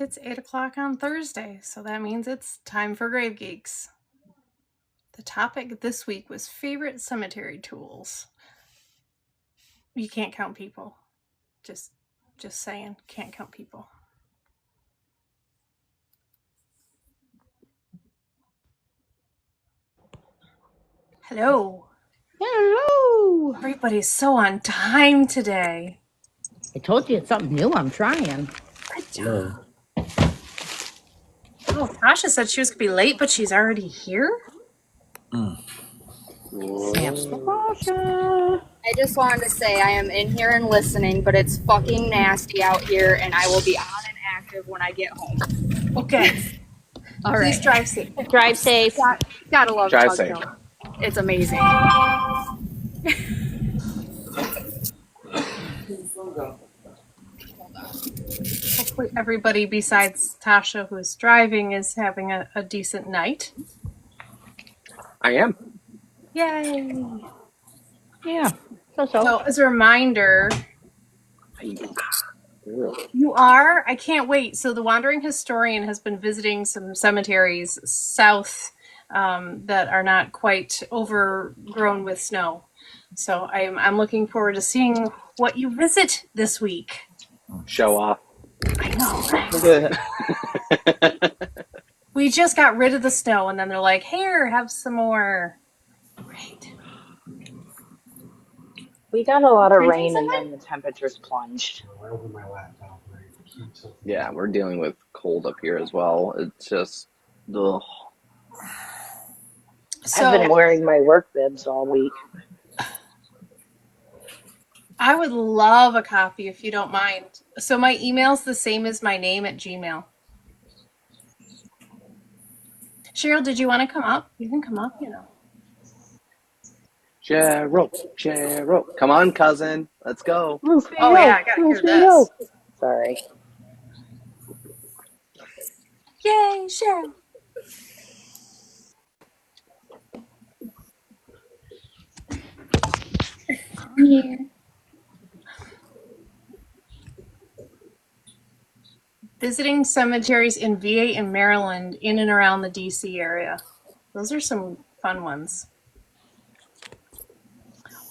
It's 8 o'clock on Thursday, so that means it's time for Grave Geeks. The topic this week was favorite cemetery tools. You can't count people. Just saying, can't count people. Hello. Hello. Everybody's so on time today. I told you it's something new. I'm trying. Good job. Oh, Tasha said she was going to be late, but she's already here? Sam's Tasha. I just wanted to say I am in here and listening, but it's fucking nasty out here, and I will be on and active when I get home. Okay. All Please right. drive safe. Drive safe. Gotta love Drive Tug safe. Hill. It's amazing. Hopefully everybody besides Tasha who's driving is having a decent night. I am. Yay! Yeah. So as a reminder, you are? I can't wait. So the Wandering Historian has been visiting some cemeteries south that are not quite overgrown with snow. So I'm looking forward to seeing what you visit this week. Show off. I know. We just got rid of the snow, and then they're like, "Here, have some more." Great. We got a lot of rain, and then the temperatures plunged. Yeah, we're dealing with cold up here as well. It's just, ugh. I've been wearing my work bibs all week. I would love a copy if you don't mind. So my email's the same as my name at Gmail. Cheryl, did you want to come up? You can come up, you know. Cheryl. Come on, cousin. Let's go. Rufio, oh, yeah, I gotta hear this. Sorry. Yay, Cheryl. I'm here. Visiting cemeteries in VA and Maryland in and around the DC area. Those are some fun ones.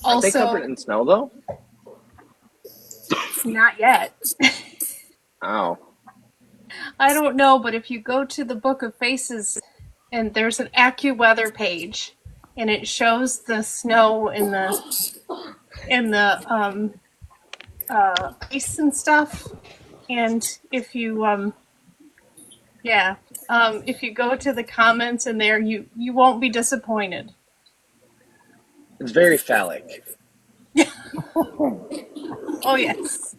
Aren't they covered in snow, though? Not yet. Oh. I don't know, but if you go to the Book of Faces, and there's an AccuWeather page, and it shows the snow in the ice and stuff. And if you if you go to the comments in there, you won't be disappointed. It's very phallic. Oh yes.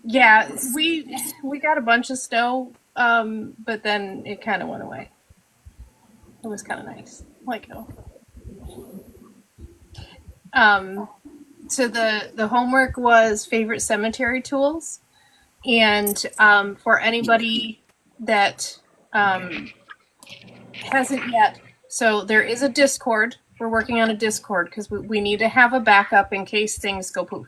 Yeah, we got a bunch of snow, but then it kind of went away. It was kind of nice. So the homework was favorite cemetery tools, and for anybody that hasn't yet, so there is a Discord. We're working on a Discord because we need to have a backup in case things go poof.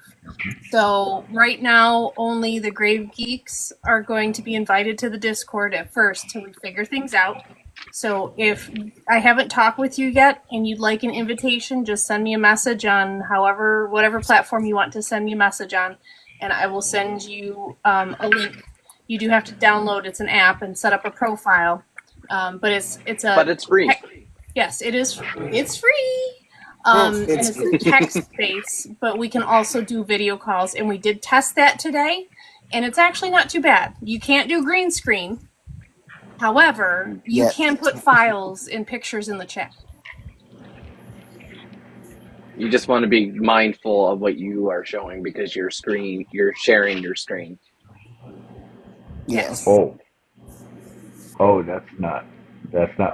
So right now, only the Grave Geeks are going to be invited to the Discord at first till we figure things out. So if I haven't talked with you yet and you'd like an invitation, just send me a message on whatever platform you want to send me a message on, and I will send you a link. You do have to download. It's an app and set up a profile, but it's free. Yes, it is. It's free. And it's a text base, but we can also do video calls, and we did test that today, and it's actually not too bad. You can't do green screen. However, you can put files and pictures in the chat. You just want to be mindful of what you are showing because you're sharing your screen. Yes. Oh, that's not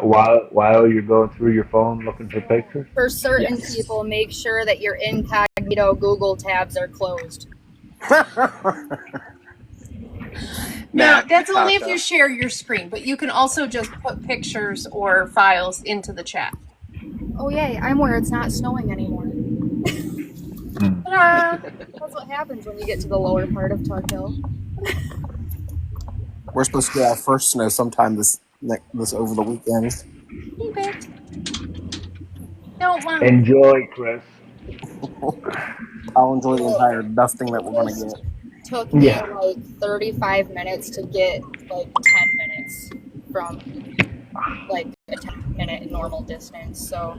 while you're going through your phone looking for pictures? For certain people, make sure that your incognito Google tabs are closed. No, that's only if you share your screen, but you can also just put pictures or files into the chat. Oh, yay. I'm where it's not snowing anymore. That's what happens when you get to the lower part of Tug Hill. We're supposed to get our first snow sometime this over the weekend. Keep it. Don't want. Enjoy, Chris. I'll enjoy the entire dusting that we're going to get. Took me Yeah. like 35 minutes to get like 10 minutes from like a 10-minute normal distance. So,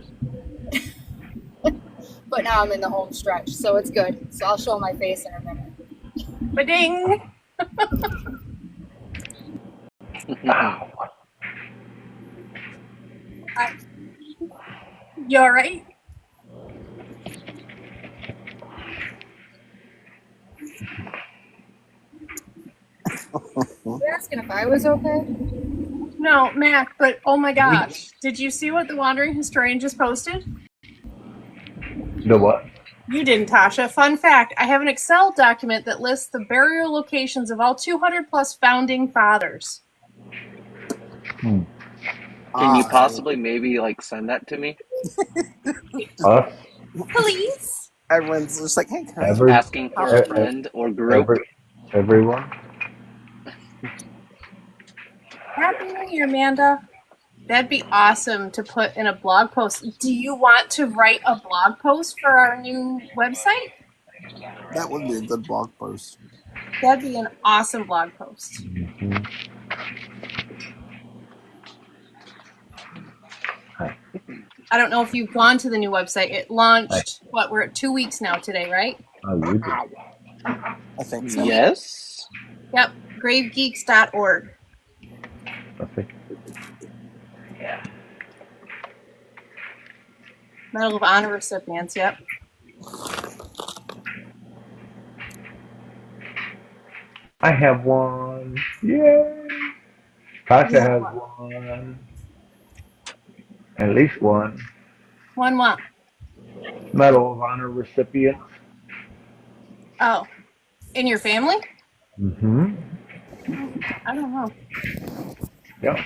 but now I'm in the home stretch, so it's good. So I'll show my face in a minute. Ba-ding. You all right? You're asking if I was okay? No, Mac, but oh my gosh. Did you see what the Wandering Historian just posted? The what? You didn't, Tasha. Fun fact, I have an Excel document that lists the burial locations of all 200 plus founding fathers. Can you possibly maybe like send that to me? Us? Please? Everyone's just like, hey, can I Asking for a friend or group. Everyone? Happy New Year, Amanda. That'd be awesome to put in a blog post. Do you want to write a blog post for our new website? That would be a good blog post. That'd be an awesome blog post. Mm-hmm. I don't know if you've gone to the new website. It launched, we're at 2 weeks now today, right? Oh, you did. I think so. Yes. Yep, gravegeeks.org. Okay. Medal of Honor recipients, yep. I have one. Yay! Tasha has one. At least one. One what? Medal of Honor recipients. Oh, in your family? Mm-hmm. I don't know. Yep.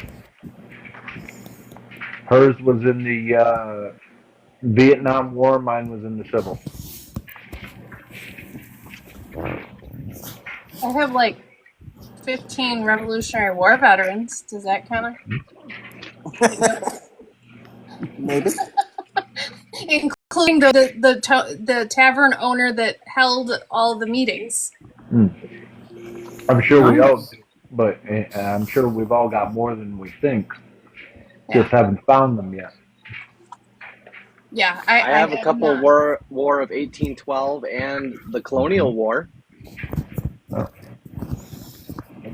Hers was in the Vietnam War. Mine was in the Civil. I have like 15 Revolutionary War veterans. Does that kind of? Maybe. Including the tavern owner that held all the meetings. I'm sure we all do, but I'm sure we've all got more than we think. Just haven't found them yet. Yeah, I have a couple War of 1812 and the Colonial War. The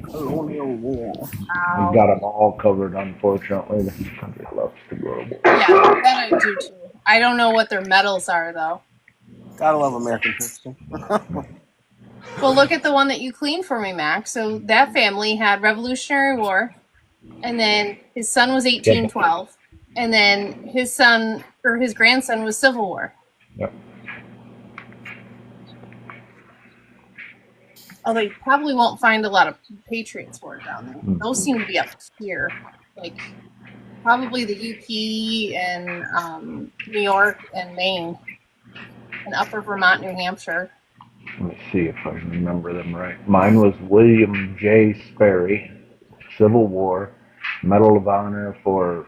Colonial War. We've got them all covered, unfortunately. The country loves to go to war. Yeah, that I do too. I don't know what their medals are, though. Gotta love American history. Well, look at the one that you cleaned for me, Max. So that family had Revolutionary War, and then his son was 1812, and then his son or his grandson was Civil War. Yep. Although you probably won't find a lot of Patriots War down there. Those seem to be up here, like probably the UP and New York and Maine and Upper Vermont, New Hampshire. Let me see if I can remember them right. Mine was William J. Sperry, Civil War, Medal of Honor for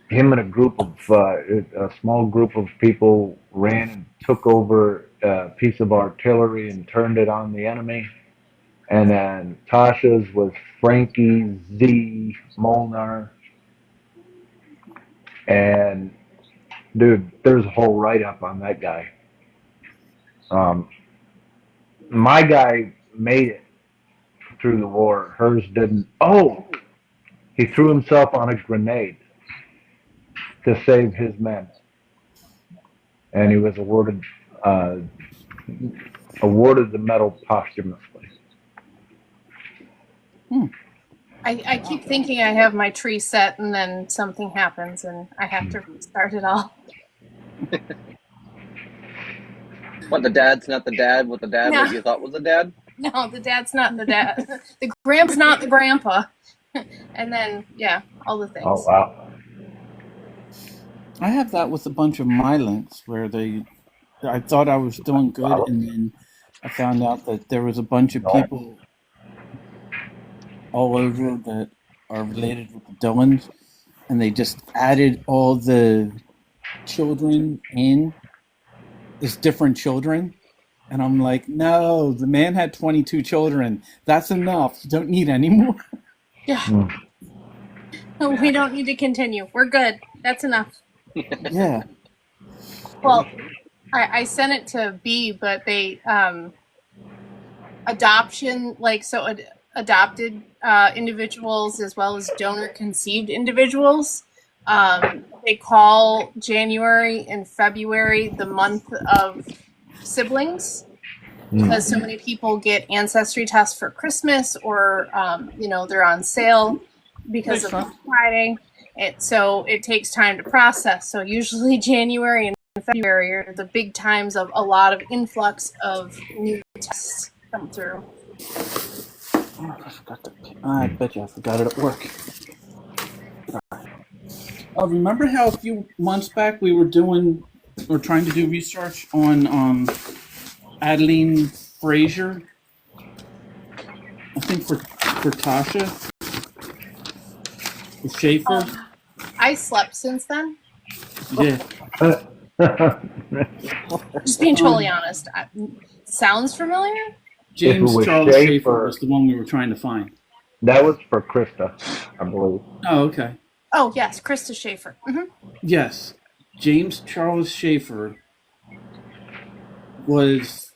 him and a small group of people ran and took over a piece of artillery and turned it on the enemy. And then Tasha's was Frankie Z. Molnar. And dude, there's a whole write-up on that guy. My guy made it through the war. Hers didn't. Oh, he threw himself on a grenade to save his men, and he was awarded the medal posthumously. I keep thinking I have my tree set, and then something happens, and I have to restart it all. What, the dad's not the dad? What the dad No. what you thought was the dad? No, the dad's not the dad. The grandpa's not the grandpa. And then, yeah, all the things. Oh wow! I have that with a bunch of my links where they I thought I was doing good, and then I found out that there was a bunch of people all over that are related with the Dillons, and they just added all the children in as different children. And I'm like, no, the man had 22 children. That's enough. You don't need any more. Yeah. No, we don't need to continue. We're good. That's enough. Yeah. Well, I sent it to B, but they adoption, like, so adopted individuals as well as donor conceived individuals. They call January and February the month of siblings because so many people get ancestry tests for Christmas or, they're on sale because of Black Friday. So it takes time to process. So usually January and February are the big times of a lot of influx of new tests come through. Oh, I forgot that. I bet you I forgot it at work. Remember how a few months back we were trying to do research on Adeline Frazier? I think for Tasha Schaefer. I slept since then. Yeah. Just being totally honest. Sounds familiar? James Charles Schaefer was the one we were trying to find. That was for Krista, I believe. Oh, okay. Oh, yes, Krista Schaefer. Mm-hmm. Yes. James Charles Schaefer was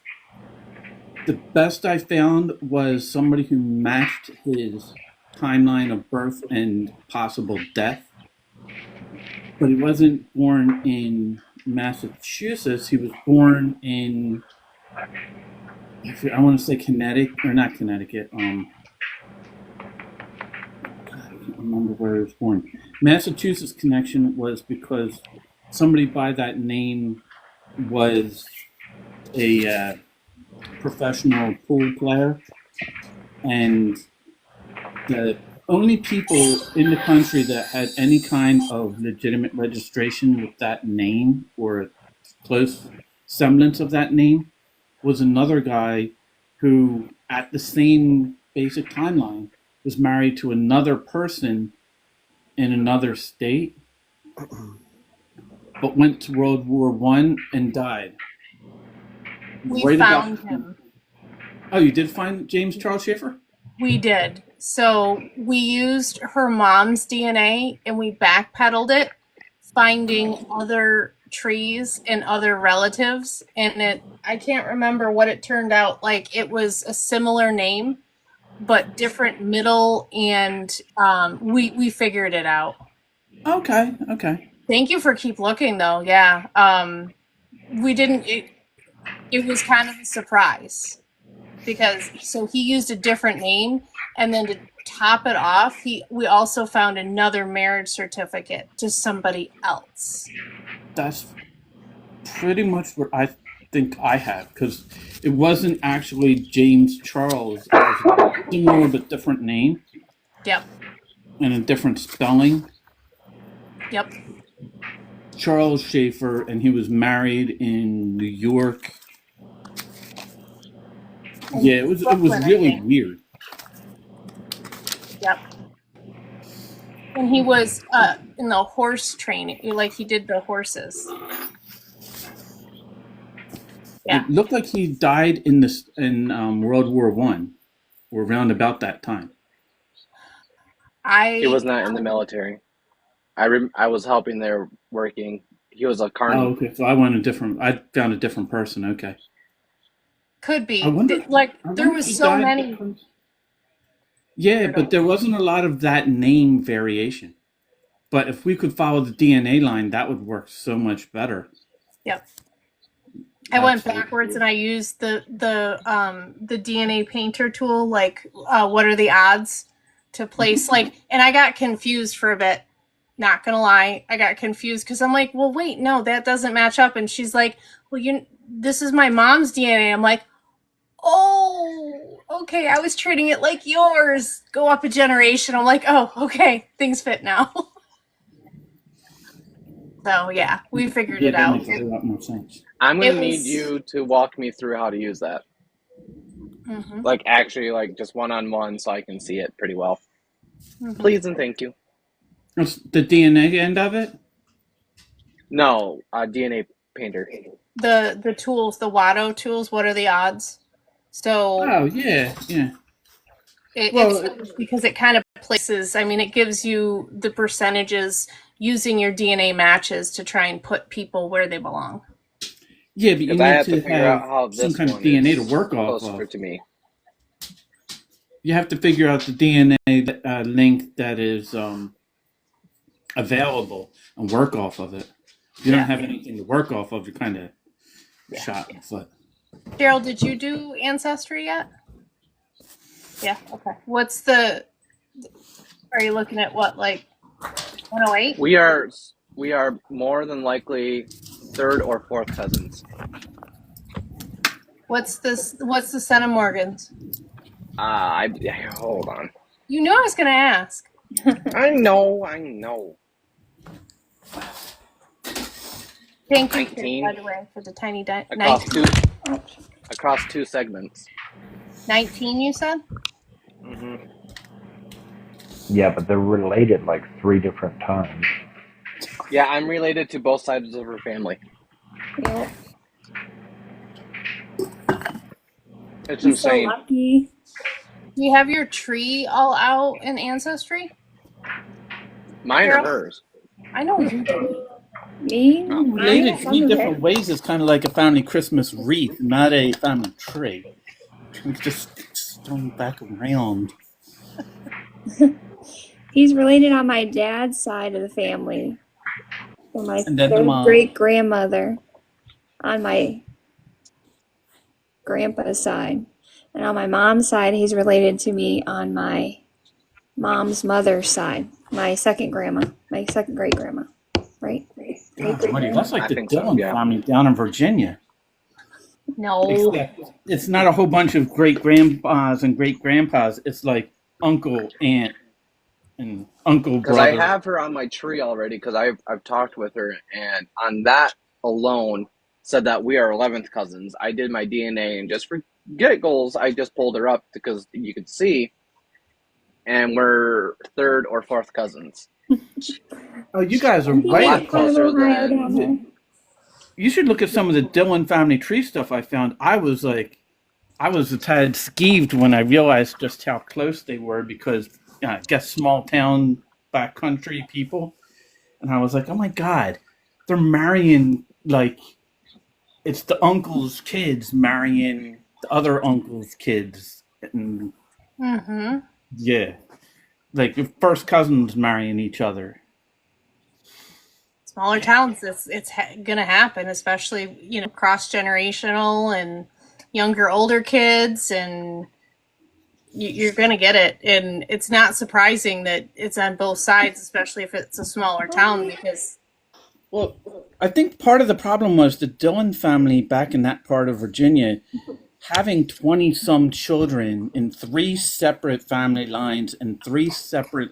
the best I found was somebody who matched his timeline of birth and possible death. But he wasn't born in Massachusetts. He was born in, I want to say Connecticut, or not Connecticut. I can't remember where he was born. Massachusetts connection was because somebody by that name was a professional pool player, and the only people in the country that had any kind of legitimate registration with that name or a close semblance of that name was another guy who, at the same basic timeline, was married to another person in another state, but went to World War I and died. We found him. Oh, you did find James Charles Schaefer? We did. So we used her mom's DNA and we backpedaled it, finding other trees and other relatives. And I can't remember what it turned out like. It was a similar name, but different middle, and we figured it out. Okay. Thank you for keep looking, though. Yeah. We didn't. It was kind of a surprise because he used a different name, and then to top it off, we also found another marriage certificate to somebody else. That's pretty much what I think I have, because it wasn't actually James Charles. It was a similar but different name. Yep. And a different spelling. Yep. Charles Schaefer, and he was married in New York. Yeah, it was really weird. Yep. And he was in the horse training, like he did the horses. Yeah. It looked like he died in World War I, or around about that time. He was not in the military. I was helping there working. He was a carny. Oh, okay. So I found a different person. Okay. Could be. There was so many. Yeah, but there wasn't a lot of that name variation. But if we could follow the DNA line, that would work so much better. Yep. I went backwards and I used the DNA painter tool, like what are the odds to place, and I got confused for a bit. Not gonna lie, I got confused because I'm like, well, wait, no, that doesn't match up. And she's like, well, this is my mom's DNA. I'm like, oh, okay, I was treating it like yours. Go up a generation. I'm like, oh, okay, things fit now. So yeah, we figured it out. That makes a lot more sense. I'm gonna It need was- you to walk me through how to use that. Mhm. Like actually, like just one-on-one, so I can see it pretty well. Mhm. Please and thank you. That's the DNA end of it? No, DNA painter. The tools, the Watto tools, what are the odds? So Oh, yeah, yeah. it's huge because it kind of places, I mean, it gives you the percentages using your DNA matches to try and put people where they belong. Yeah, but you Because I need have to to figure out have how some this kind of one DNA to is work off closer of. to me. You have to figure out the DNA link that is available and work off of it. If you don't have anything to work off of, you're kind of shot in the foot. Daryl, did you do Ancestry yet? Yeah, okay. Are you looking at what, like 108? We are more than likely third or fourth cousins. What's the Centimorgans? Hold on. You know I was going to ask. I know. Thank you, 19. by the way, for the tiny Across two segments. 19, you said? Mm-hmm. Yeah, but they're related like 3 different times. Yeah, I'm related to both sides of her family. Yep. It's He's so insane. lucky. Do you have your tree all out in Ancestry? Mine Daryl? or hers? I know you do. Me? Related I- 3 different ways is kind of like a family Christmas wreath, not a family tree. Just going back around. He's related on my dad's side of the family. So my And then the third mom. great grandmother on my grandpa's side. And on my mom's side, he's related to me on my mom's mother's side. My second great grandma. Right? God, Marty, that's like I the think so, Dillon yeah. family down in Virginia. No. Except it's not a whole bunch of great grandpas and great grandpas. It's like uncle, aunt, and uncle, Because brother. I have her on my tree already. Because I've talked with her, and on that alone said that we are 11th cousins. I did my DNA, and just for giggles, I just pulled her up because you could see, and we're third or fourth cousins. Oh, you guys are A lot right. closer Ohio than. down there. You should look at some of the Dillon family tree stuff I found. I was a tad skeeved when I realized just how close they were because I guess small town backcountry people, and I was like, oh my god, they're marrying like it's the uncle's kids marrying the other uncle's kids, and Mm-hmm. yeah, like first cousins marrying each other. Smaller towns, it's gonna happen, especially cross generational and younger, older kids, and you're gonna get it. And it's not surprising that it's on both sides, especially if it's a smaller town, because Well, I think part of the problem was the Dillon family back in that part of Virginia having 20 some children in 3 separate family lines and 3 separate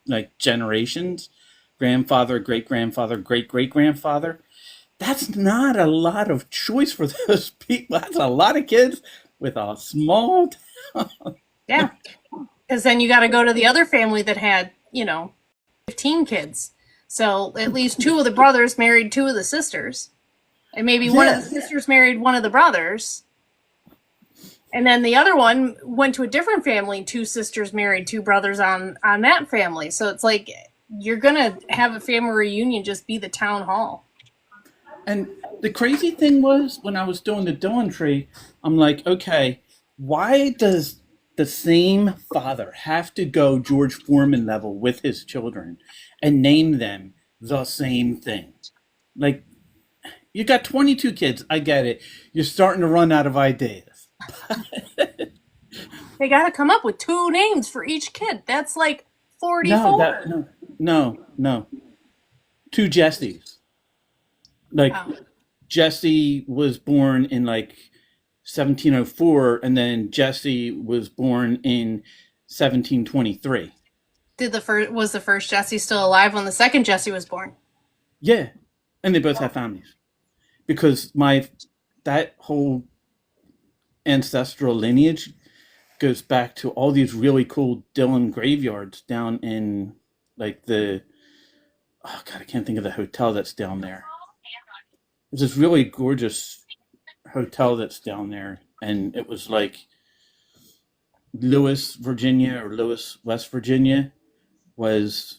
like generations, grandfather, great grandfather, great great grandfather. That's not a lot of choice for those people. That's a lot of kids with a small town. yeah, because then you got to go to the other family that had 15 kids. So at least 2 of the brothers married 2 of the sisters, and maybe one of the sisters married one of the brothers. And then the other one went to a different family. 2 sisters married 2 brothers on that family. So it's like you're going to have a family reunion just be the town hall. And the crazy thing was when I was doing the Dillon tree, I'm like, okay, why does the same father have to go George Foreman level with his children and name them the same thing? Like, you got 22 kids. I get it. You're starting to run out of ideas. They got to come up with 2 names for each kid. That's like 44. No. 2 Jessies. Like, Jesse was born in like 1704, and then Jesse was born in 1723. Was the first Jesse still alive when the second Jesse was born? Yeah, and they both have families because that whole ancestral lineage goes back to all these really cool Dillon graveyards down in like I can't think of the hotel that's down there. There's this really gorgeous hotel that's down there, and it was like Lewis, Virginia, or Lewis, West Virginia, was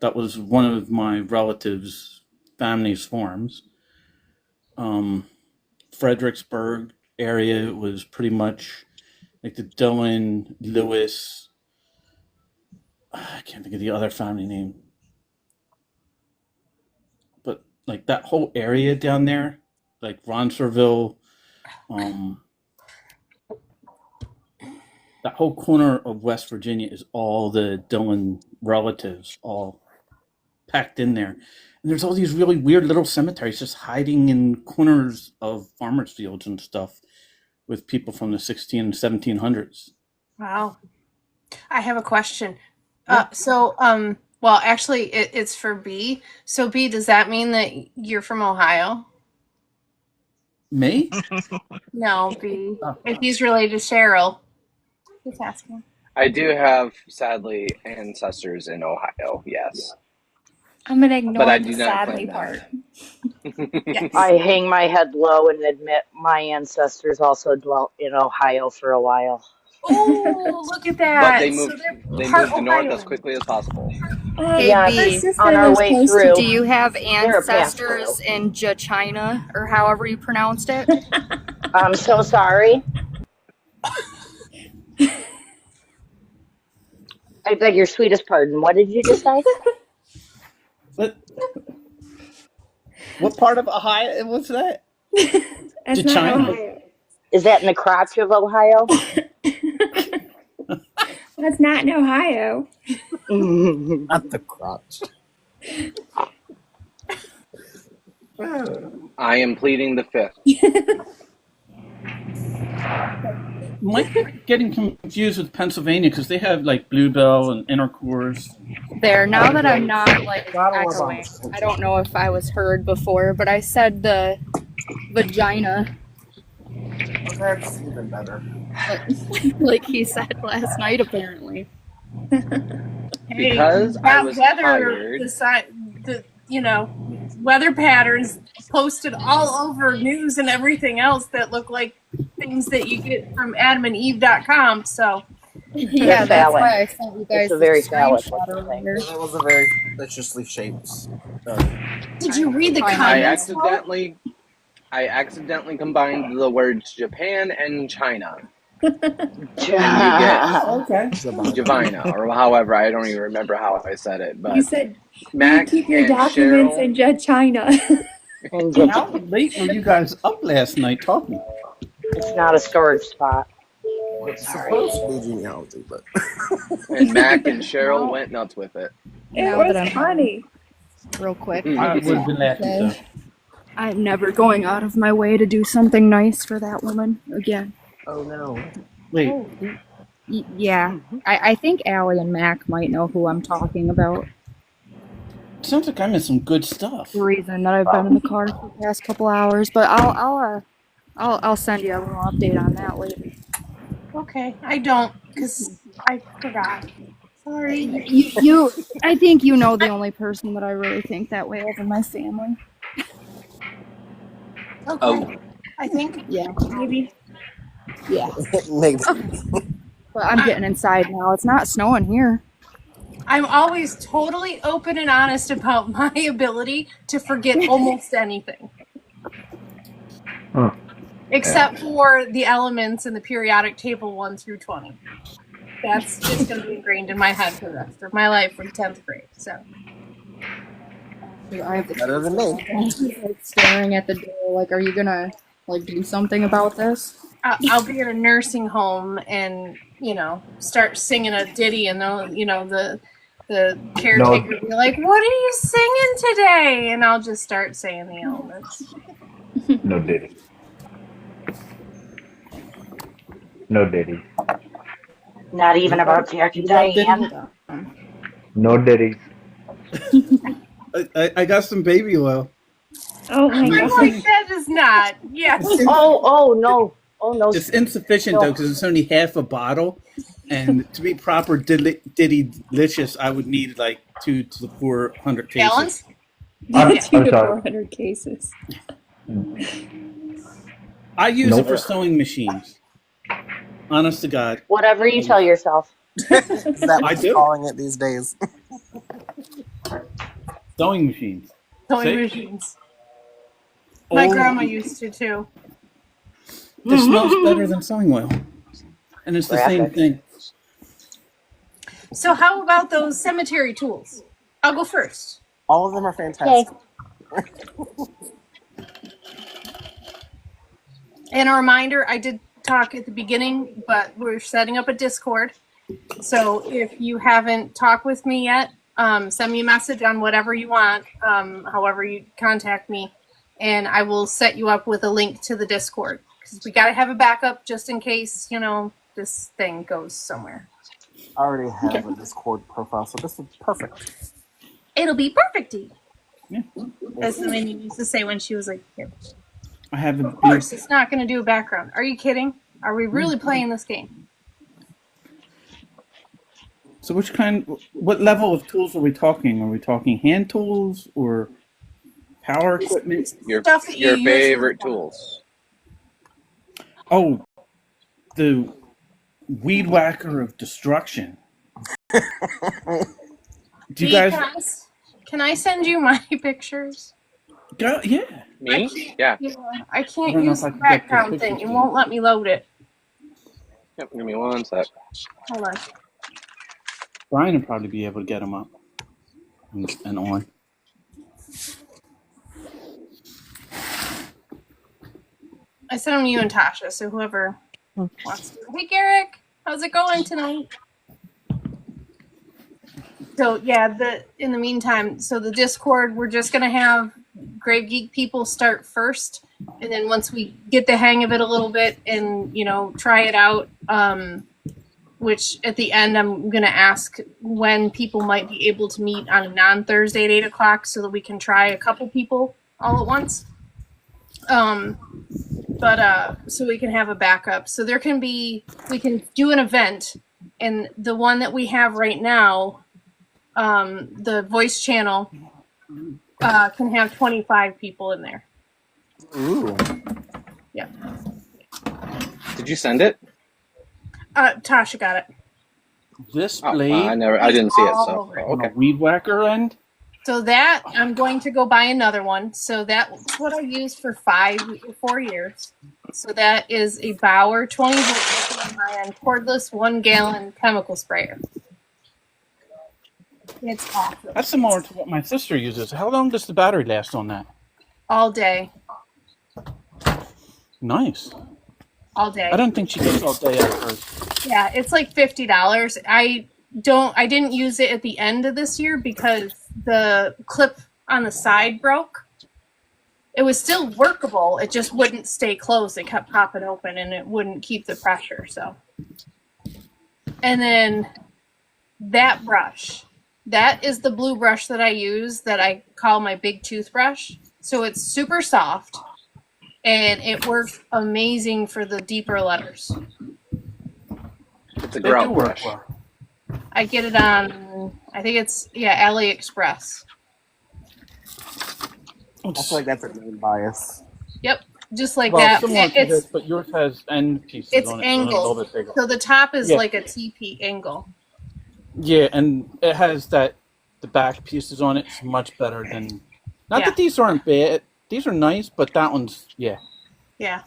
one of my relatives' family's farms. Fredericksburg area was pretty much like the Dillon, Lewis. I can't think of the other family name, but like that whole area down there, like Ronserville, that whole corner of West Virginia is all the Dillon relatives, all packed in there. And there's all these really weird little cemeteries just hiding in corners of farmers' fields and stuff with people from the 1600s and 1700s. Wow. I have a question. Yeah. Well, actually, it's for B. So, B, does that mean that you're from Ohio? Me? No, B. If he's related to Cheryl. Just asking. I do have, sadly, ancestors in Ohio, yes. I'm going to ignore But I the do not sadly claim part. Yes. I hang my head low and admit my ancestors also dwelt in Ohio for a while. Oh, look at that. But they So moved, they're they part moved north Ohio. as quickly as possible. Hey, Yes, B, My sister on our lives way close through. to do you have They're a pass ancestors in China or however you pronounced it? I'm so sorry. I beg your sweetest pardon. What did you just say? What part of Ohio was that? That's To not China. Ohio. Is that in the crotch of Ohio? That's not in Ohio. Not the crotch. I am pleading the fifth. Might be getting confused with Pennsylvania because they have like Bluebell and Intercourse. There, now that I'm not like Rattle us on echoing, this. I don't know if I was heard before, but I said the vagina, That's even better. like he said last night, apparently. Because I was hired. Weather patterns posted all over news and everything else that look like things that you get from adamandeve.com. So Yeah, that's why I sent you guys It's a very the phallic screenshot looking thing. earlier. That was a very deliciously shaped. did you read the I comments? I accidentally combined the words Japan and China. Okay. Javina, or however, I don't even remember how I said it. But You said Mac you keep your and documents Cheryl, in China. How late were you guys up last night talking? It's not a storage spot. It's supposed to be genealogy, but and Mac and Cheryl went nuts with it. It Now was that I'm funny. real quick. I would have been laughing. So. I'm never going out of my way to do something nice for that woman again. oh no. Wait, Yeah, I think Allie and Mac might know who I'm talking about. sounds like I'm in some good stuff. The reason that I've been in the car for the past couple hours, but I'll send you a little update on that later. Okay, I don't because I forgot. Sorry. You, I think you know the only person that I really think that way of in my family. Okay. Oh. I think Yeah, maybe. yeah. Maybe. But I'm getting inside now. It's not snowing here. I'm always totally open and honest about my ability to forget almost anything. Huh. Except for the elements in the periodic table 1 through 20. That's just going to be ingrained in my head for the rest of my life from 10th grade. So I have the Better than me. like staring at the door. Like, are you gonna like do something about this? I'll be in a nursing home and start singing a ditty, and the caretaker will be like, "What are you singing today?" And I'll just start saying the elements. No ditty. No ditty. Not even about Jack and Diane. No ditties. I got some baby oil. Oh my I'm god. like, that is not. Yes. No. Oh no. It's insufficient though because it's only half a bottle, and to be proper diddy delicious, I would need like 2 to 400 cases. Gallons? I'm 2 to sorry. 400 cases. I use it Nope. for sewing machines. Honest to God, Whatever you tell yourself. Is that what I you're do. calling it these days? Sewing machines. Sewing See? machines. My Old- grandma used to too. It smells better than sewing oil, and it's the same Graphic. thing. So how about those cemetery tools? I'll go first. All of them are fantastic. And a reminder, I did talk at the beginning, but we're setting up a Discord. So if you haven't talked with me yet, send me a message on whatever you want, however you contact me, and I will set you up with a link to the Discord. Because we got to have a backup just in case, this thing goes somewhere. I already have a Discord profile, so this is perfect. It'll be perfecty. Yeah. As the lady used to say when she was like a kid. I have a Of course, it's not going to do a background. Are you kidding? Are we really playing this game? So what level of tools are we talking? Are we talking hand tools or power equipment? Your Stuff that you use favorite with- tools. Oh, the weed whacker of destruction. Do you guys? Can I send you my pictures? Go, yeah. Me? Yeah. I I can't don't know use if I the can get the background pictures thing. It to won't let me load it. Yep. Give me one sec. Hold on. Brian would probably be able to get them up and on. I sent them to you and Tasha, so whoever wants to. Hey, Garrick, how's it going tonight? So yeah, in the meantime, so the Discord, we're just gonna have Grave Geek people start first, and then once we get the hang of it a little bit and try it out, which at the end I'm gonna ask when people might be able to meet on a non-Thursday at 8:00 so that we can try a couple people all at once. So we can have a backup. So we can do an event, and the one that we have right now, the voice channel, can have 25 people in there. Ooh. Yeah. Did you send it? Tasha got it. This Oh, blade I didn't see it. All So over it. on okay. a weed whacker end. So that I'm going to go buy another one. So that's what I used for 4 years. So that is a Bauer 20 volt lithium-ion cordless 1 gallon chemical sprayer. It's awesome. That's similar to what my sister uses. How long does the battery last on that? All day. Nice. All day. I don't think she goes all day at first. Yeah, it's like $50. I didn't use it at the end of this year because the clip on the side broke. It was still workable. It just wouldn't stay closed. It kept popping open and it wouldn't keep the pressure. So, and then that brush, that is the blue brush that I use that I call my big toothbrush. So it's super soft and it works amazing for the deeper letters. It's a They grout do work brush. well. I get it on, I think it's, AliExpress. I feel like that's a main bias. Yep, just like Well, that. similar to this, but yours has end pieces It's on it. So it's a little angled. bit bigger. So the top is Yeah. like a TP angle. Yeah, and it has the back pieces on it. It's much better than. Not Yeah. that these aren't bad. These are nice, but that one's yeah. Yeah.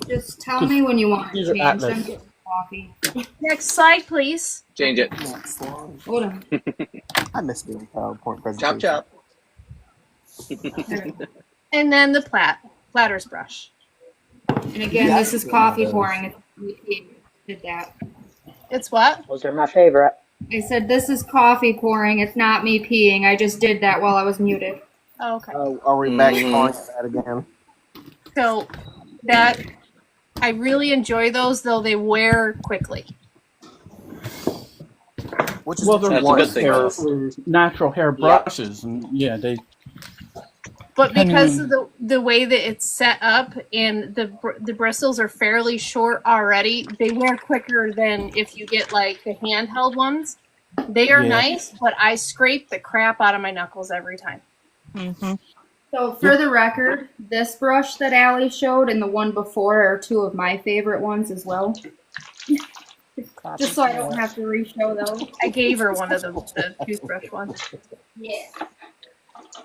Just tell me when you want These to are change. I'm Atlas. getting coffee. Next slide, please. Change it. Next one. Hold on. I miss doing PowerPoint Chop presentations. chop. And then the platter's brush. And again, this is coffee pouring. We did that. It's what? Those are my favorite. I said this is coffee pouring. It's not me peeing. I just did that while I was muted. Oh, okay. Are we back Mhm. calling it that again? So that I really enjoy those, though they wear quickly. Which is Well, they're That's a one good thing. for natural hair brushes, and yeah, they. But because of the way that it's set up and the bristles are fairly short already, they wear quicker than if you get like the handheld ones. They are nice, but I scrape the crap out of my knuckles every time. Mm-hmm. So for the record, this brush that Allie showed and the one before are two of my favorite ones as well. Just so I don't have to re-show those. I gave her one of the toothbrush ones. Yeah.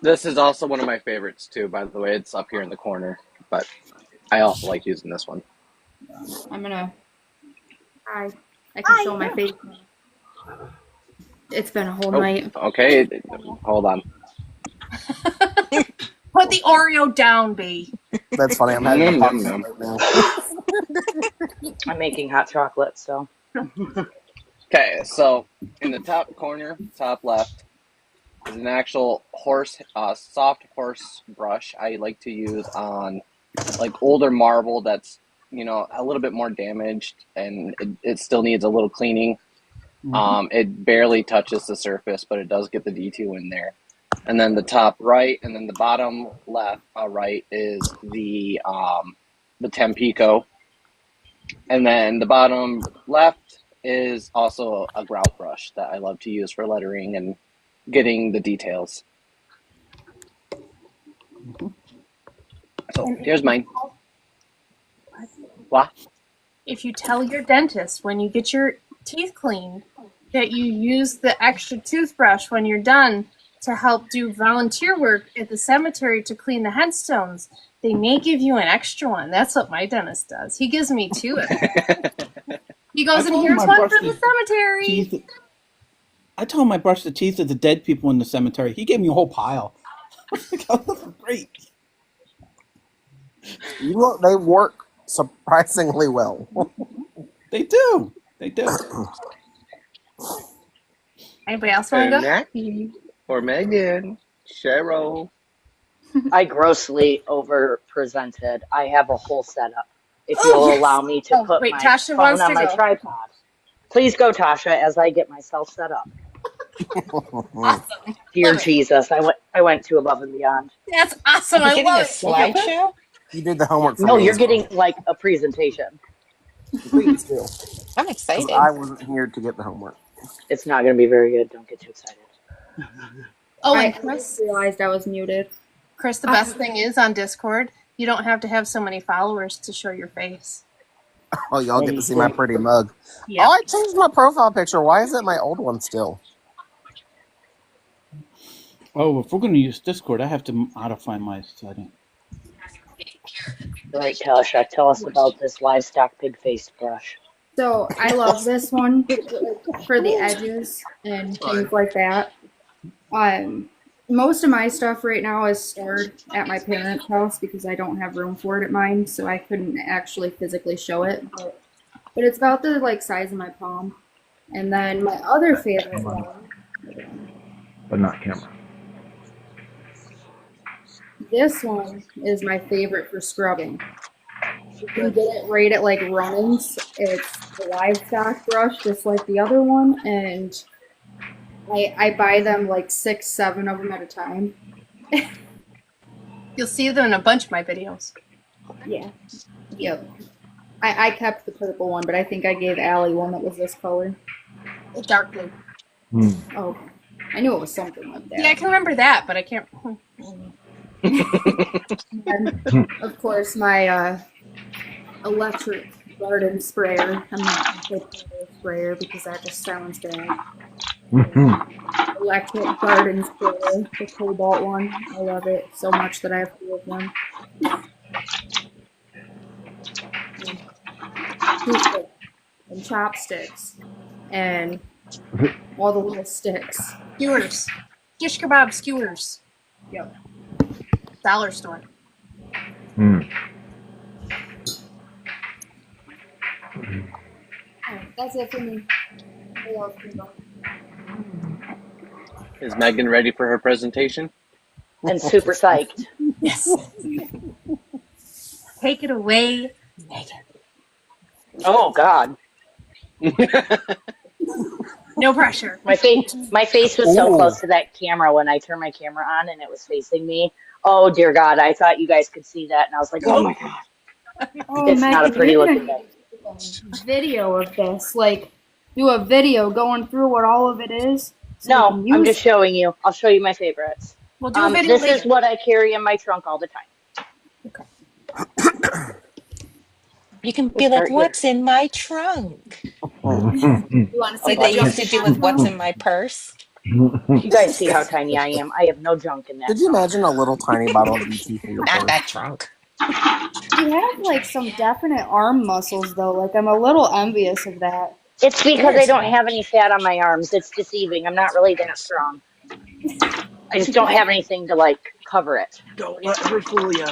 This is also one of my favorites too, by the way. It's up here in the corner, but I also like using this one. I'm gonna. I can show my face. It's been a whole night. Okay, hold on. Put the Oreo down, B. That's funny. I'm having a popcorn right now. I'm making hot chocolate, so. Okay, so in the top corner, top left, is an actual soft horse brush I like to use on like older marble that's, you know, a little bit more damaged and it still needs a little cleaning. It barely touches the surface, but it does get the detail in there. And then the top right, and then the bottom left, right is the Tampico, and then the bottom left is also a grout brush that I love to use for lettering and getting the details. So here's mine. What? If you tell your dentist when you get your teeth cleaned that you use the extra toothbrush when you're done to help do volunteer work at the cemetery to clean the headstones, they may give you an extra one. That's what my dentist does. He gives me two. He goes, and here's one for the cemetery. I told him I brushed the teeth of the dead people in the cemetery. He gave me a whole pile. Great. You know, they work surprisingly well. They do. They do. Anybody else want to go? Or Megan, Cheryl. I grossly over-presented. I have a whole setup. If you'll allow me to put my Tasha phone on my tripod. Please go, Tasha, as I get myself set up. Awesome. Dear Jesus, I went to above and beyond. That's awesome. I love it. Slideshow? You did the homework for No, me you're as well. getting like a presentation. Please do. I'm excited. I wasn't here to get the homework. It's not going to be very good. Don't get too excited. Oh, and I Chris, realized I was muted. Chris, the best thing is on Discord, you don't have to have so many followers to show your face. Oh, y'all get to see my pretty mug. Yep. Oh, I changed my profile picture. Why is it my old one still? Oh, if we're going to use Discord, I have to modify my setting. Right, Tasha, tell us about this livestock pig-faced brush. So I love this one for the edges and things like that. Most of my stuff right now is stored at my parents' house because I don't have room for it at mine, so I couldn't actually physically show it. But it's about the like size of my palm. And then my other favorite one, But not camera. this one is my favorite for scrubbing. You can get it right at like Runnings. It's the livestock brush, just like the other one, and I buy them like 6, 7 of them at a time. You'll see them in a bunch of my videos. Yeah. Yep. I kept the purple one, but I think I gave Allie one that was this color. Dark blue. Oh, I knew it was something like that. Yeah, I can remember that, but I can't. And of course, my electric garden sprayer. I'm not a sprayer because that just sounds bad. Electric garden sprayer, the cobalt one. I love it so much that I have 2 of them. Toothpicks and chopsticks and all the little sticks. Skewers. Shish kebab skewers. Yep. Dollar store. That's it for me. Who else can go? Is Megan ready for her presentation? And super psyched. Yes. Take it away, Megan. Oh, God. No pressure. My face was so close to that camera when I turned my camera on and it was facing me. Oh dear God, I thought you guys could see that, and I was like, oh my God, Oh, it's not a Megan, pretty you're looking gonna bed. need a video of this. Like, do a video going through what all of it is, so we No, can I'm use just it. showing you. I'll show you my favorites. We'll do a video This is later. what I carry in my trunk all the time. You can We'll be like, start here. what's in my trunk? You want to see Oh Like the they God, used junk to in do that with what's trunk? in my purse. you guys see how tiny I am? I have no junk in that Could you trunk. imagine a little tiny bottle of BT for your Not purse? that trunk. You have like some definite arm muscles though. Like I'm a little envious of that. It's because I Yours. don't have any fat on my arms. It's deceiving. I'm not really that strong. I just don't have anything to like cover it. Don't let her fool you.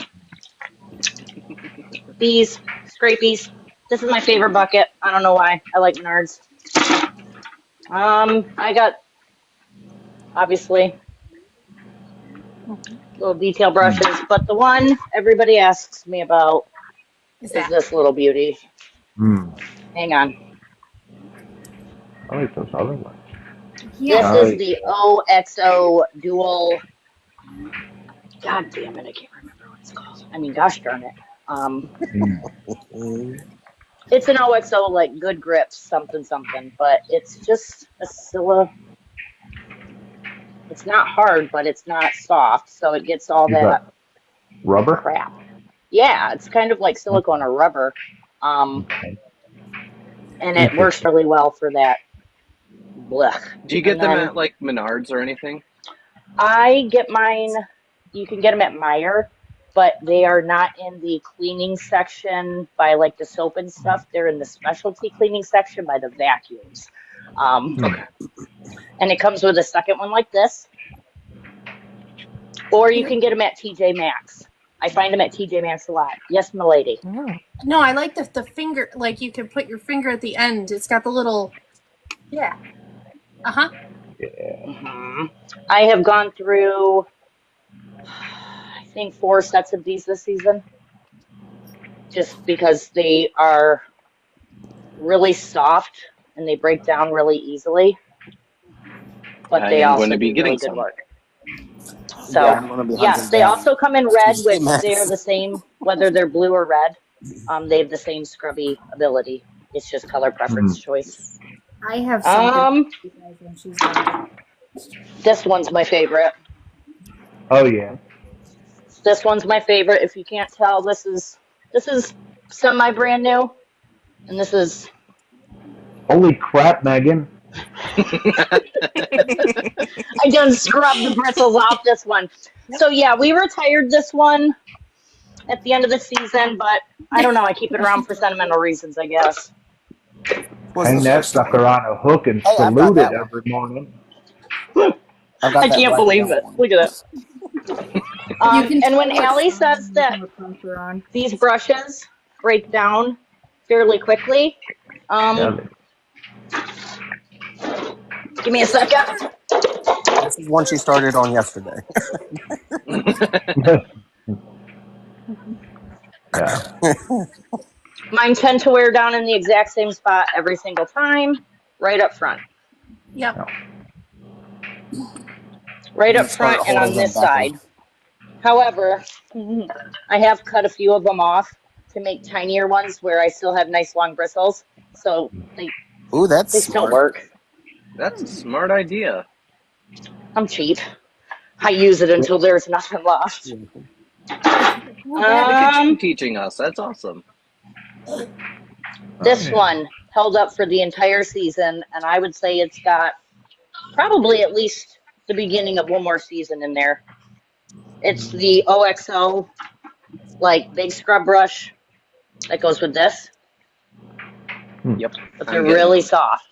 These scrapies. This is my favorite bucket. I don't know why. I like Menards. I got obviously little detail brushes, but the one everybody asks me about Is is that? this little beauty. Hang on. I like those other ones. This Yeah. is the OXO dual. God damn it, I can't remember what it's called. I mean, gosh darn it. It's an OXO like good grips something something, but it's just a silla. It's not hard, but it's not soft, so it gets all Is that that rubber? crap. Yeah, it's kind of like silicone or rubber. Okay. And it works really well for that. Blech. Do you get And them then at like Menards or anything? I get mine, you can get them at Meijer, but they are not in the cleaning section by like the soap and stuff. They're in the specialty cleaning section by the vacuums. Okay. And it comes with a second one like this. Or you can get them at TJ Maxx. I find them at TJ Maxx a lot. Yes, m'lady. No, I like the finger. Like you can put your finger at the end. It's got the little. Yeah. Uh-huh. I have gone through, I think, 4 sets of these this season. Just because they are really soft and they break down really easily. But I they am also going to be do getting really good some. work. So, Yeah, I'm gonna be yes, hunting they down also come in red, TJ which Maxx. they are the same, whether they're blue or red. They have the same scrubby ability. It's just color preference choice. I have something for you guys when she's done. This one's my favorite. Oh yeah. This one's my favorite. If you can't tell, this is semi brand new, and this is. Holy crap, Megan. I just scrubbed the bristles off this one. So yeah, we retired this one at the end of the season, but I don't know. I keep it around for sentimental reasons, I guess. Hang that sucker on a hook and Hey, I've got salute it that one. every morning. I've got I that can't black believe and it. yellow one. Look at it. You can And when tell which Allie side says you that have a cruncher on. these brushes break down fairly quickly, give me a second. This is one she started on yesterday. Yeah. Mine tend to wear down in the exact same spot every single time, right up front. Yep. Right up Start front and on holding them this backwards. side. However, I have cut a few of them off to make tinier ones where I still have nice long bristles. So Ooh, that's they still smart. work. That's a smart idea. I'm cheap. I use it until there's nothing left. Look at you teaching us. That's awesome. This one held up for the entire season, and I would say it's got probably at least the beginning of one more season in there. It's the OXO, like big scrub brush that goes with this. Yep. But they're really soft,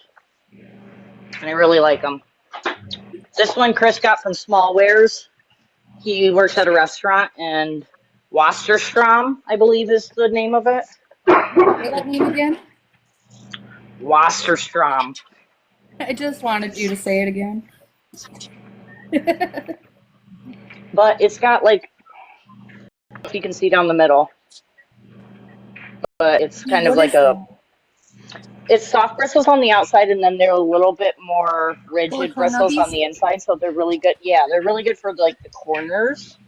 and I really like them. This one Chris got from Small Wares. He works at a restaurant, and Wasserstrom, I believe, is the name of it. Say that name again? Wasserstrom. I just wanted you to say it again. But it's got like, if you can see down the middle, but it's kind of like it's soft bristles on the outside, and then they're a little bit more rigid bristles on the inside, so they're really good. Yeah, they're really good for like the corners.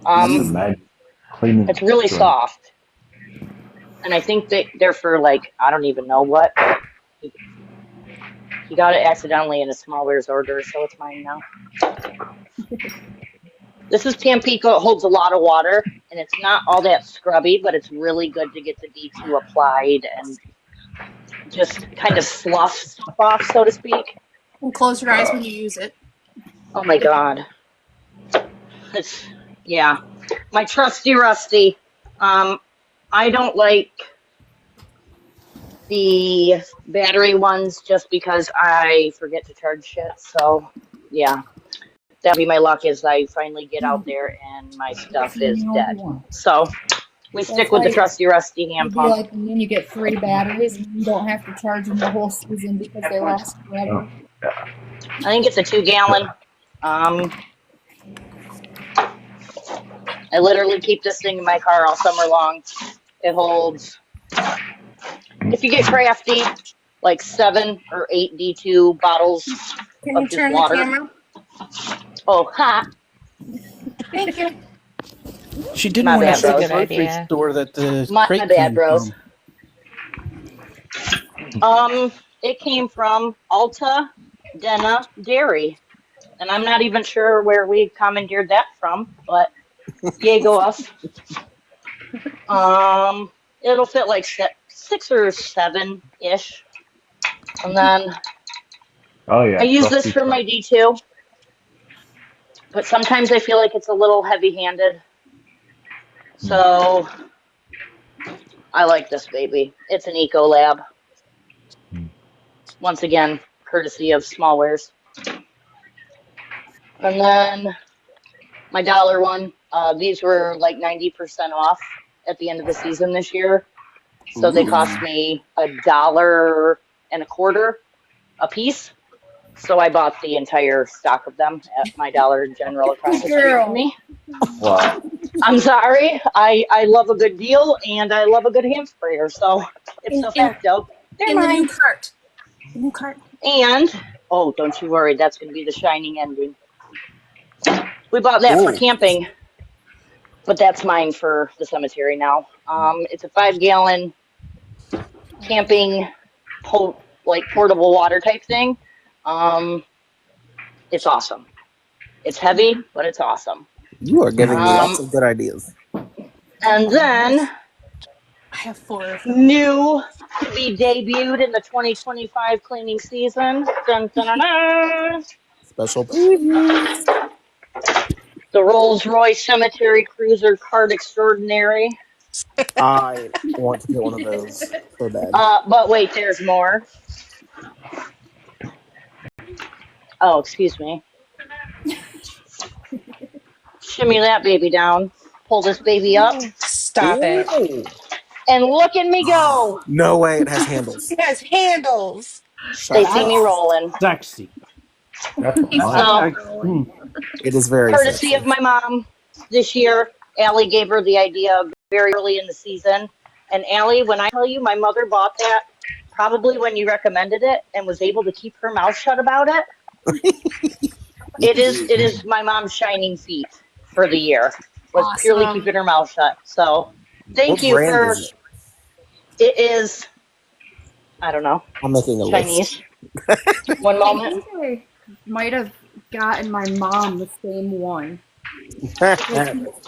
Just Um, imagine cleaning it's really scrub. soft, and I think they're for like I don't even know what. He got it accidentally in a smallwares order, so it's mine now. This is Tampico. It holds a lot of water, and it's not all that scrubby, but it's really good to get the D2 applied and just kind of slough stuff off, so to speak. And close your eyes when you use it. Oh my God. It's, yeah. My trusty Rusty. I don't like the battery ones just because I forget to charge shit. So, yeah. That'll be my luck as I finally get out there and my stuff is dead. So, we stick That's with why the trusty Rusty hand it'd be pump. like when you get 3 batteries and you don't have to charge them the whole season because they last forever. I think it's a 2-gallon. I literally keep this thing in my car all summer long. It holds, if you get crafty, like 7 or 8 D2 bottles Can you of just turn the water. camera? Oh, ha! Thank you. She didn't My want to bad, show bros. the grocery store that the My crate bad, came bros. from. It came from Alta Dena Dairy. And I'm not even sure where we commandeered that from, but yay go us. It'll fit like 6 or 7-ish. And then Oh yeah, I use this trusty for truck. my D2, but sometimes I feel like it's a little heavy-handed. So I like this baby. It's an Eco Lab. Once again, courtesy of Smallwares. And then my dollar one. These were like 90% off at the end of the season this year. So they cost me $1.25 a piece. So I bought the entire stock of them at my Dollar General across the street from me. Wow. I'm sorry. I love a good deal and I love a good hand sprayer. So it's a facto. They're In the mine. new cart. The new cart. And, oh, don't you worry. That's going to be the shining ending. We bought that for camping, but that's mine for the cemetery now. It's a 5-gallon camping, portable water type thing. It's awesome. It's heavy, but it's awesome. You are giving me lots of good ideas. And then I have 4 of them. new to be debuted in the 2025 cleaning season. Dun, dun, dun, dun. Special previews. The Rolls-Royce Cemetery Cruiser Cart Extraordinary. I want to get one of those so bad. But wait, there's more. Oh, excuse me. Shimmy that baby down. Pull this baby up. Stop it. And look at me go. No way, it has handles. It has handles. They see me rolling. Sexy. That's a So, it is very courtesy sexy. of my mom this year, Allie gave her the idea very early in the season. And Allie, when I tell you my mother bought that probably when you recommended it and was able to keep her mouth shut about it, it is my mom's shining feat for the year. Was purely keeping her mouth shut. So thank you for it is I don't know. I'm making a Chinese. list. One moment. I think I might have gotten my mom the same one.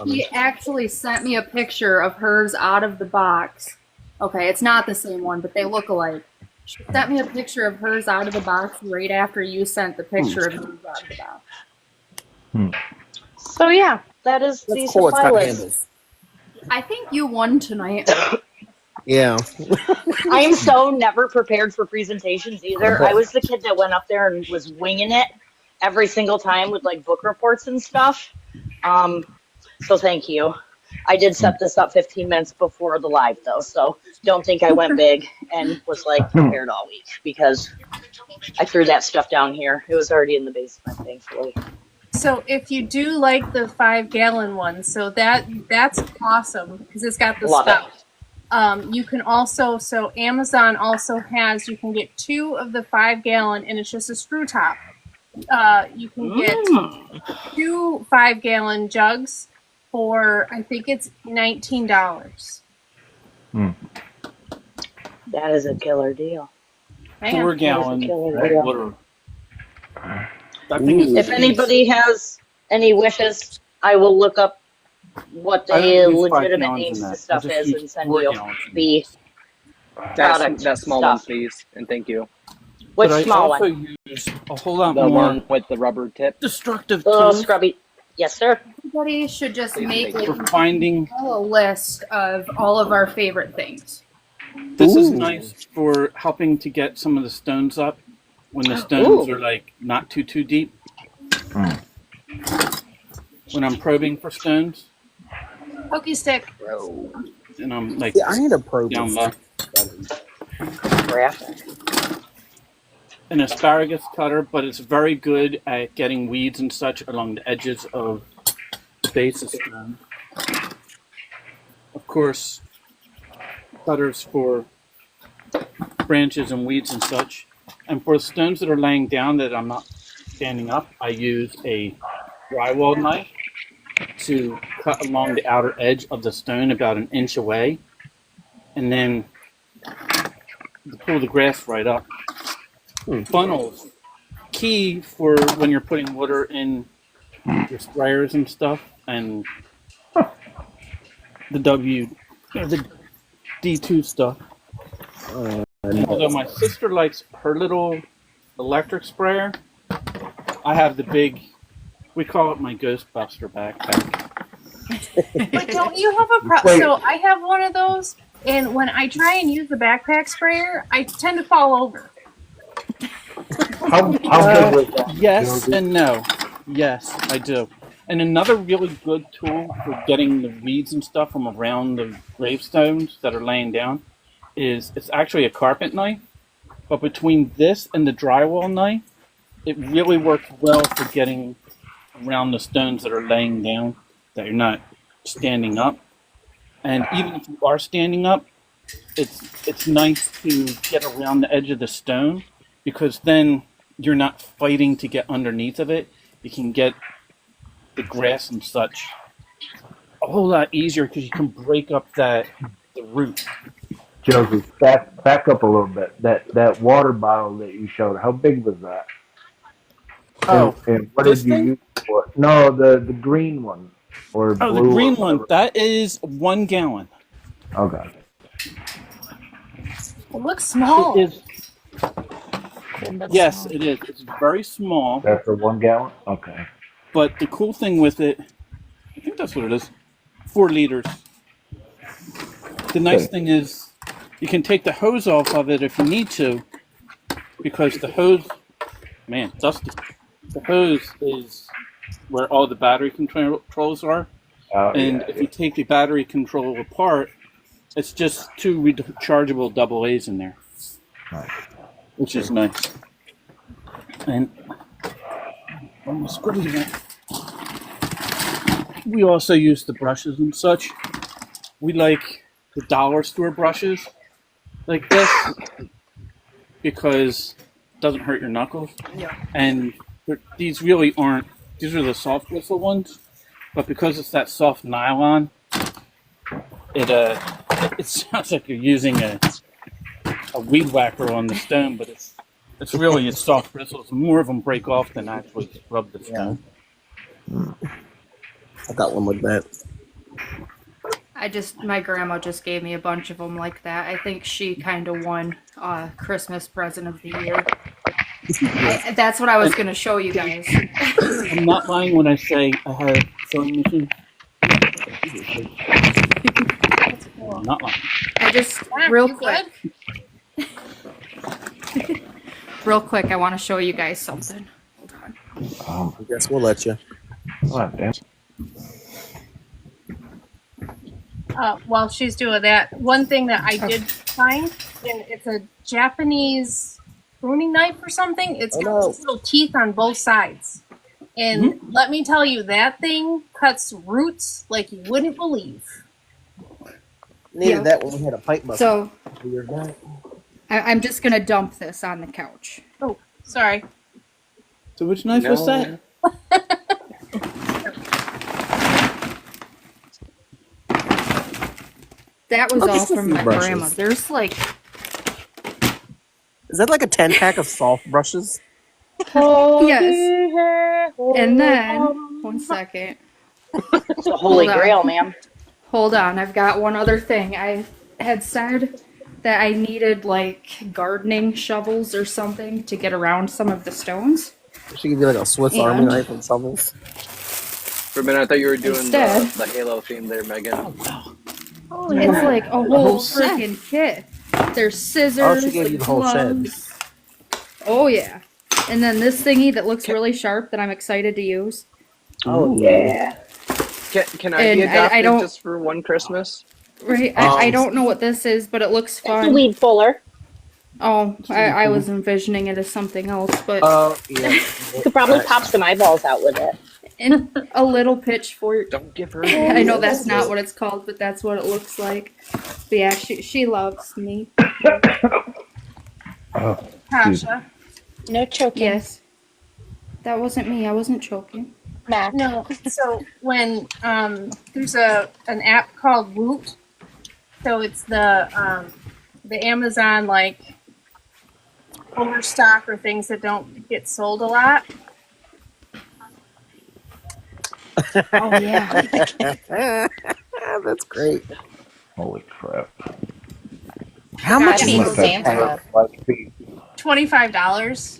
She actually sent me a picture of hers out of the box. Okay, it's not the same one, but they look alike. She sent me a picture of hers out of the box right after you sent the picture of yours out of the box. So yeah, that is the cool. supply list. I think you won tonight. Yeah. I am so never prepared for presentations either. I was the kid that went up there and was winging it every single time with like book reports and stuff. So thank you. I did set this up 15 minutes before the live though, so don't think I went big and was like prepared all week because I threw that stuff down here. It was already in the basement, thankfully. So if you do like the 5-gallon one, so that's awesome because it's got the spout. You can also, so Amazon also has, you can get 2 of the 5-gallon and it's just a screw top. You can get 2 5-gallon jugs for, I think it's $19. That is a killer deal. 4 gallon killer deal. water. That thing is If anybody has any wishes, I will look up what I the don't use 5 legitimate gallons in names that. to I stuff just is use and send 4 you gallons in the product That small one, stuff. please, and thank you. Which But I small also one? use a whole lot The more one with the rubber tip. destructive The little tools scrubby. Yes, sir. Everybody should just Please, make thank like for finding. a list of all of our favorite things. This is nice for helping to get some of the stones up when the stones are like not too deep. When I'm probing for stones, Pokey stick. and I'm like I need a probe. down low. Graphic. An asparagus cutter, but it's very good at getting weeds and such along the edges of the base of stone. Of course, cutters for branches and weeds and such. And for stones that are laying down that I'm not standing up, I use a drywall knife to cut along the outer edge of the stone about an inch away, and then pull the grass right up. Funnels, key for when you're putting water in your sprayers and stuff, and the the D2 stuff. Although my sister likes her little electric sprayer, I have the big, we call it my Ghostbuster backpack. But don't you have a problem? So I have one of those, and when I try and use the backpack sprayer, I tend to fall over. How big was that? Yes Josie? and no. Yes, I do. And another really good tool for getting the weeds and stuff from around the gravestones that are laying down is it's actually a carpet knife. But between this and the drywall knife, it really works well for getting around the stones that are laying down, that you're not standing up. And even if you are standing up, it's nice to get around the edge of the stone, because then you're not fighting to get underneath of it. You can get the grass and such a whole lot easier because you can break up the root. Josie, back up a little bit. That water bottle that you showed, how big was that? Oh, and what this did you thing? use it for? No, the green one or Oh, blue. the green or one. That is 1 gallon. Okay. It looks small. It is. Yes, it is. It's very small. That's for 1 gallon. Okay. But the cool thing with it, I think that's what it is. 4 liters. The nice thing is, you can take the hose off of it if you need to, because the hose, man, dusty. The hose is where all the battery controls are. And if you take the battery control apart, it's just 2 rechargeable AA's in there. Nice. Which is nice. And we also use the brushes and such. We like the dollar store brushes like this because it doesn't hurt your knuckles. Yeah. And these really aren't, these are the soft bristle ones, but because it's that soft nylon, it sounds like you're using a weed whacker on the stone, but it's really soft bristles. More of them break off than actually rub the stone. I got one like that. My grandma just gave me a bunch of them like that. I think she kind of won Christmas present of the year. That's what I was going to show you guys. I'm not lying when I say I have a sewing machine. I'm not lying. I just, real quick, I want to show you guys something. Hold on. I guess we'll let you. Oh, damn. While she's doing that, one thing that I did find, and it's a Japanese pruning knife or something. It's got these little teeth on both sides. And let me tell you, that thing cuts roots like you wouldn't believe. Needed that when we had a pipe bust. So, I'm just going to dump this on the couch. Oh, sorry. So which knife was that? That was Oh, all just a from few my brushes. grandma. There's like Is that like a 10-pack of soft brushes? yes. And then 1 second. It's the Holy Hold on. Grail, ma'am. Hold on, I've got one other thing. I had said that I needed like gardening shovels or something to get around some of the stones. She give you like a Swiss Army And- knife and shovels. For a minute, I thought you were doing Instead- the Halo theme there, Megan. Oh, it's like a whole freaking kit. There's scissors. Oh, she gave you the whole shed. gloves. Oh yeah. And then this thingy that looks really sharp that I'm excited to use. Oh, yeah. Can I And be I adopted don't- just for one Christmas? Right? I don't know what this is, but it looks It's a fun. weed puller. Oh, I was envisioning it as something else, but Oh, yeah. You could probably pop some eyeballs out with it. and a little pitchfork. Don't give her. I know that's not what it's called, but that's what it looks like. But yeah, she loves me. Oh, Tasha. No choking. Yes. That wasn't me. I wasn't choking. Mac. No. So when there's an app called Woot, so it's the Amazon like overstock or things that don't get sold a lot. Oh yeah. That's great. holy crap. How God, much I is need the Sam's pack? Club. $25.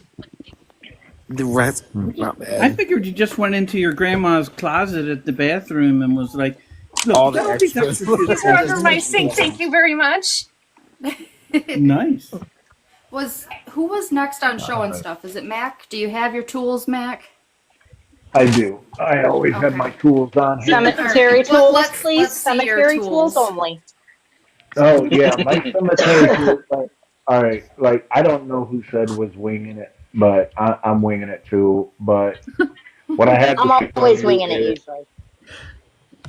The rest, not I bad. figured you just went into your grandma's closet at the bathroom and was like, look, All the all these extras. extras. These are under my sink. Thank you very much. Nice. Who was next on show and stuff? Is it Mac? Do you have your tools, Mac? I do. I always have Okay. my tools on here. Cemetery Alright, tools, let's please. see your Cemetery tools tools. only. Oh yeah, my cemetery tools. All right, like I don't know who said was winging it, but I'm winging it too. But what I had I'm to always tell you winging it is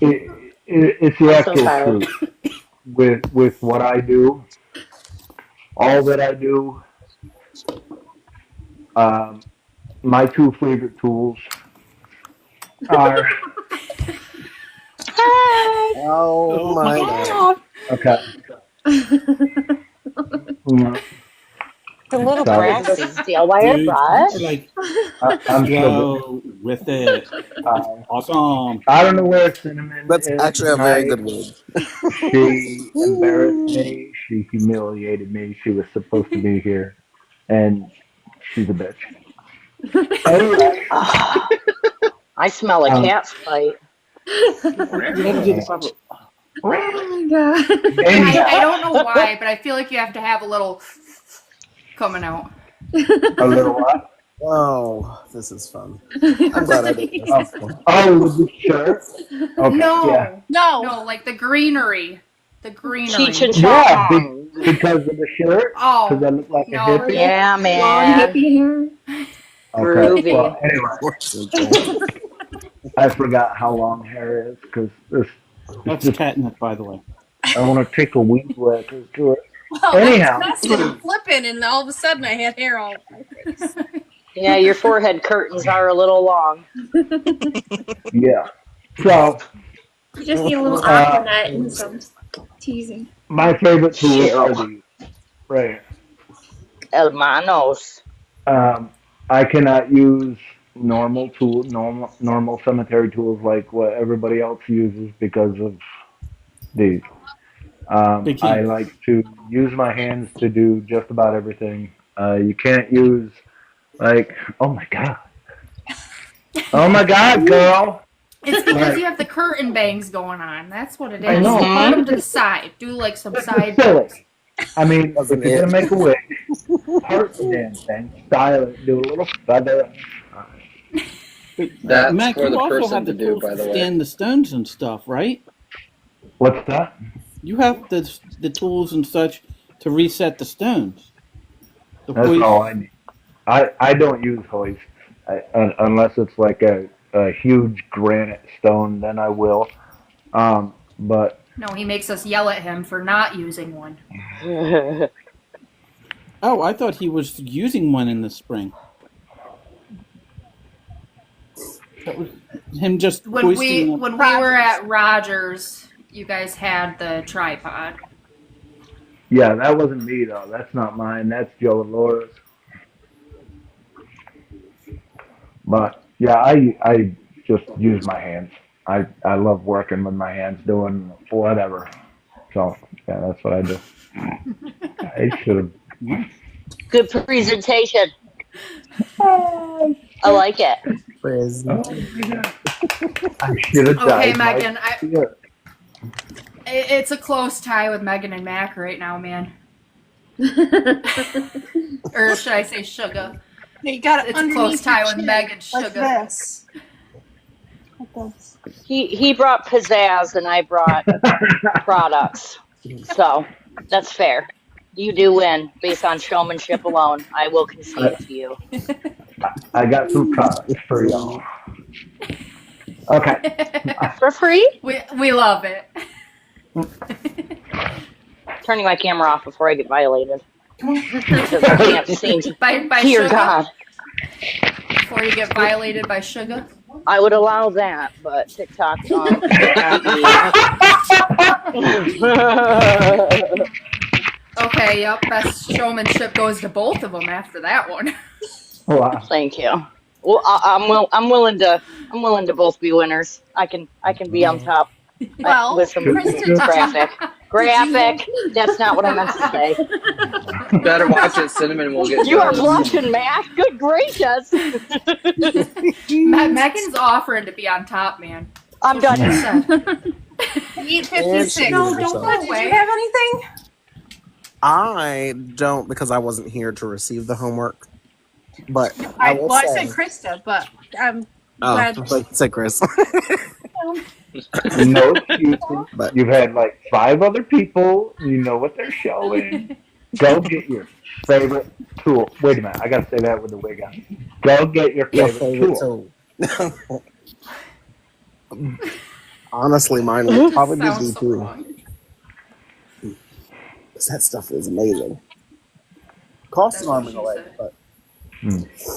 usually. it's the I'm so actual tired. truth. With what I do, all that I do, my two favorite tools are Oh my god. okay. Mm, It's a little Sorry. The brassy. steel wire Dude, brush. like, I'm so go with it. Awesome. I don't know where cinnamon That's is actually a very tonight. good word. She embarrassed me. She humiliated me. She was supposed to be here, and she's a bitch. Anyway, Ah, I smell a cat's fight. You gotta do the proper. Oh my god. anyhow, I don't know why, but I feel like you have to have a little coming out. a little what? Oh, this is fun. I'm glad I did this. Oh, with the shirt? Okay, No, yeah. no, like the greenery. The greenery. Cheech and Yeah, Chong. because of the shirt? Oh, Because I look like no. a hippie? Yeah, Long man. hippie hair. Groovy. Okay, well, anyway, I forgot how long hair is, because That's catnip, by the way. I want to take a weed whacker to it. Well, Anyhow. I was messing and flipping, and all of a sudden I had hair all over my face. Yeah, your forehead curtains are a little long. Yeah. So, You just need a little aquanet and some teasing. my favorite tools are these. Right. Hermanos. I cannot use normal cemetery tools like what everybody else uses because of these. Big I heat. like to use my hands to do just about everything. You can't use like, oh my god, girl. It's because Right. you have the curtain bangs going on. That's what it is. I know. Put them to the side. Do like some side Silly. bangs. I mean, if you're gonna make a wig, part the damn thing, style it, do a little feather. That's Mac, for you the also person have the to do, tools by the to way. stand the stones and stuff, right? What's that? You have the tools and such to reset the stones. The That's hoist. all I need. I don't use hoists unless it's like a huge granite stone. Then I will. But No, he makes us yell at him for not using one. Oh, I thought he was using one in the spring. That was him just When we hoisting. were at Rogers, you guys had the tripod. Yeah, that wasn't me though. That's not mine. That's Joe and Laura's. But yeah, I just use my hands. I love working with my hands, doing whatever. So yeah, that's what I do. I should have. Good presentation. I like it. I should have Okay, died. Megan. It's a close tie with Megan and Mac right now, man. Or should I say Sugar? You got it. It's a close tie with Meg and like Sugar. this. Like this. He brought pizzazz and I brought products. So that's fair. You do win based on showmanship alone. I will concede to you. I got some products for y'all. Okay. For free? We love it. Turning my camera off before I get violated. Because I can't seem to by hear Sugar? God. Before you get violated by Sugar? I would allow that, but TikTok's on. Okay, yep. Best showmanship goes to both of them after that one. Wow. Thank you. Well, I'm willing to both be winners. I can be on top. Well, with some graphic. That's not what I meant to say. Better watch it. Cinnamon will get You are jealous. blushing, Mac. Good gracious. Megan's offering to be on top, man. I'm done. 8:56. No, Did don't you have anything? I don't, because I wasn't here to receive the homework. But I will I say. said Krista, but I'm Oh, glad. like say Chris. No excuses. But you've had like 5 other people. You know what they're showing. Go get your favorite tool. Wait a minute. I got to say that with the wig on. Go get your favorite tool. Honestly, mine would probably be Sounds so D2. wrong. That stuff is amazing. Costs an arm That's and a what she leg, said. but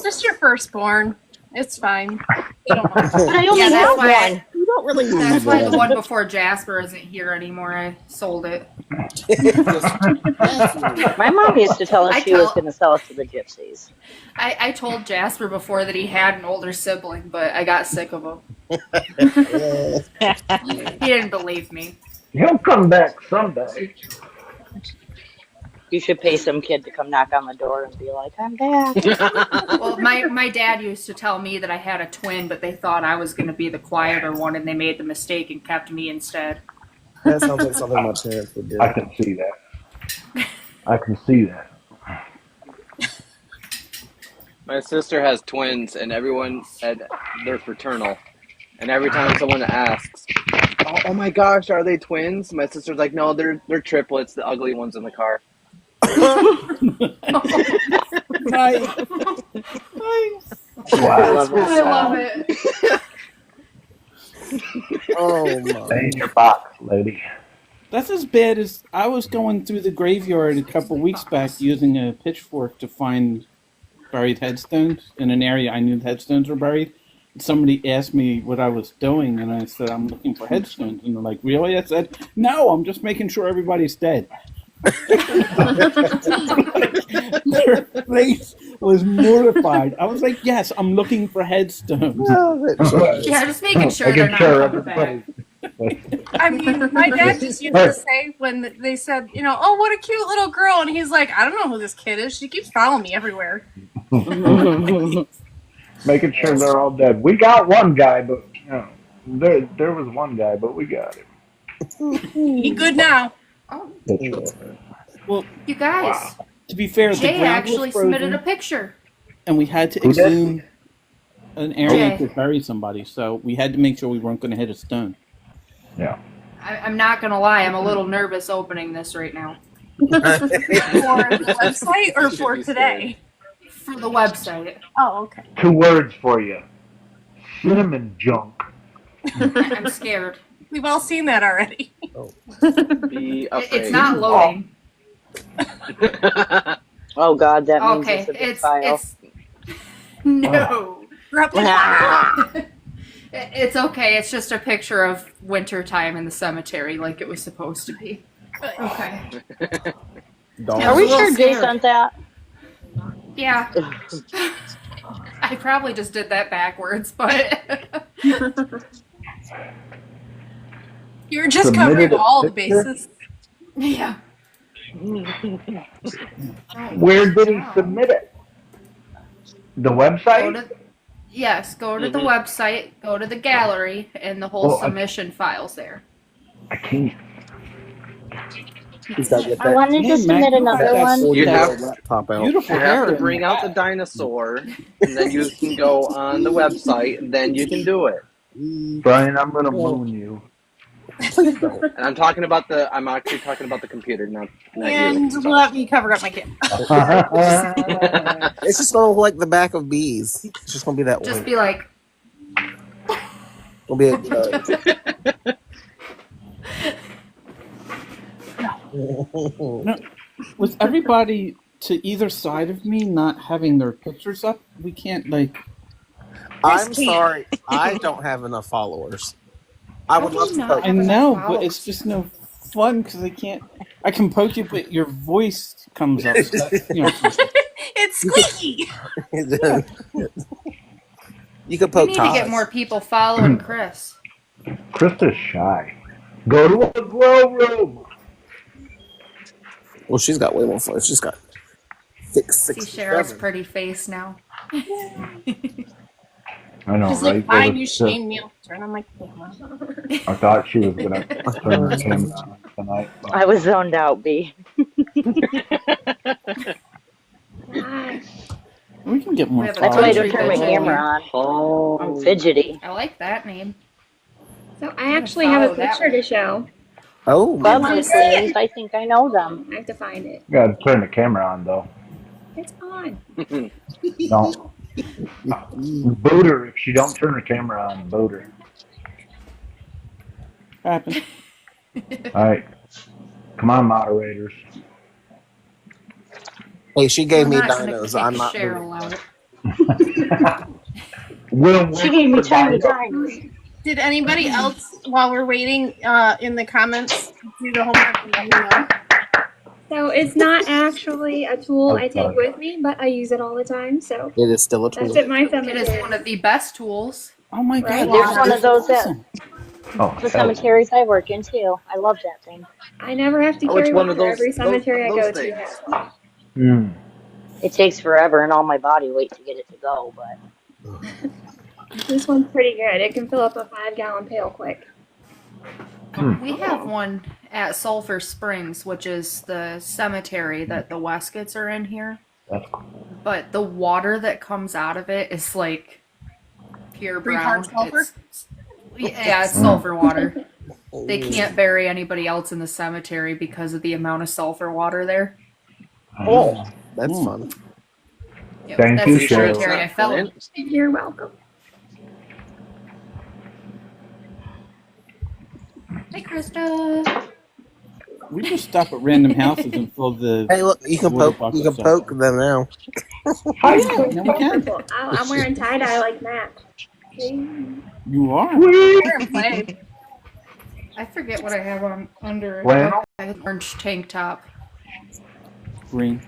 Just your firstborn. It's fine. You don't want But I only Yeah, that's have why one. you don't really need That's why the one. one before Jasper isn't here anymore. I sold it. My mom used to tell us I she was tell- going to sell us to the gypsies. I told Jasper before that he had an older sibling, but I got sick of him. He didn't believe me. He'll come back someday. You should pay some kid to come knock on the door and be like, I'm back. Well, my dad used to tell me that I had a twin, but they thought I was going to be the quieter one, and they made the mistake and kept me instead. That sounds like something my parents would do. I can see that. I can see that. My sister has twins, and everyone they're fraternal. And every time someone asks, "Oh my gosh, are they twins?" My sister's like, "No, they're triplets. The ugly ones in the car." Nice. I love it. Oh my! Stay in your box, lady. That's as bad as I was going through the graveyard a couple weeks back using a pitchfork to find buried headstones in an area I knew the headstones were buried. Somebody asked me what I was doing, and I said, I'm looking for headstones. And they're like, really? I said, no, I'm just making sure everybody's dead. Their face was mortified. I was like, yes, I'm looking for headstones. Yeah, just making sure Making they're not sure coming back. everybody. I mean, my dad just used to say when they said, oh, what a cute little girl. And he's like, I don't know who this kid is. She keeps following me everywhere. Making sure they're all dead. We got one guy, but there was one guy, but we got him. He good now. Well, You guys, to be fair, the Jay ground actually was frozen, submitted a picture. and we had to Who did? exhume an area Okay. to bury somebody, so we had to make sure we weren't going to hit a stone. Yeah. I'm not going to lie. I'm a little nervous opening this right now. For the website or for today? For the website. Oh, okay. 2 words for you. Cinnamon junk. I'm scared. We've all seen that already. Be afraid. It's not loading. Oh, God, that means Okay, it's a big file. it's no. We're up to It's okay. It's just a picture of winter time in the cemetery, like it was supposed to be. Okay. Are we sure Jay sent that? Yeah. I probably just did that backwards, but You're just Submitted covering a all the picture? bases. yeah. Where did he submit it? The Go website? to go to the website, go to the gallery, and the whole Well, submission file's there. I can't. He's got to get I that, wanted to Hey, Mac, submit you another got that one. You 40 have laptop out. beautiful You hair. have to in bring that. out the dinosaur, and then you can go on the website, and then you can do it. Brian, I'm gonna moon you. Please don't. And I'm talking about the. I'm actually talking about the computer, not And you. let me cover up my kid. It's just gonna look like the back of bees. It's just gonna be that Just way. be like, It'll be a No, with everybody to either side of me not having their pictures up, we can't like. I'm sorry, I don't have enough followers. I would love to poke. I know, but it's just no fun because I can't. I can poke you, but your voice comes up. So that's, It's squeaky. You could we poke need to get Todd. more people following Chris. Krista's shy. Go to a grow room. Well, she's got way more followers. She's got See Cheryl's pretty face now. I know, Just right? like, fine, you shame me. I'll turn on my camera. I thought she was gonna turn her camera on tonight. But I was zoned out, B. we can get more. That's That's why I don't country turn my pigeon. camera on. Oh. I'm fidgety. I like that name. So I actually have a follow that picture one. to show. Oh, Bubbly see it? Queens, I think I know them. I have to find it. you gotta turn the camera on though. It's on. Don't boot her if she don't turn her camera on. Boot her. Happened. All right, come on, moderators. hey, she gave We're me not gonna dinos. kick I'm not. Cheryl out. She gave me tiny dimes. Did anybody else, while we're waiting, in the comments, do the homework and let me know? So it's not actually a tool I take Okay. with me, but I use it all the time. So It is still a that's tool. at my It cemetery. is one of the best tools. Oh my Right? god! There's one of those at Awesome. Oh, the hell. cemeteries I work in too. I love that thing. I never have to Oh, it's carry one water. of those- Every cemetery those I go things. to has one. Mm. It takes forever and all my body weight to get it to go, but This one's pretty good. It can fill up a 5-gallon pail quick. We have one at Sulphur Springs, which is the cemetery that the Weskets are in here. That's cool. But the water that comes out of it is like pure Pretty brown. hard sulfur? It's sulfur water. They can't bury anybody else in the cemetery because of the amount of sulfur water there. Oh, that's fun. Yep, Thank that's you, the Cheryl. cemetery I fell in. You're welcome. Hi, Krista. We just stop at random houses and fill the. Hey, look, you can water poke. You can buckets up. poke them now. Oh yeah, now we can. Purple. I'm wearing tie-dye like Matt. See? You are. We're in play. I forget what I have on under. Flannel? I have an orange tank top. Green.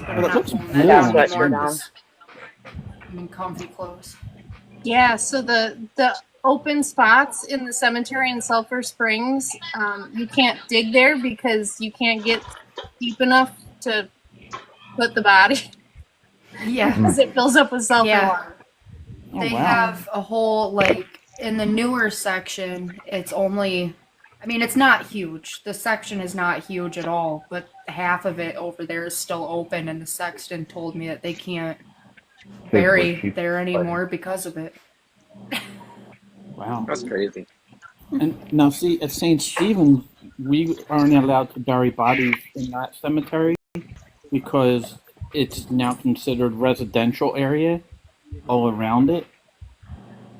I'm That not looks pulling blue that on out the Sweatshirt anymore on. 'cause I'm in comfy clothes. Yeah, so the open spots in the cemetery in Sulphur Springs, you can't dig there because you can't get deep enough to put the body Yeah. because it fills up with sulfur Yeah. water. Oh They wow. have a whole, like, in the newer section, it's only, I mean, it's not huge. The section is not huge at all, but half of it over there is still open, and the sexton told me that they can't bury there anymore because of it. Wow. That's crazy. And now, see, at St. Stephen's, we aren't allowed to bury bodies in that cemetery because it's now considered residential area all around it,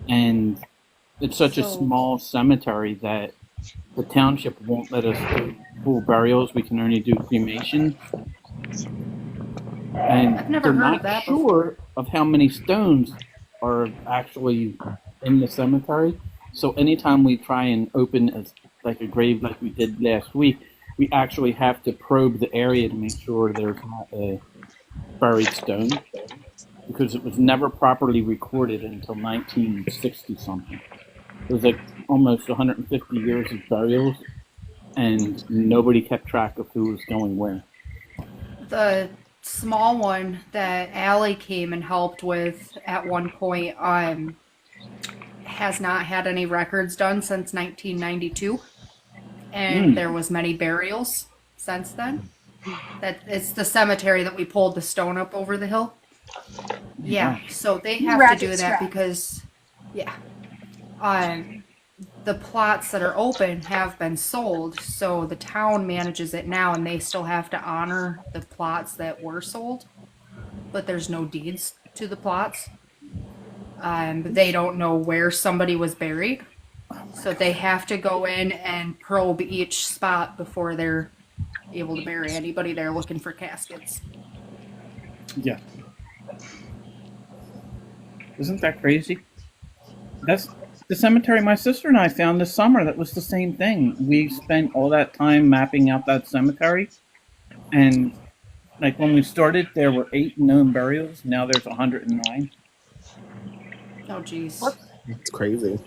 and it's such a So- small cemetery that the township won't let us do full burials. We can only do cremation, and I've never they're heard not of that sure of how many stones are actually in the cemetery. So anytime we try and open like a grave like we did last week, we actually have to probe the area to make sure there's not a buried stone, because it was never properly recorded until 1960 something. It was like almost 150 years of burials, and nobody kept track of who was going where. The small one that Allie came and helped with at one point has not had any records done since 1992, and there was many burials since then. That it's the cemetery that we pulled the stone up over the hill. Yeah, so they have to do that because, the plots that are open have been sold, so the town manages it now, and they still have to honor the plots that were sold, but there's no deeds to the plots. They don't know where somebody was buried, so they have to go in and probe each spot before they're able to bury anybody there looking for caskets. Yeah. Isn't that crazy? That's the cemetery my sister and I found this summer. That was the same thing. We spent all that time mapping out that cemetery, and like when we started, there were 8 known burials. Now there's 109. Oh, geez. It's crazy.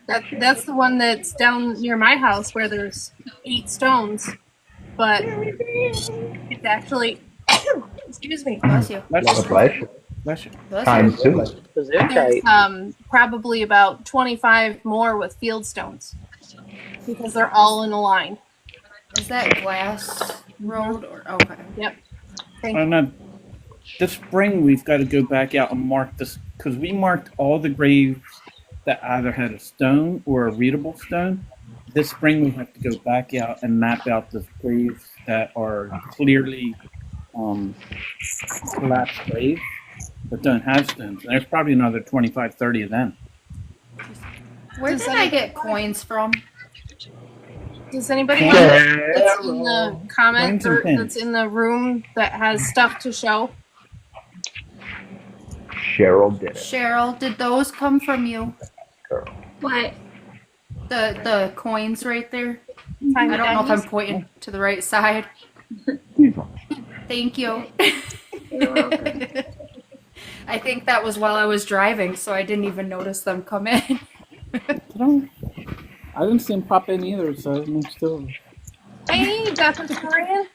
That's the one that's down near my house where there's 8 stones, but it's actually excuse me. Bless you. Bless you. Time too. There's probably about 25 more with field stones because they're all in a line. Is that Glass Road or okay? Yep. This spring we've got to go back out and mark this, because we marked all the graves that either had a stone or a readable stone. This spring we have to go back out and map out the graves that are clearly collapsed graves but don't have stones. There's probably another 25, 30 of them. Where did I get coins from? Does anybody want that's in the comment or that's in the room that has stuff to show? Cheryl did it. Cheryl, did those come from you? What? The coins right there? I don't know if I'm pointing to the right side. Thank you. You're welcome. I think that was while I was driving, so I didn't even notice them come in. I didn't see him pop in either, so I'm still. Hey, Dr. Victorian.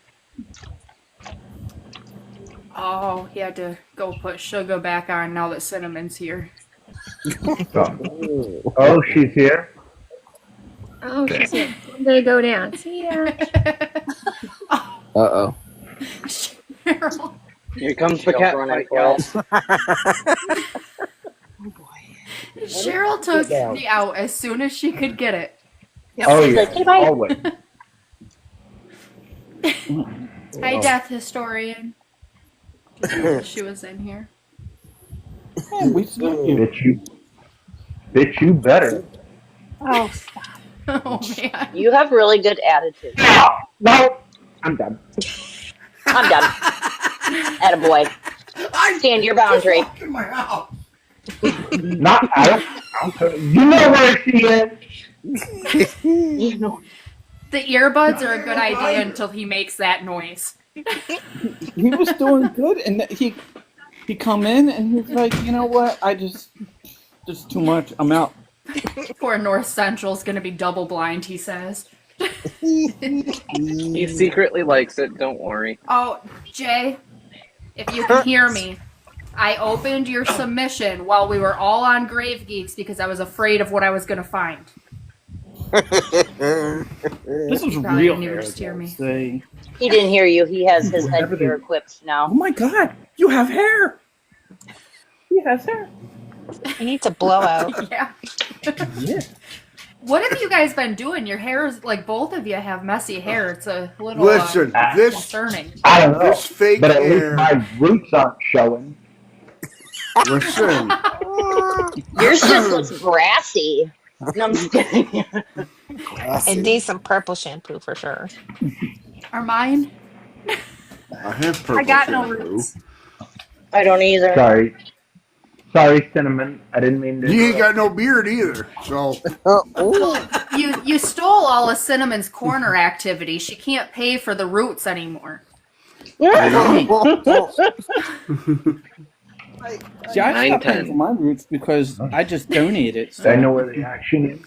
Oh, he had to go put sugar back on now that Cinnamon's here. Oh, she's here. Oh, she's here. I'm gonna go down. See ya. Uh-oh. Cheryl. Here comes the cat fight, y'all. Cheryl took me out as soon as she could get it. Yep. Oh, yeah. Always. Hi, Death Historian. She was in here. Yeah, we see you. Bitch, you better. Oh, stop. Oh, man. You have really good attitude. No, I'm done. I'm done. Attaboy. Stand your boundary. In my house. Not Adam. You know where she is. You know. The earbuds are a good idea until he makes that noise. He was doing good, and he come in and he's like, you know what? Just too much. I'm out. Poor North Central's gonna be double blind, he says. He secretly likes it, don't worry. Oh, Jay, if you can hear me, I opened your submission while we were all on Grave Geeks because I was afraid of what I was gonna find. This is Probably real didn't even hair. just hear me. Say. He didn't hear you. He has his headgear equipped now. Oh my God! You have hair. He has hair. He needs a blowout. Yeah. Yeah. What have you guys been doing? Your hair is like both of you have messy hair. It's a little Listen, this concerning. I don't know. this fake But at hair. least my roots aren't showing. Listen, Yours just looks grassy. No, I'm just kidding. It needs some purple shampoo for sure. Are mine? I have purple I got no shampoo. roots. I don't either. Sorry. Sorry, Cinnamon. I didn't mean to. You ain't got no beard either, so. You stole all of Cinnamon's corner activity. She can't pay for the roots anymore. See, I Nine, stopped paying 10. for my roots because I just donate it. So I know where the action is.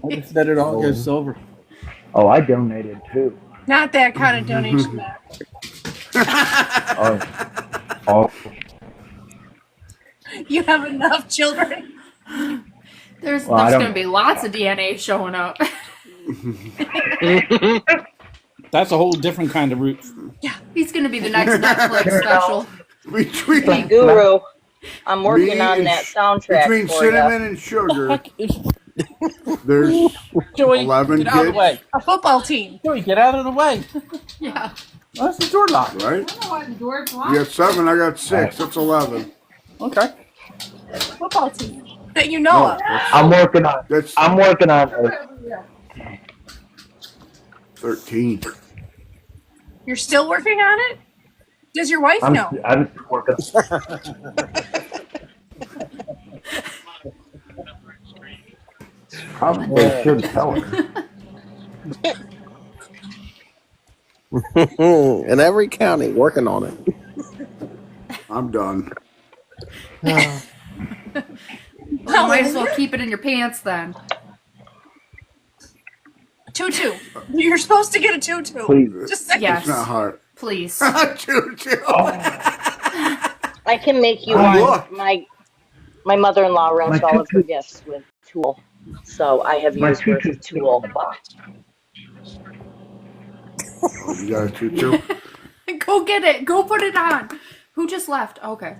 I just let it all go silver. Oh, I donated too. Not that kind of donation, Mac. Oh, You have enough children. There's Well, going to be lots of DNA showing up. That's a whole different kind of roots. Yeah, he's going to be the next Netflix special. Hey, Guru, I'm working on that soundtrack Between for cinnamon you. and sugar, there's Joey, 11 get out of the kids. way. A football team. Joey, get out of the way. Yeah. That's the door lock. Right? I don't know why the door's You locked. got 7, I got 6. That's 11. Okay. Football team that you know of. I'm working on. That's I'm working on. 13. You're still working on it? Does your wife know? I'm still working. Probably should tell her. In every county, working on it. I'm done. Well, you might as well keep it in your pants then. 2-2. You're supposed to get a 2-2. Please. Just say Yes. It's not hard. Please. Choo-choo. I can make you Oh, one. look. My mother-in-law wraps My all of her tutu. gifts with tulle, so I have My used her tutu's tulle. Oh, you got a choo-choo? Go get it. Go put it on. Who just left? Okay.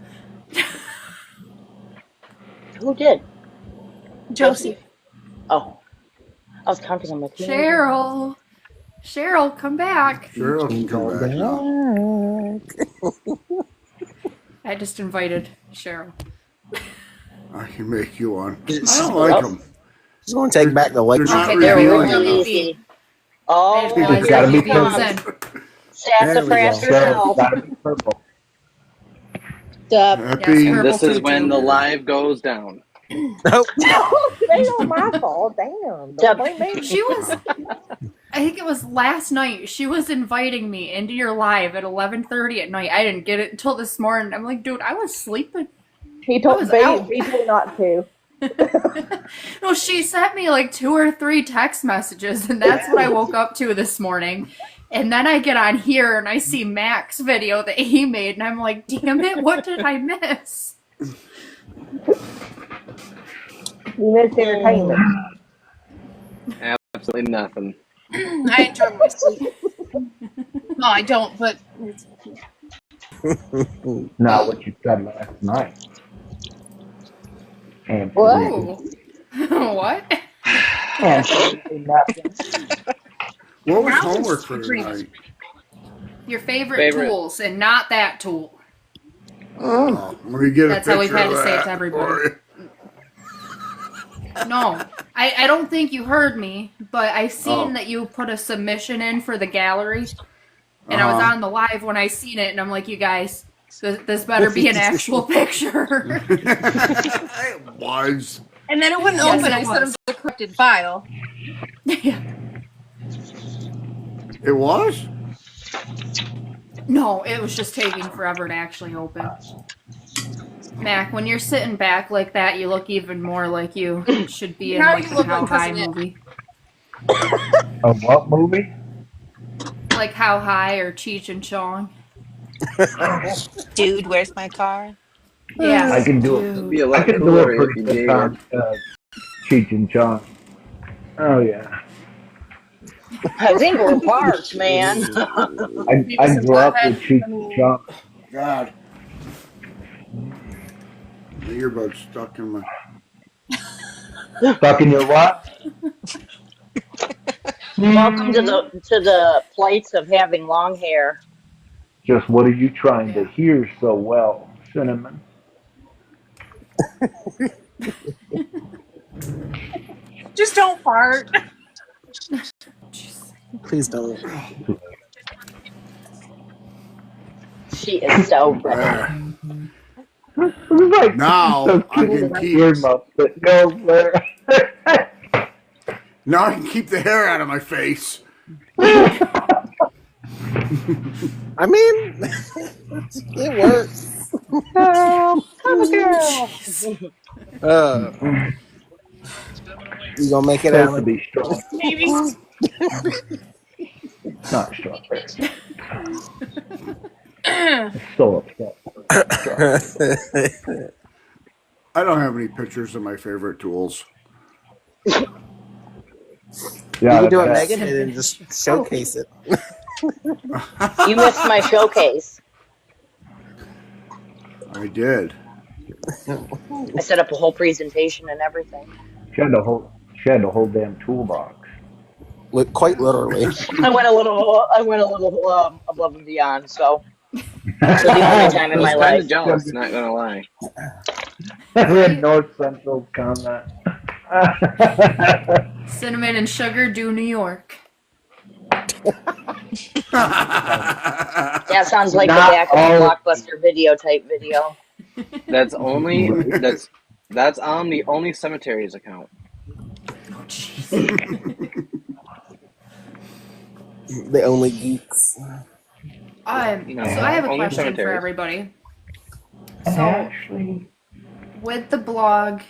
Who did? Josie. Oh, I was counting on my fingers. Cheryl, come back. Cheryl can come back now. I just invited Cheryl. I can make you one. I don't like them. It's going to take back the They're election. not Okay, there we revealing go. enough. Easy. Oh, I It's gotta be goes purple. in. sassafras There we go. herself. Gotta be purple. Happy. Yes, This is tutu. when the live goes down. Nope. It ain't my fault. Damn. Don't blame me. She was, I think it was last night. She was inviting me into your live at 11:30 at night. I didn't get it until this morning. I'm like, dude, I was sleeping. He I told was me out. not to. No, she sent me like 2 or 3 text messages, and that's what I woke up to this morning. And then I get on here and I see Mac's video that he made, and I'm like, damn it, what did I miss? You missed entertainment. Absolutely nothing. I enjoy my sleep. No, I don't, but Not what you said last night. And Whoa. What? Absolutely nothing. What was Now homework it's for green. tonight? Your favorite Favorite. tools, and not that tool. Oh, let me get That's a how we've picture had of to say it that to everybody. for you. No, I don't think you heard me, but I seen that you put a submission in for the gallery, and I was on the live when I seen it, and I'm like, you guys, this better be an actual picture. It was. and then it wouldn't Yes, open. it I said it was. was a corrupted file. Yeah. It was? No, it was just taking forever to actually open. Mac, when you're sitting back like that, you look even more like you should be in Now like you the look How like High Cousin Nick. movie. A what movie? Like How High or Cheech and Chong. Dude, where's my car? Yeah. I can do dude. Be a I lot can do cooler it if pretty you good did. on Cheech and Chong. Oh yeah. I think we're parked, man. I grew up with Cheech and Chong. God. The earbud's stuck in my. Stuck in your what? Welcome to the plights of having long hair. Just what are you trying to hear so well, Cinnamon? Just don't fart. Please don't. She is so pretty. like Now I can keep. Now I can keep the hair out of my face. I mean, it works. Cover girl. You gonna make it Supposed out? to be strong. Maybe. It's not strawberry. I'm so upset. I don't have any pictures of my favorite tools. Yeah, you can do what Megan did and just showcase it. You missed my showcase. I did. I set up a whole presentation and everything. She had the whole damn toolbox. Quite literally. I went a little above and beyond. So for the only time in my kind life. of jealous, not gonna lie. I read North Central's comment. Cinnamon and Sugar do New York. That sounds like Not the back of a Blockbuster video type video. That's on the only cemeteries account. Oh jeez. The only geeks. So I have a question for everybody. So with the blog,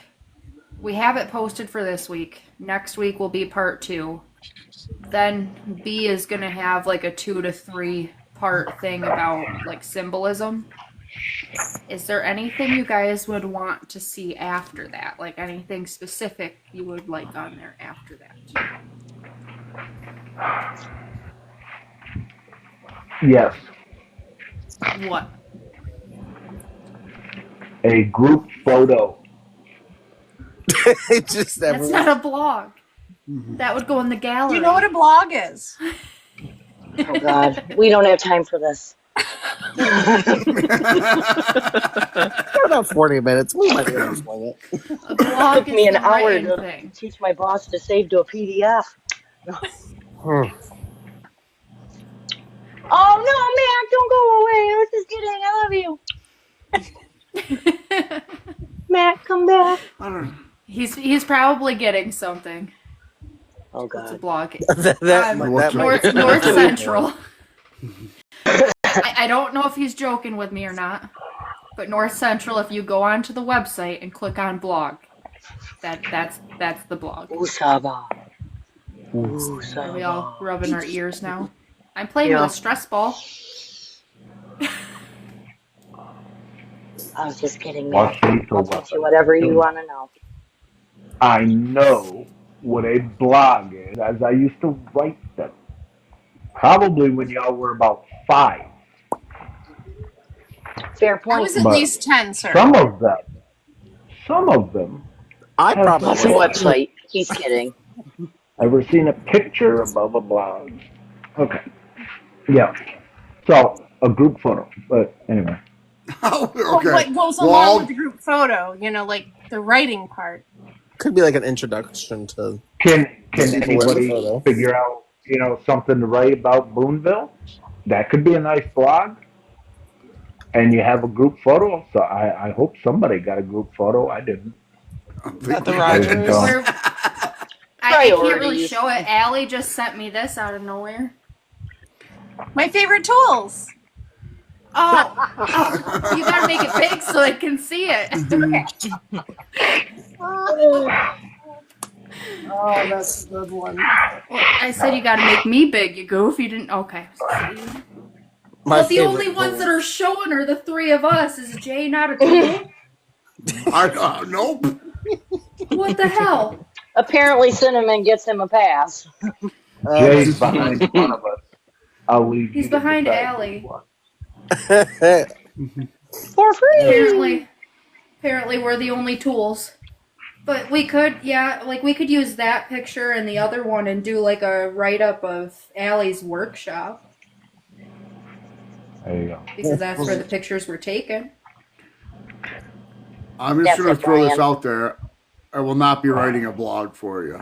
we have it posted for this week. Next week will be part 2. Then B is going to have like a 2 to 3 part thing about like symbolism. Is there anything you guys would want to see after that? Like anything specific you would like on there after that? Yes. What? A group photo. Just That's not a blog. That would go in the gallery. You know what a blog is? Oh God, we don't have time for this. About 40 minutes. We might be able to explain it. A blog Took me is an the hour writing to thing. teach my boss to save to a PDF. Oh no, Mac, don't go away. I was just kidding. I love you. Mac, come back. He's probably getting something. Oh What's a God. blog? North North Central. I don't know if he's joking with me or not, but North Central, if you go onto the website and click on blog, that's the blog. Usaba. Are we all rubbing our ears now? I'm playing with a stress ball. I was just kidding, Mac. I'll teach you whatever you want to know. I know what a blog is, as I used to write them. Probably when y'all were about 5. Fair point. I was at least 10, sir. Some of them. I probably What's a website? He's kidding. Ever seen a picture above a blog? Okay. Yeah. So, a group photo. But anyway. Oh, Well, okay. what goes along with the group photo? You know, like the writing part. Could be like an introduction to. Can people in the anybody photo. figure out, something to write about Boonville? That could be a nice blog. And you have a group photo. So I hope somebody got a group photo. I didn't. At the Rogers. I can't really show it. Allie just sent me this out of nowhere. My favorite tools. Oh, you gotta make it big so I can see it. Oh, that's a good one. Well, I said you gotta make me big, you goof. You didn't. Okay. My Well, the favorite only ones tool. that are showing are the 3 of us. Is Jay not a tool? Nope. What the hell? Apparently, Cinnamon gets him a pass. Jay's behind one of us. I'll leave He's you to behind decide Allie. For free. Apparently, we're the only tools. But we could, we could use that picture and the other one and do like a write-up of Allie's workshop. There you go. Because that's where the pictures were taken. I'm just going to throw this out there. I will not be writing a blog for you.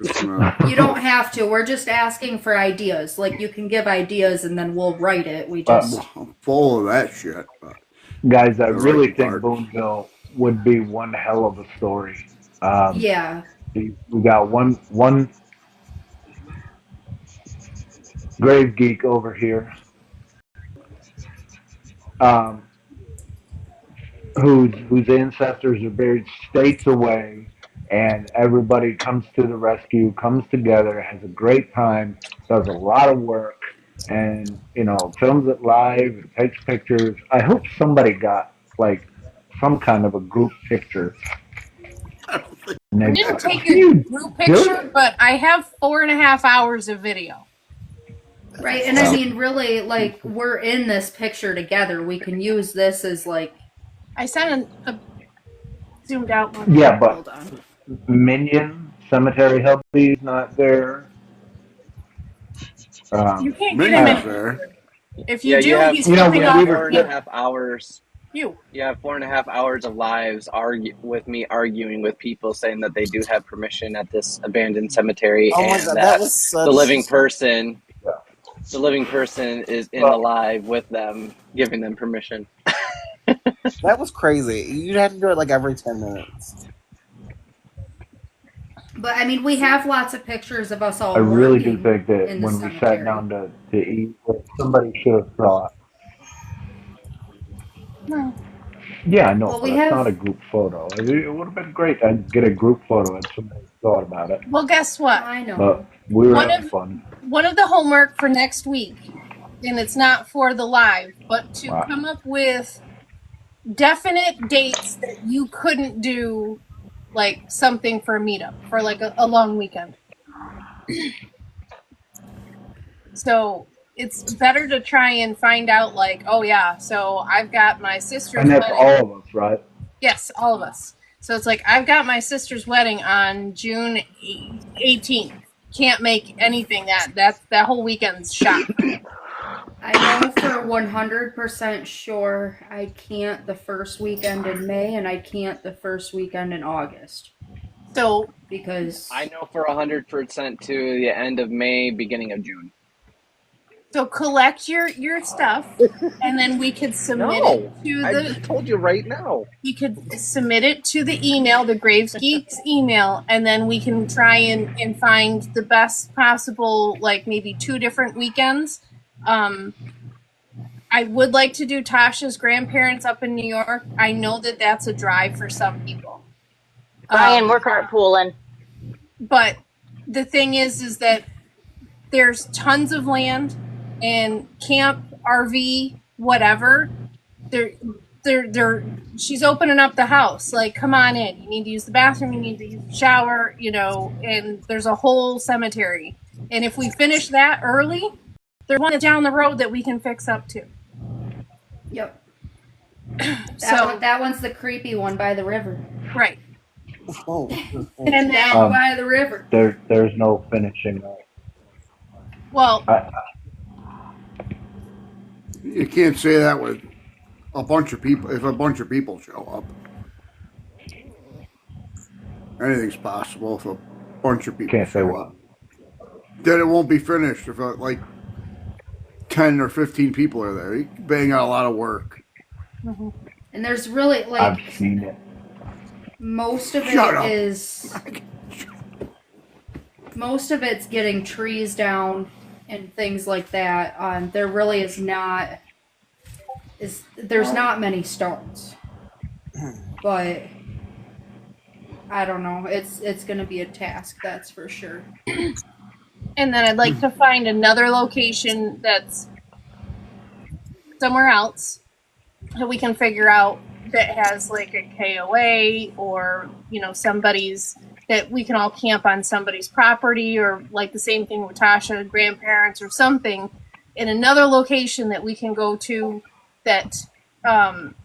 You don't have to. We're just asking for ideas. Like, you can give ideas and then we'll write it. We just... I'm full of that shit. But Guys, I The really writing think part. Boonville would be one hell of a story. Yeah. We got one grave geek over here, um, whose ancestors are buried states away, and everybody comes to the rescue, comes together, has a great time, does a lot of work, and films it live, and takes pictures. I hope somebody got like some kind of a group picture. I And didn't take can a you group do picture, it? but I have 4.5 hours of video. Right, and I mean, really, like, we're in this picture together. We can use this as, like... I sent a zoomed out one. Yeah, but Hold on. Minion Cemetery Hubby's not there. You can't get him Minion's in. there. If you do, you have he's flipping when off we four were and a you. half hours. You. You have 4.5 hours of lives with me arguing with people saying that they do have permission at this abandoned cemetery, Oh my and god, that that was such. the living person is in the live with them, giving them permission. That was crazy. You'd have to do it like every 10 minutes. But, I mean, we have lots of pictures of us all I really do working think that in the when we sat cemetery. down to eat, what somebody should have thought. No. Yeah, I know, Well, but we it's have... not a group photo. It would have been great to get a group photo and somebody thought about it. Well, guess what? I know. But we were having fun. One of the homework for next week, and it's not for the live, but to Wow. come up with definite dates that you couldn't do, like something for a meetup, for like a long weekend. So it's better to try and find out, like, oh yeah, so I've got my sister's And that's wedding. all of us, right? Yes, all of us. So it's like, I've got my sister's wedding on June 18th. Can't make anything that whole weekend's shot. I know for 100% sure I can't the first weekend in May, and I can't the first weekend in August. So because I know for 100% to the end of May, beginning of June. So collect your stuff, and then we could submit it to I the. just told you right now. You could submit it to the email, the Graves Geeks email, and then we can try and find the best possible, like maybe 2 different weekends. I would like to do Tasha's grandparents up in New York. I know that that's a drive for some people. Brian, we're carpooling. But the thing is that there's tons of land and camp, RV, whatever. She's opening up the house. Like, come on in. You need to use the bathroom. You need to use the shower, and there's a whole cemetery. And if we finish that early, there's one down the road that we can fix up too. Yep. So that one's the creepy one by the river. Right. Oh. And then by the river. There's no finishing up. Well, You can't say that with a bunch of people. If a bunch of people show up, anything's possible. If a bunch of people Can't say show what. up, then it won't be finished. If like 10 or 15 people are there, you bang out a lot of work. Mm-hmm. And there's really I've seen it. Most of Shut it up. is. Most of it's getting trees down and things like that. There really is not. There's not many stones, but I don't know. It's going to be a task, that's for sure. and then I'd like to find another location that's somewhere else that we can figure out that has like a KOA or, somebody's that we can all camp on somebody's property, or like the same thing with Tasha, grandparents or something, in another location that we can go to that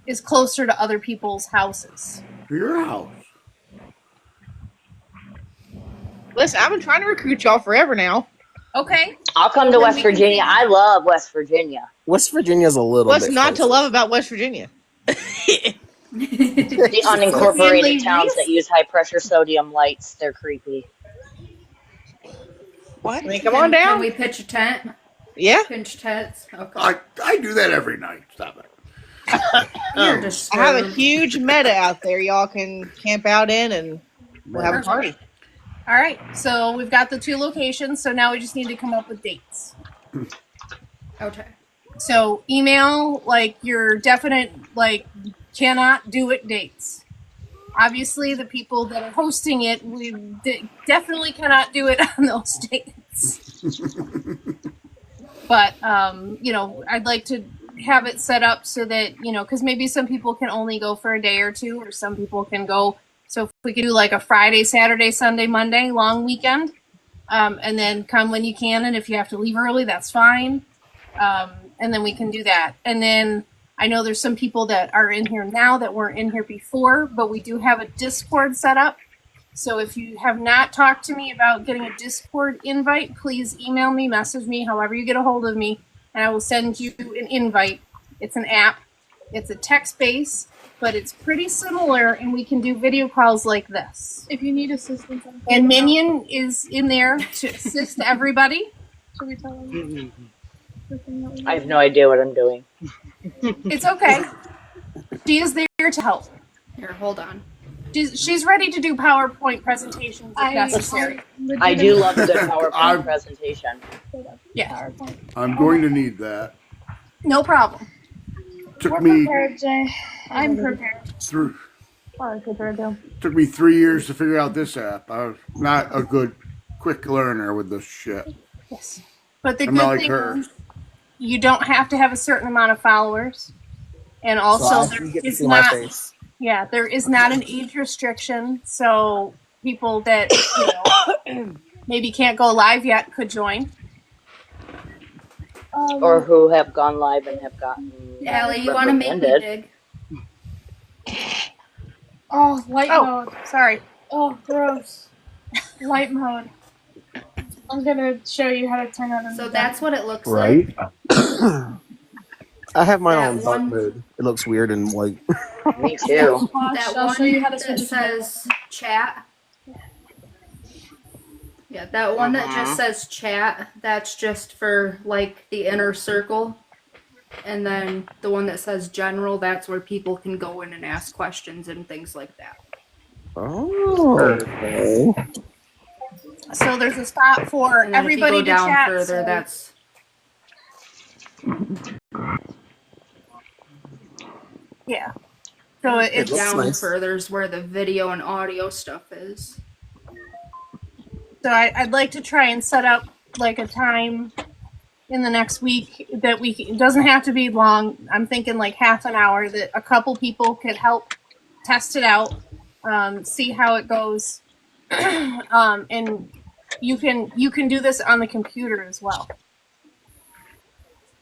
is closer to other people's houses. Your house. Listen, I've been trying to recruit y'all forever now. Okay. I'll come to West Virginia. I love West Virginia. West Virginia's a little What's bit not closer. to love about West Virginia? The unincorporated towns that use high pressure sodium lights, they're creepy. What? I mean, come on down. Can we pitch a tent? Yeah. Pinch tents? Okay. I do that every night. Stop it. You're I disturbed. have a huge meta out there. Y'all can camp out in, and we'll have a party. All right, so we've got the 2 locations, so now we just need to come up with dates. Okay. So email like your definite like cannot do it dates. Obviously, the people that are hosting it, we definitely cannot do it on those dates. But I'd like to have it set up so that because maybe some people can only go for a day or 2, or some people can go. So if we could do like a Friday, Saturday, Sunday, Monday, long weekend, and then come when you can, and if you have to leave early, that's fine. And then we can do that. And then I know there's some people that are in here now that weren't in here before, but we do have a Discord set up. So if you have not talked to me about getting a Discord invite, please email me, message me, however you get a hold of me, and I will send you an invite. It's an app. It's a text-based, but it's pretty similar, and we can do video calls like this. If you need assistance, and Minion is in there to assist everybody. Should we tell them? I have no idea what I'm doing. It's okay. She is there to help. Here, hold on. She's ready to do PowerPoint presentations if necessary. I do love a good PowerPoint presentation. Yeah. I'm going to need that. No problem. Took me prepared, Jay. I'm prepared. took me 3 years to figure out this app. I was not a good quick learner with this shit. Yes. But the I'm good not like thing her. is you don't have to have a certain amount of followers. And also there is not there is not an age restriction, so people that maybe can't go live yet could join. Or who have gone live and have gotten Allie, you want to make me dig? Oh, light mode. Sorry. Oh, gross. Light mode. I'm gonna show you how to turn on. So that's what it looks like. I have mine on dark mode. It looks weird and white. Me too. That one that says chat. Yeah, that one that just says chat, that's just for like the inner circle. And then the one that says general, that's where people can go in and ask questions and things like that. Oh. Okay. So there's a spot for everybody if you go down to chat. Further, so that's yeah. So it's down further is where the video and audio stuff is. So I'd like to try and set up like a time in the next week that it doesn't have to be long. I'm thinking like half an hour that a couple people could help test it out, see how it goes, and you can do this on the computer as well.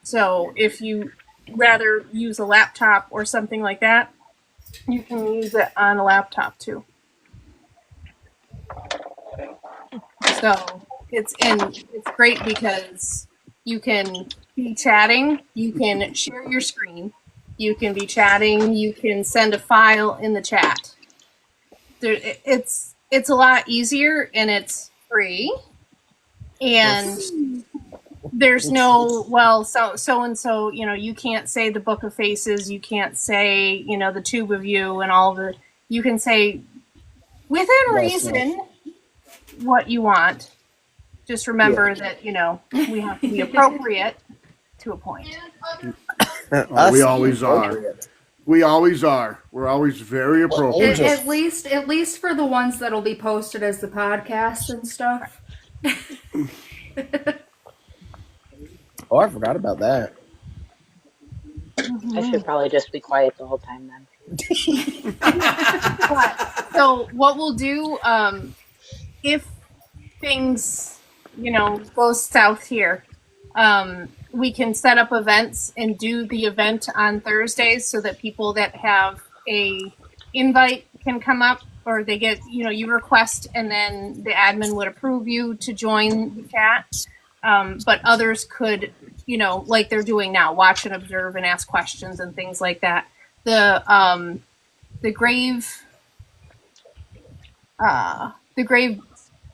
So if you rather use a laptop or something like that, you can use it on a laptop too. So it's great because you can be chatting, you can share your screen, you can be chatting, you can send a file in the chat. It's a lot easier and it's free, and there's no so and so you can't say the Book of Faces, you can't say the Tube of You and all the you can say within reason what you want. Just remember that we have to be appropriate to a point. We always are. We always are. We're always very appropriate. At least for the ones that'll be posted as the podcast and stuff. Oh, I forgot about that. I should probably just be quiet the whole time then. So what we'll do, if things, go south here, we can set up events and do the event on Thursdays so that people that have a invite can come up, or they get, you request and then the admin would approve you to join the chat. But others could, like they're doing now, watch and observe and ask questions and things like that. The grave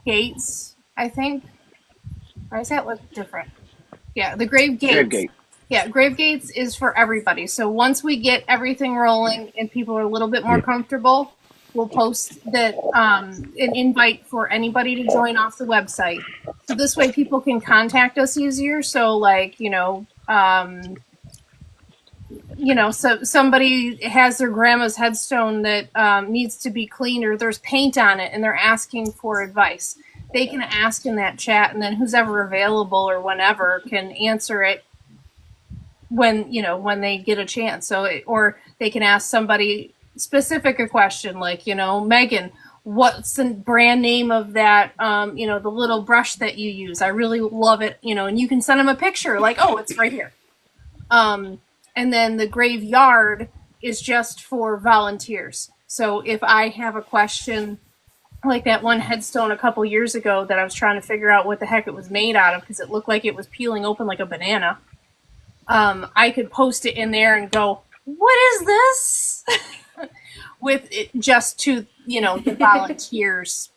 gates, I think. Why does that look different? Yeah, the grave gates. Yeah, Grave Gates is for everybody. So once we get everything rolling and people are a little bit more comfortable, we'll post that an invite for anybody to join off the website. So this way people can contact us easier. So like, so somebody has their grandma's headstone that needs to be cleaned or there's paint on it and they're asking for advice. They can ask in that chat, and then who's ever available or whenever can answer it when they get a chance. Or they can ask somebody specific a question like, Megan, what's the brand name of that, the little brush that you use? I really love it, and you can send them a picture like, oh, it's right here. And then the graveyard is just for volunteers. So if I have a question like that one headstone a couple years ago that I was trying to figure out what the heck it was made out of because it looked like it was peeling open like a banana, I could post it in there and go, what is this? With it just to, the volunteers.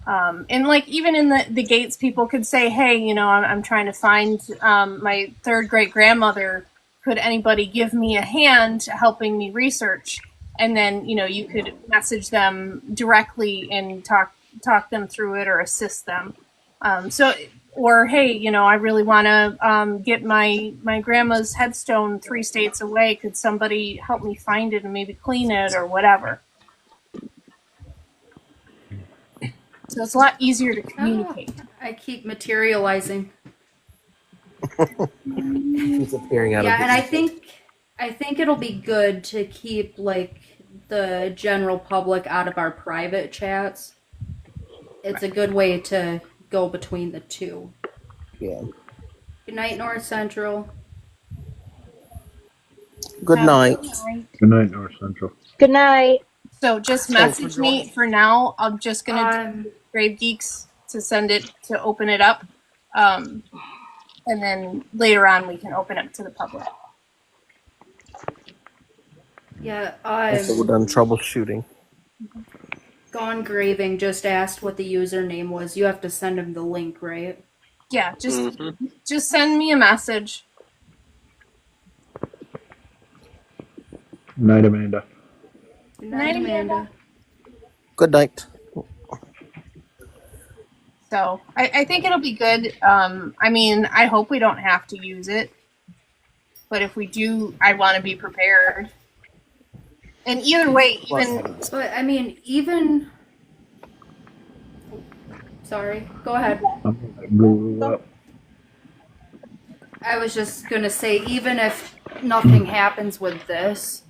And like even in the gates, people could say, hey, I'm trying to find my third great grandmother. Could anybody give me a hand helping me research? And then, you could message them directly and talk them through it or assist them. Or, hey, I really want to get my grandma's headstone 3 states away. Could somebody help me find it and maybe clean it or whatever? So it's a lot easier to communicate. I keep materializing. He's appearing out of and I think it'll be good to keep like the general public out of our private chats. It's a good way to go between the two. Yeah. Good night, North Central. Good night. Good night, North Central. Good night. So just message me for now. I'm just gonna do Grave Geeks to send it to open it up, and then later on we can open it to the public. Yeah, So we're done troubleshooting. Gone Graving just asked what the username was. You have to send him the link, right? Yeah, just send me a message. Night, Amanda. Good night, Amanda. Good night. So I think it'll be good. I hope we don't have to use it, but if we do, I want to be prepared. And either way, Sorry, go ahead. I'm gonna Google up. I was just gonna say, even if nothing happens with this,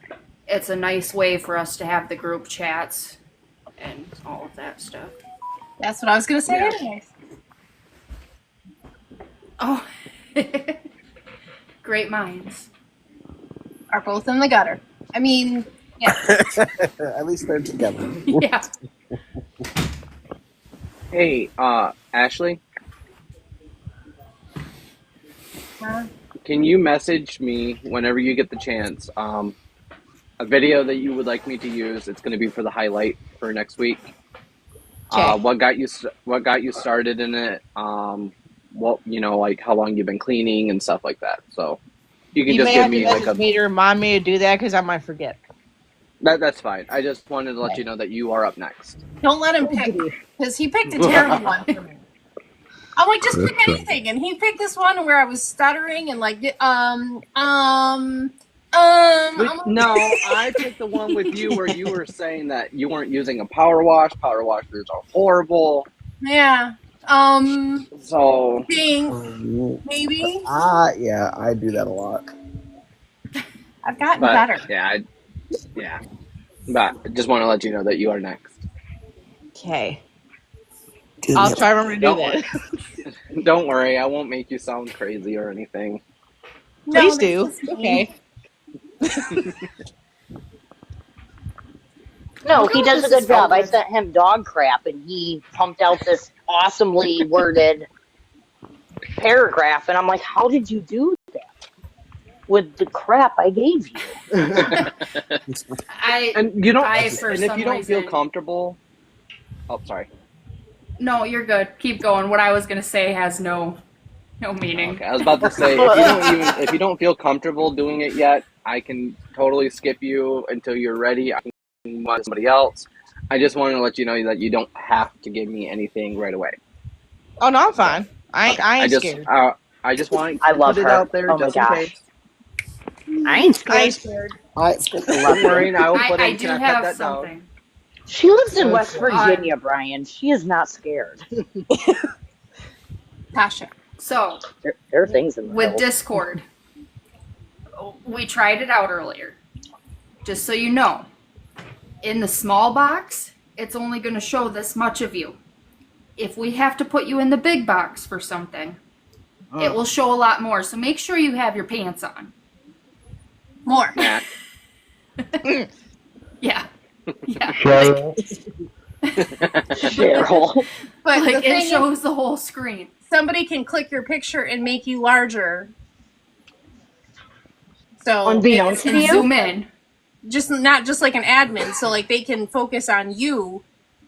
it's a nice way for us to have the group chats and all of that stuff. That's what I was gonna say anyways. Oh, great minds are both in the gutter. Yeah. At least they're together. Yeah. Hey, Ashley? Can you message me whenever you get the chance a video that you would like me to use? It's going to be for the highlight for next week. What got you started in it? Like how long you've been cleaning and stuff like that. So you can just give me like a me to remind me to do that because I might forget. That's fine. I just wanted to let you know that you are up next. Don't let him pick, because he picked a terrible one for me. I'm like, just pick anything, and he picked this one where I was stuttering and like, No, I picked the one with you where you were saying that you weren't using a power wash. Power washers are horrible. Yeah. So. Maybe. Yeah, I do that a lot. I've gotten better. Yeah. But I just want to let you know that you are next. Okay. I'll try to remember to do that. Don't worry, I won't make you sound crazy or anything. Please do. Okay. No, he does a good job. I sent him dog crap, and he pumped out this awesomely worded paragraph, and I'm like, how did you do that? With the crap I gave you. If you don't feel comfortable... Oh, sorry. No, you're good. Keep going. What I was going to say has no No meaning. Okay, I was about to say if you don't feel comfortable doing it yet, I can totally skip you until you're ready. I can want somebody else. I just wanted to let you know that you don't have to give me anything right away. Oh no, I'm fine. I ain't just scared. I just want I to love put it her. out there Oh my just in gosh. case. I ain't I ain't scared. scared. Don't worry, I will put I in. do Can I pet have that something. dog? She lives in So West Virginia, Brian. She is not scared. Tasha. So, There are things in the with hills. Discord, we tried it out earlier. Just so you know, in the small box, it's only going to show this much of you. If we have to put you in the big box for something, it will show a lot more. So make sure you have your pants on. More. Yeah. Yeah. Cheryl. Cheryl. But Like, the it thing shows is, the whole screen. somebody can click your picture and make you larger. So Unbeknownst to And you? zoom in. just not just like an admin, so like they can focus on you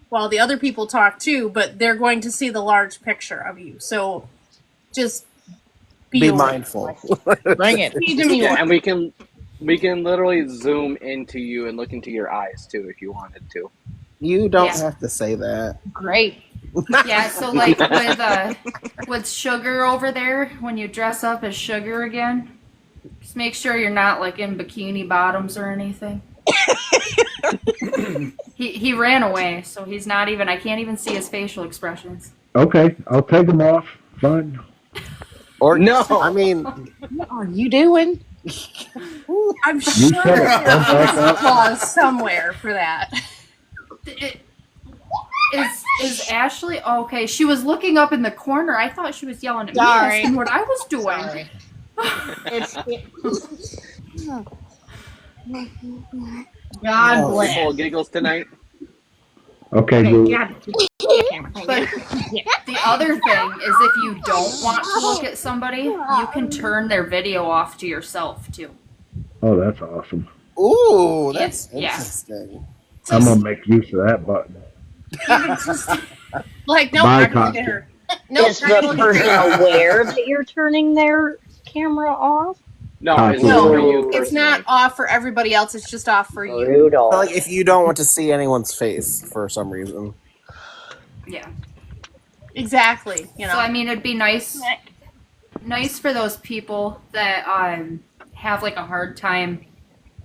while the other people talk too, but they're going to see the large picture of you. So just be aware. mindful. Bring it. Yeah, and we can literally zoom into you and look into your eyes too if you wanted to. You don't have to say that. Great. Yeah, so like with Sugar over there, when you dress up as Sugar again, just make sure you're not like in bikini bottoms or anything. He ran away, so he's not even. I can't even see his facial expressions. Okay, I'll take them off. Fine. Or no, I mean, What are you doing? I'm You sure said it. there Don't back is up. a clause somewhere for that. Is Ashley okay? She was looking up in the corner. I thought she was yelling at me, Sorry. asking what I was doing. Sorry. God bless. Full of giggles tonight. Okay, Google. But the other thing is, if you don't want to look at somebody, you can turn their video off to yourself too. Oh, that's awesome. Ooh, that's Yeah. interesting. I'm gonna make use of that button. Like, no, Bye, I'm gonna look at her. Nope, Is not gonna the look at person her. aware that you're turning their camera off? No, it's just for you No, personally. it's not off for everybody else. It's just off for you. Brutal. Like if you don't want to see anyone's face for some reason. Yeah. Exactly. You know. So I mean, it'd be nice for those people that have like a hard time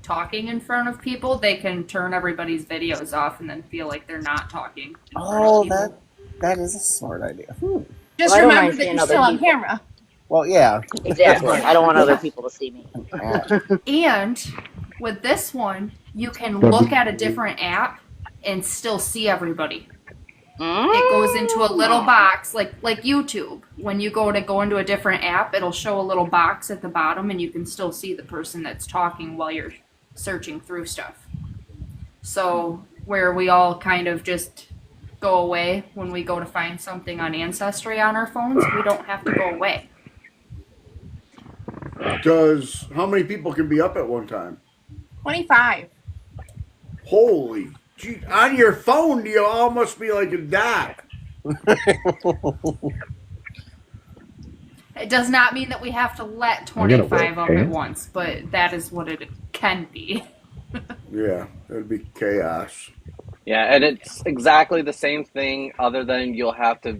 talking in front of people. They can turn everybody's videos off and then feel like they're not talking. Oh, that is a smart idea. Just Well, I don't remember mind that seeing you're other still on people. camera. Well, yeah. Exactly. I don't want other people to see me. And with this one, you can look at a different app and still see everybody. It goes into a little box, like YouTube. When you go into a different app, it'll show a little box at the bottom, and you can still see the person that's talking while you're searching through stuff. So where we all kind of just go away when we go to find something on Ancestry on our phones, we don't have to go away. How many people can be up at one time? 25. Holy gee. On your phone, you all must be like a dot. It does not mean that we have to let I gotta 25 up at webcam. once, but that is what it can be. Yeah, that'd be chaos. Yeah, and it's exactly the same thing, other than you'll have to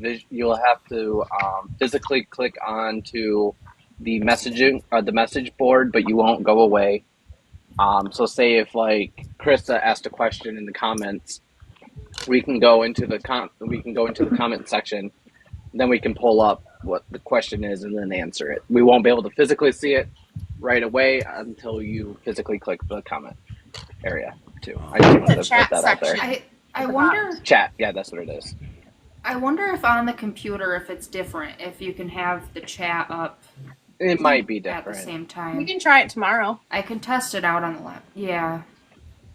physically click onto the message board, but you won't go away. So say if like Krista asked a question in the comments, we can go into the comment section, then we can pull up what the question is and then answer it. We won't be able to physically see it right away until you physically click the comment area too. I just wanted to put that out there. I wonder. Chat, yeah, that's what it is. I wonder if on the computer, if it's different, if you can have the chat up. It might be at the different. same time. We can try it tomorrow. I can test it out on the lab. Yeah,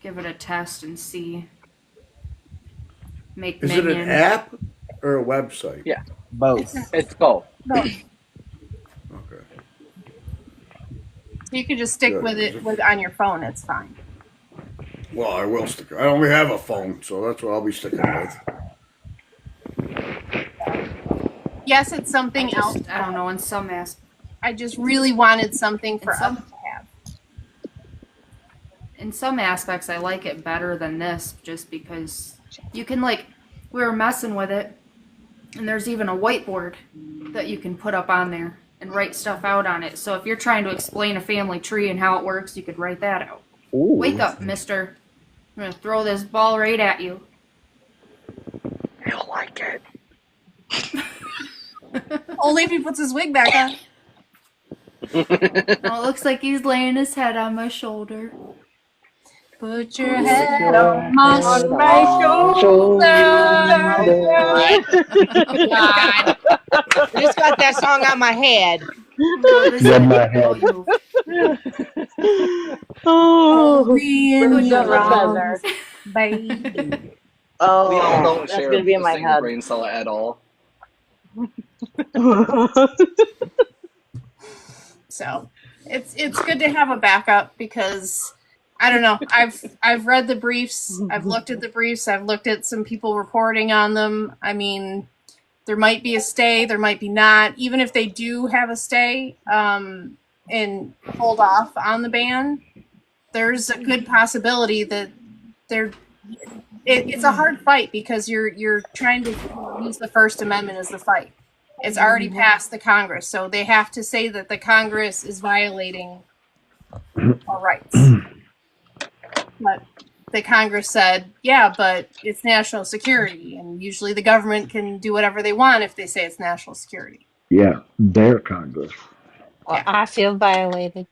give it a test and see. Make Is minion. it an app or a website? Yeah, both. It's both. Okay. You could just stick with it on your phone. It's fine. Well, I will stick. I only have a phone, so that's what I'll be sticking with. Yes, it's something else. I don't know, in some aspects. I just really wanted something for us to have. In some aspects, I like it better than this, just because you can, like, we were messing with it, and there's even a whiteboard that you can put up on there and write stuff out on it. So if you're trying to explain a family tree and how it works, you could write that out. Ooh. Wake up, mister. I'm going to throw this ball right at you. You'll like it. Only if he puts his wig back on. Oh, it looks like he's laying his head on my shoulder. Put your head on my shoulder. God. I just got that song on my head. In my head. Be in Who's your the arms, feather? baby. Oh, We all don't that's share gonna be in the my same head. brain cell at all. So it's good to have a backup because I don't know. I've read the briefs. I've looked at the briefs. I've looked at some people reporting on them. I mean, there might be a stay. There might be not. Even if they do have a stay and hold off on the ban, there's a good possibility that it's a hard fight because you're trying to use the First Amendment as the fight. It's already passed the Congress, so they have to say that the Congress is violating our rights. But the Congress said, yeah, but it's national security, and usually the government can do whatever they want if they say it's national security. Yeah, their Congress. Well, I feel violated.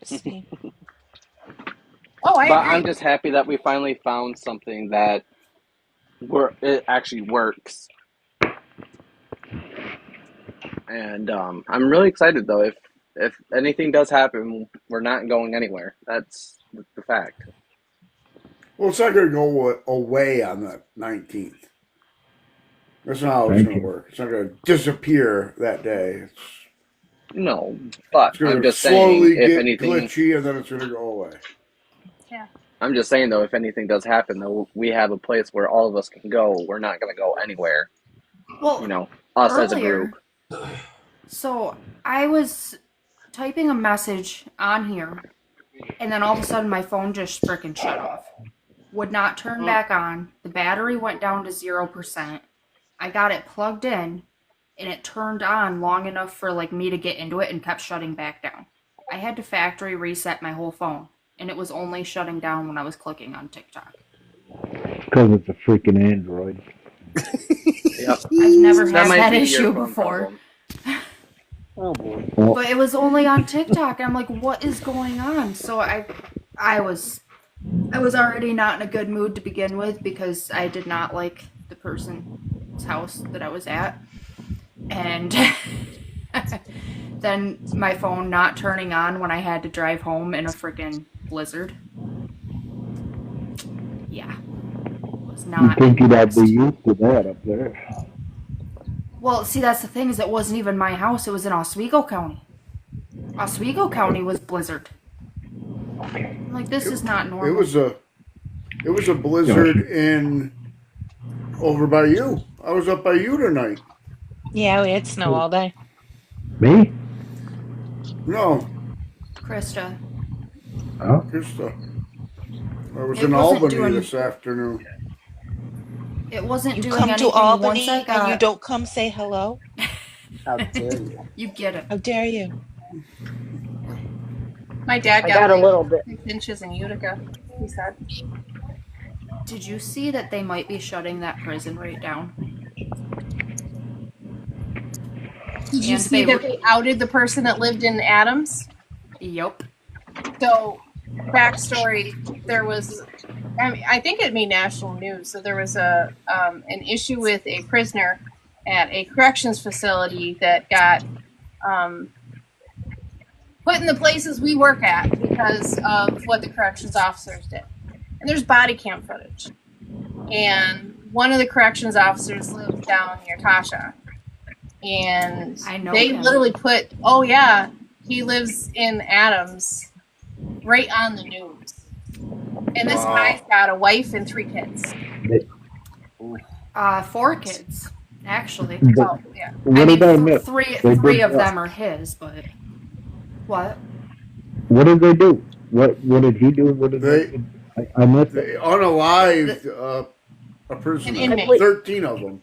Just me. Oh, I But agree. I'm just happy that we finally found something that it actually works. And I'm really excited though. If anything does happen, we're not going anywhere. That's the fact. Well, it's not going to go away on the 19th. That's not how it's going to work. It's not going to disappear that day. No, but It's going I'm to just saying, slowly if get anything, glitchy, and then it's going to go away. Yeah. I'm just saying though, if anything does happen, though, we have a place where all of us can go. We're not going to go anywhere. Well, you know, us earlier, as a group. So I was typing a message on here, and then all of a sudden my phone just freaking shut off. Would not turn back on. The battery went down to 0%. I got it plugged in, and it turned on long enough for like me to get into it and kept shutting back down. I had to factory reset my whole phone, and it was only shutting down when I was clicking on TikTok. Because it's a freaking Android. Yep. I've never had might that be your issue phone before. Oh boy. But it was only on TikTok, and I'm like, what is going on? So I was already not in a good mood to begin with because I did not like the person's house that I was at. And then my phone not turning on when I had to drive home in a freaking blizzard. Yeah. Was not. You think you'd have be used to that up there? Well, see, that's the thing, is it wasn't even my house. It was in Oswego County. Oswego County was blizzard. I'm like, this is not normal. It was a blizzard in over by you. I was up by you tonight. Yeah, we had snow all day. Me? No, Krista. Oh. Krista. I was It in wasn't Albany doing- this afternoon. It wasn't You doing come anything to Albany once I got... and you don't come say hello? How dare you? You get it. How dare you? My dad I got got a like little bit. 6 inches in Utica, he said. Did you see that they might be shutting that prison right down? Did you And see they that they outed the person that lived in Adams? Yep. So, backstory, there was, I think it made national news. So there was an issue with a prisoner at a corrections facility that got put in the places we work at because of what the corrections officers did. And there's body cam footage. And one of the corrections officers lived down near Tasha. And I know they him. literally put, oh yeah, he lives in Adams, right on the news. And this guy's got a wife and 3 kids. 4 kids. Actually, But yeah. what did I miss? three of them are his, but what? What did they do? What did he do? What did They I missed they it. unalived a An prisoner. inmate. 13 of them.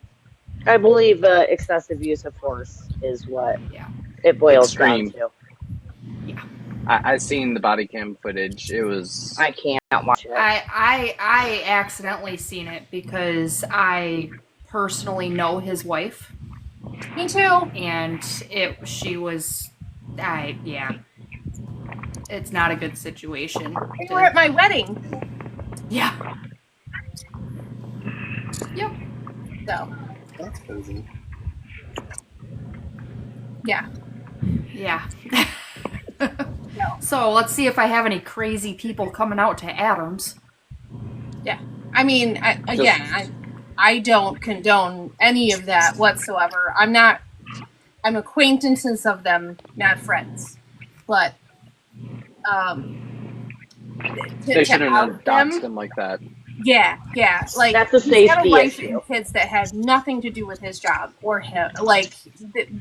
I believe excessive use of force is what Yeah. it boils Extreme. down to. I seen the body cam footage. It was. I can't watch it. I accidentally seen it because I personally know his wife. Me too. And yeah. It's not a good situation. They were at my wedding. Yeah. Yep. So. That's crazy. Yeah. Yeah. So let's see if I have any crazy people coming out to Adams. Yeah. I mean, I don't condone any of that whatsoever. I'm acquaintances of them, not friends. But They shouldn't have out doxed him like that. Yeah. Like, That's a he's got a safety wife issue. and kids that had nothing to do with his job or him. Like,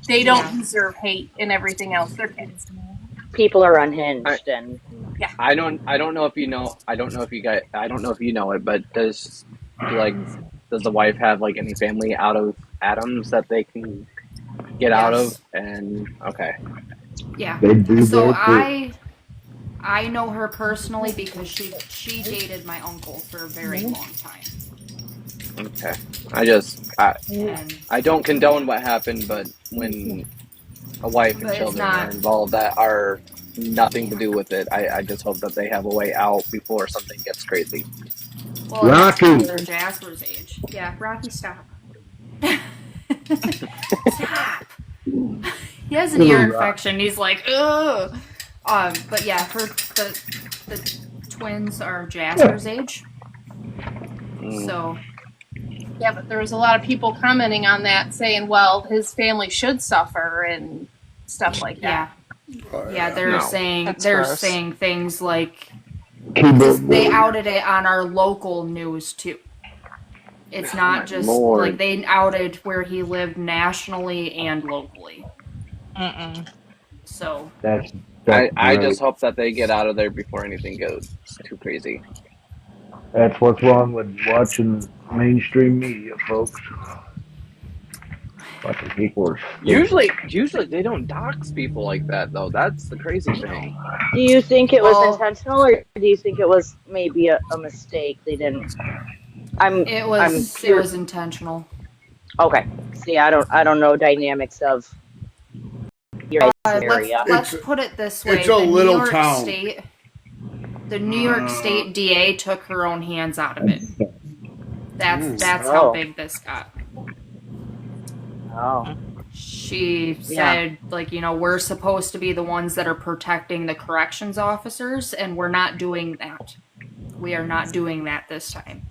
they don't deserve hate and everything else. They're kids. People are unhinged, and yeah. I don't know if you know. I don't know if you know it, but does the wife have like any family out of Adams that they can get out of? And okay. Yeah. They do So that too. I know her personally because she dated my uncle for a very long time. Okay. I don't condone what happened, but when a wife and children are involved that are nothing to do with it, I just hope that they have a way out before something gets crazy. Well, Rocky. they're Jasper's age. Yeah, Rocky, stop. Stop. He has an ear infection. He's like, ugh. But yeah, the twins are Jasper's age. So. Yeah, but there was a lot of people commenting on that, saying, "Well, his family should suffer" and stuff like that. Yeah, they're saying things like Keyboard they outed it on our local news too. It's not just like they outed where he lived nationally and locally. So That's I just hope that they get out of there before anything goes too crazy. That's what's wrong with watching mainstream media, folks. Fucking people are Usually they don't dox people like that, though. That's the crazy thing. Do you think it was intentional, or do you think it was maybe a mistake? They didn't. It was intentional. Okay. See, I don't know dynamics of your area. Let's put it this way: It's a little town. The New York State DA took her own hands out of it. That's how big this got. Oh. She said, we're supposed to be the ones that are protecting the corrections officers, and we're not doing that. We are not doing that this time.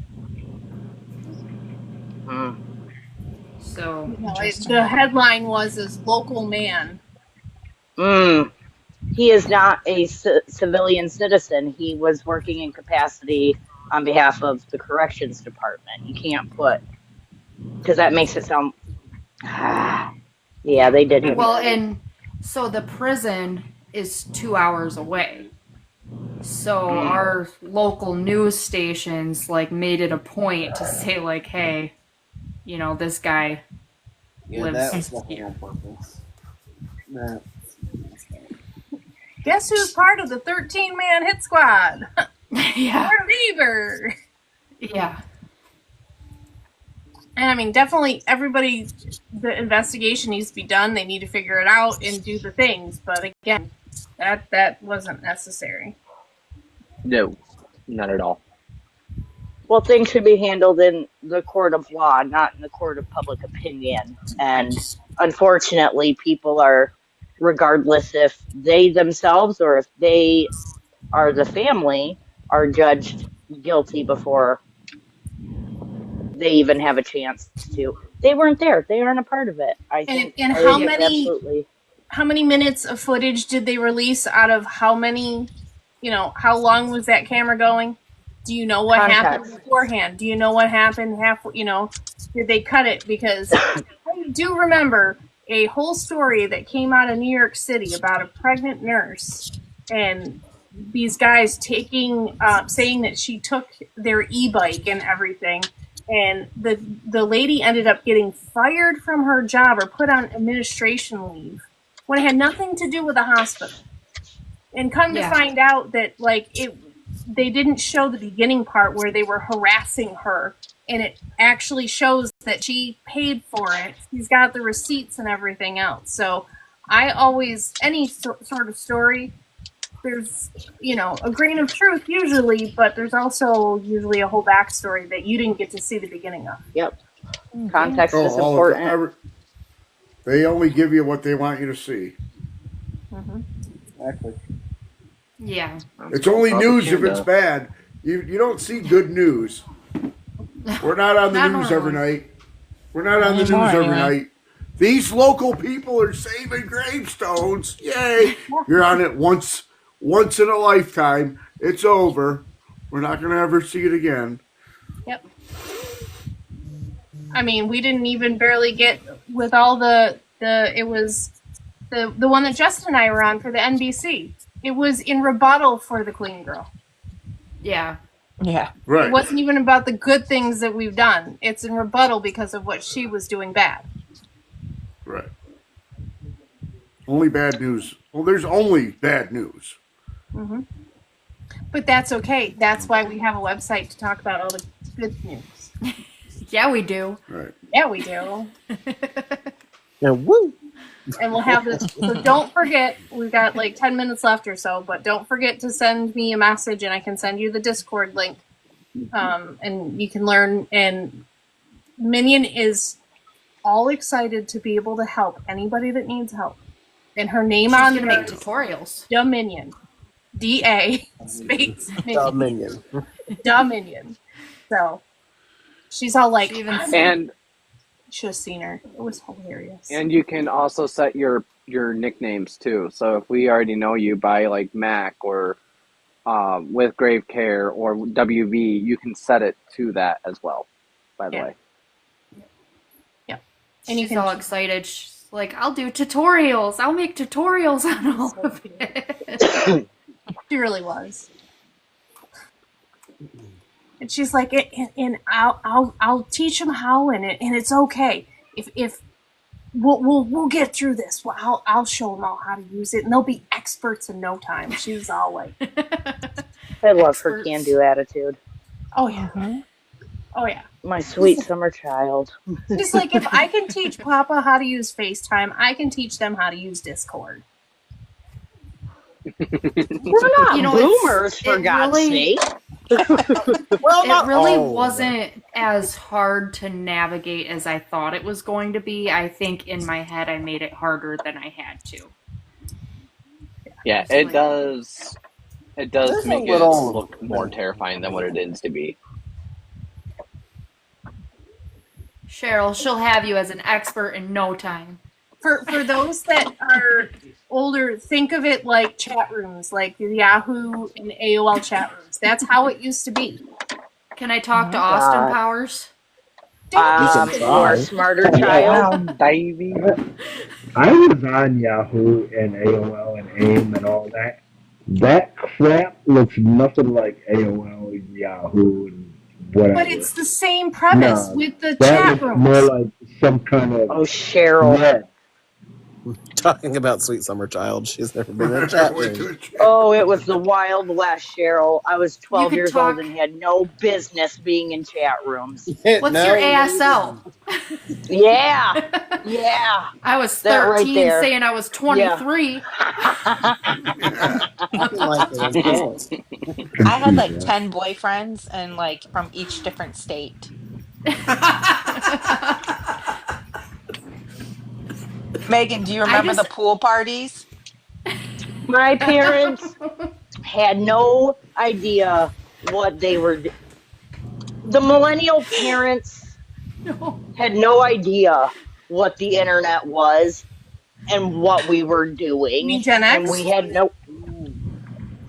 So the headline was local man. He is not a civilian citizen. He was working in capacity on behalf of the corrections department. You can't put, because that makes it sound. Yeah, they did. Well, and so the prison is 2 hours away. So our local news stations made it a point to say hey, this guy lives here. Guess who's part of the 13-man hit squad? Yeah. Our neighbor. Yeah. And I mean, definitely everybody, the investigation needs to be done. They need to figure it out and do the things. But again, that wasn't necessary. No, not at all. Well, things should be handled in the court of law, not in the court of public opinion. And unfortunately, people are, regardless if they themselves or if they are the family, are judged guilty before they even have a chance to. They weren't there. They aren't a part of it. I think. And how many minutes of footage did they release out of how many? How long was that camera going? Do you know what happened Context. beforehand? Do you know what happened did they cut it? Because I do remember a whole story that came out of New York City about a pregnant nurse and these guys saying that she took their e-bike and everything, and the lady ended up getting fired from her job or put on administration leave when it had nothing to do with the hospital. And come to find out that they didn't show the beginning part where they were harassing her, and it actually shows that she paid for it. She's got the receipts and everything else. So I always, any sort of story, there's, a grain of truth usually, but there's also usually a whole backstory that you didn't get to see the beginning of. Yep. Context is important. They only give you what they want you to see. Mm-hmm. Exactly. Yeah. It's only news if it's bad. You don't see good news. We're not on the news every night. We're not on the news every night. These local people are saving gravestones. Yay! You're on it once in a lifetime. It's over. We're not going to ever see it again. Yep. I mean, we didn't even barely get with all it was the one that Justin and I were on for the NBC. It was in rebuttal for the Clean Girl. Yeah. Yeah. Right. It wasn't even about the good things that we've done. It's in rebuttal because of what she was doing bad. Right. Only bad news. Well, there's only bad news. Mm-hmm. But that's okay. That's why we have a website to talk about all the good news. Yeah, we do. Right. Yeah, we do. Yeah, woo. And we'll have this. So don't forget, we've got like 10 minutes left or so, but don't forget to send me a message and I can send you the Discord link. And you can learn. And Minion is all excited to be able to help anybody that needs help. And her name She's on gonna there make tutorials. Dominion. DA space Minion. Dominion. Dominion. So she's all like, And should have seen her. It was hilarious. And you can also set your nicknames too. So if we already know you by like Mac or with Grave Care or WV, you can set it to that as well. By the way. Yeah. And she's all excited. She's like, I'll do tutorials. I'll make tutorials on all of it. She really was. And she's like, and I'll teach them how, and it's okay if we'll get through this. Well, I'll show them all how to use it, and they'll be experts in no time. She was all like, I love her can-do attitude. Oh yeah, oh yeah. My sweet summer child. She's like, if I can teach Papa how to use FaceTime, I can teach them how to use Discord. We're not boomers, for God's sake. It really wasn't as hard to navigate as I thought it was going to be. I think in my head I made it harder than I had to. Yeah, it does. It does make it look more terrifying than what it is to be. Cheryl, she'll have you as an expert in no time. For those that are older, think of it like chat rooms, like the Yahoo and AOL chat rooms. That's how it used to be. Can I talk to Austin Powers? Or smarter child. Baby. I was on Yahoo and AOL and AIM and all that. That crap looks nothing like AOL and Yahoo and whatever. But it's the same premise with the that chat looks rooms. more like some kind of... Oh, Cheryl. Yeah. Talking about Sweet Summer Child. She's never been in a chat room. Oh, it was the Wild West, Cheryl. I was 12 years old and had no business being in chat rooms. What's your ASL? Yeah. Yeah. I was That 13 right there. saying I was 23. I had like 10 boyfriends and like from each different state. Megan, do you remember the pool parties? My parents had no idea what they were doing. The millennial parents had no idea what the internet was and what we were doing. You mean Gen X? And we had no...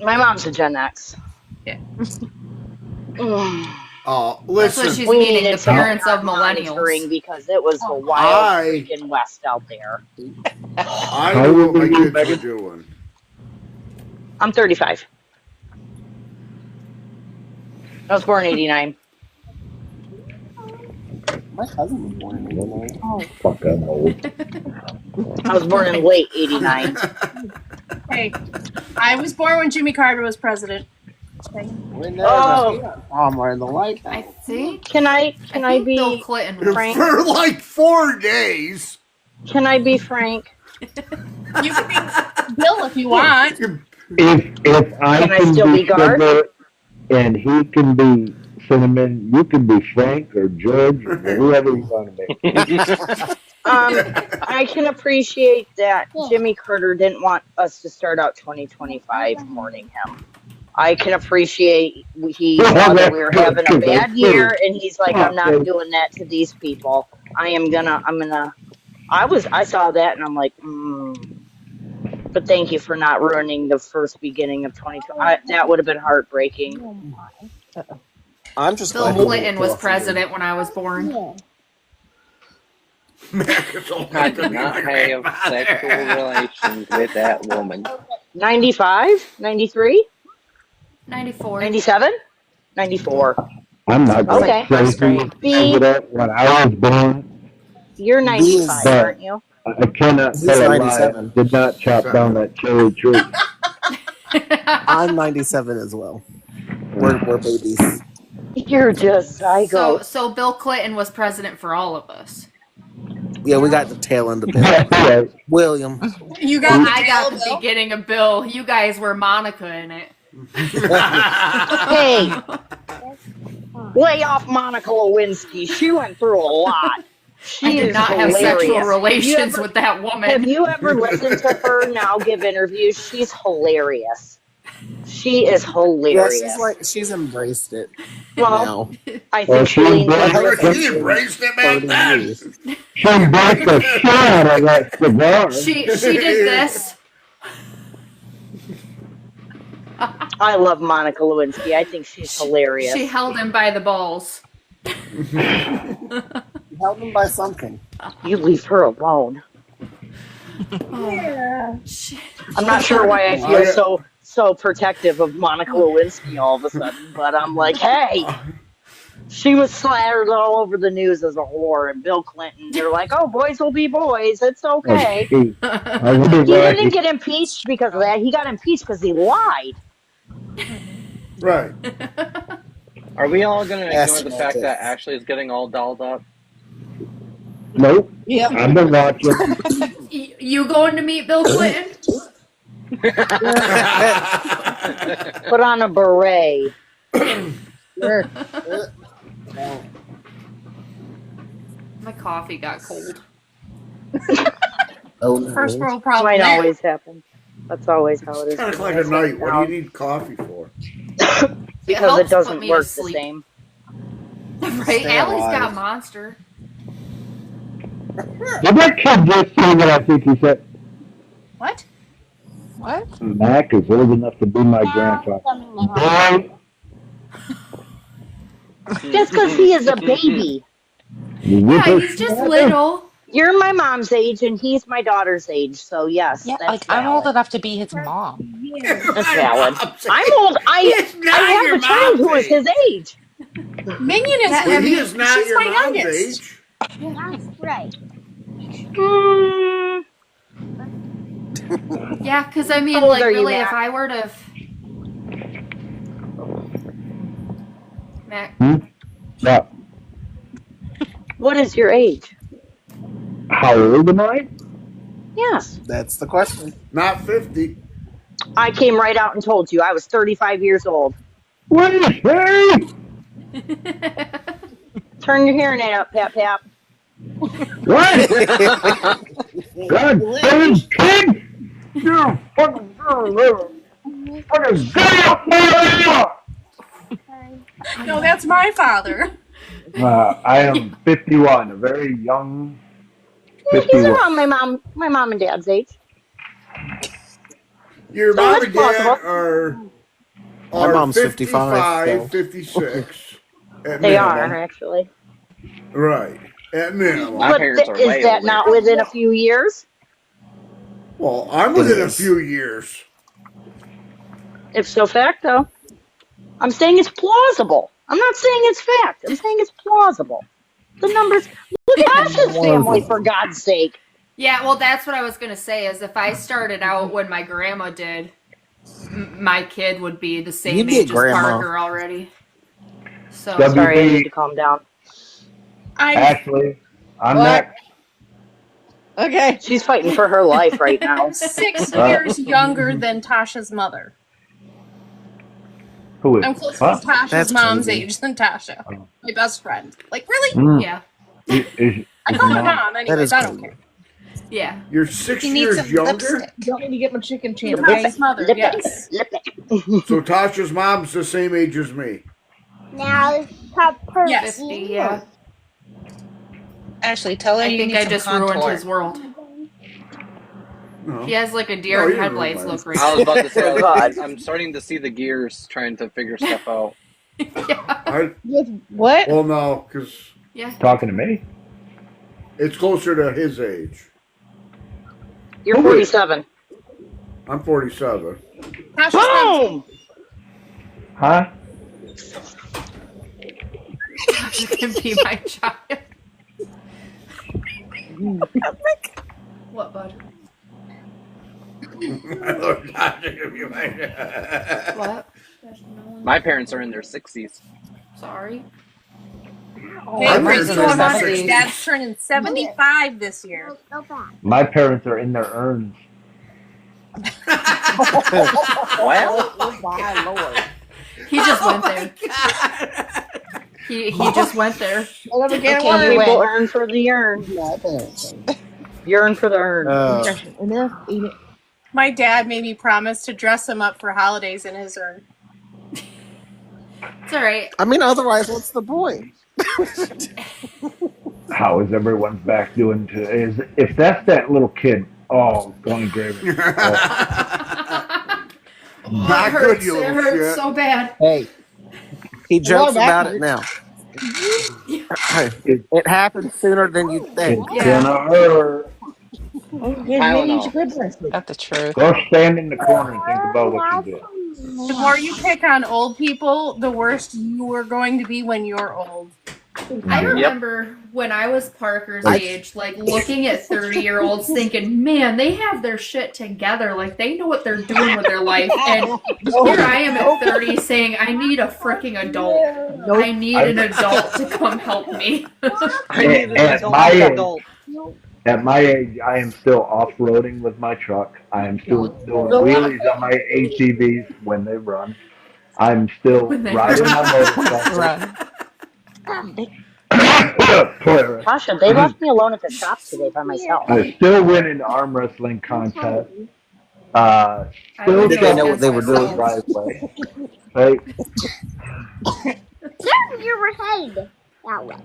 My mom's a Gen X. Yeah. Oh, That's what listen. she's We meaning. The needed some parents of monitoring millennials. because it was the wild freaking west out there. I knew what my kids were doing. I'm 35. I was born in 89. My cousin was born in 89. Oh, fuck, I'm old. I was born in late 89. Hey, I was born when Jimmy Carter was president. Palmer in the White House. I think. Can I be Bill Clinton frank? For like 4 days. Can I be frank? You can be Bill if you want. If I Can I still be Garth? Sugar and he can be Cinnamon, you can be Frank or George or whoever you want to be. I can appreciate that Jimmy Carter didn't want us to start out 2025 mourning him. I can appreciate he saw that we were having a bad year, and he's like, I'm not doing that to these people. I saw that, and I'm like, But thank you for not ruining the first beginning of 2020. That would have been heartbreaking. I'm just Bill Clinton was president when I was born. I did not have sexual relations with that woman. 95? 93? 94. 97? 94. I'm not going Okay. to say that when I was born. You're 95, but aren't you? I cannot He's tell a lie. 97. Did not chop down that cherry tree. I'm 97 as well. We're babies. You're just zygote. So Bill Clinton was president for all of us. Yeah, we got the tail end of Bill. William. You got I got the beginning of Bill. You guys were Monica in it. Hey, lay off Monica Lewinsky. She went through a lot. I did not have sexual relations with that woman. Have you ever listened to her now give interviews? She's hilarious. She is hilarious. Yeah, she's embraced it. Well, now. I think she leans She embraced it back then. She embraced the shot of that cigar. She did this. I love Monica Lewinsky. I think she's hilarious. She held him by the balls. Held him by something. You leave her alone. Yeah. I'm not sure why I feel so protective of Monica Lewinsky all of a sudden, but I'm like, hey, she was slattered all over the news as a whore, and Bill Clinton, they're like, oh, boys will be boys. It's okay. He didn't get impeached because of that. He got impeached because he lied. Right. Are we all going to ignore the fact that Ashley is getting all dolled up? Nope. Yeah. I've been watching. You going to meet Bill Clinton? Put on a beret. My coffee got cold. First world problem. Might always happen. That's always how it is. 10 o'clock at night. What do you need coffee for? Because it doesn't put me work to the sleep. same. Right? Allie's got Monster. Did that kid just say what I think he said? What? What? Mac is old enough to be my grandfather. Boy, Just because he is a baby. Yeah, he's just little. You're my mom's age, and he's my daughter's age. So yes, Yeah, that's like I'm valid. old enough to be his mom. That's valid. I'm old. I have a child who is his age. Minion is Well, he is not she's your my mom's youngest. age. That's right. Yeah, because I mean, How old like, are you, really, Mac? if I were to. Mac. yeah. What is your age? How old am I? Yes. That's the question. Not 50. I came right out and told you I was 35 years old. What is that? Turn your hearing aid up, Pap Pap. What? God damn kid! You fucking girl! Fucking girl! No, that's my father. I am 51, a very young Yeah, he's 51. around my mom and dad's age. Your So mom it's and dad possible. are are mom's 55, 56 at They minimum. are actually. Right. At minimum. My But parents are is way that older. not within a few years? Well, I'm within a few years. If so facto. I'm saying it's plausible. I'm not saying it's fact. I'm saying it's plausible. The numbers. Look at Asha's family, for God's sake. Yeah, well, that's what I was gonna say. Is if I started out when my grandma did, my kid would be the same You'd be a age as grandma. Parker already. So WB, Sorry, I need to calm down. Ashley, I'm What? next. Okay. She's fighting for her life right now. I'm 6 years younger than Tasha's mother. Who is? I'm closer Huh? to Tasha's That's mom's crazy. age than Tasha. My best friend. Like, really? Mm. yeah, I call her mom anyways, I don't care. yeah. You're 6 You need years some younger? lipstick. Don't need to get my chicken The chin. Tasha's mother, Lip yes. it. So Tasha's mom's the same age as me. Now it's Pepper. Yes. 50, yeah. Ashley, tell her I you think need I some just contour. ruined his world. No. He has like a No, deer you in didn't headlights ruin look mine. right I was about to say, Oh, God. I'm starting to see the gears trying to figure stuff out. Yeah. With what? Well, no, because Yeah. Talking to me? it's closer to his age. You're 47. I'm 47. Tasha's Boom! Huh? You can be my child. What, bud? What? My parents are in their 60s. Sorry. Hey, My what's parents are going in their on? 60s. Dad's turning 75 this year. My parents are in their urns. Well, Oh my Lord. He just went there. He just went there. Another can of Some worms. people earn for the urn. Yearn for the urn. Enough. Eat it. My dad made me promise to dress him up for holidays in his urn. It's all right. I mean, otherwise, what's the point? How is everyone's back doing? If that's that little kid, oh, going gravy. Oh, Not it good, hurts. you It little hurts shit. so bad. Hey, he jokes that about hurt. it now. It happened sooner than you think. It's gonna hurt. Tylenol. That's the truth. Go stand in the corner and think about what you did. The more you pick on old people, the worse you are going to be when you're old. I remember when I was Parker's age, like looking at 30-year-olds thinking, man, they have their shit together. Like they know what they're doing with their life. And here I am at 30 saying, I need a freaking adult. I need an adult to come help me. I need an At adult. my age, adult. At my age, I am still off-roading with my truck. I am still doing wheelies on my ATVs when they run. I'm still When they riding my motorcycle. Right. Tasha, they left me alone at the shop today by myself. I still win in arm wrestling contests. Still Did they know what they were doing? driveway. Right? Turn your head that way.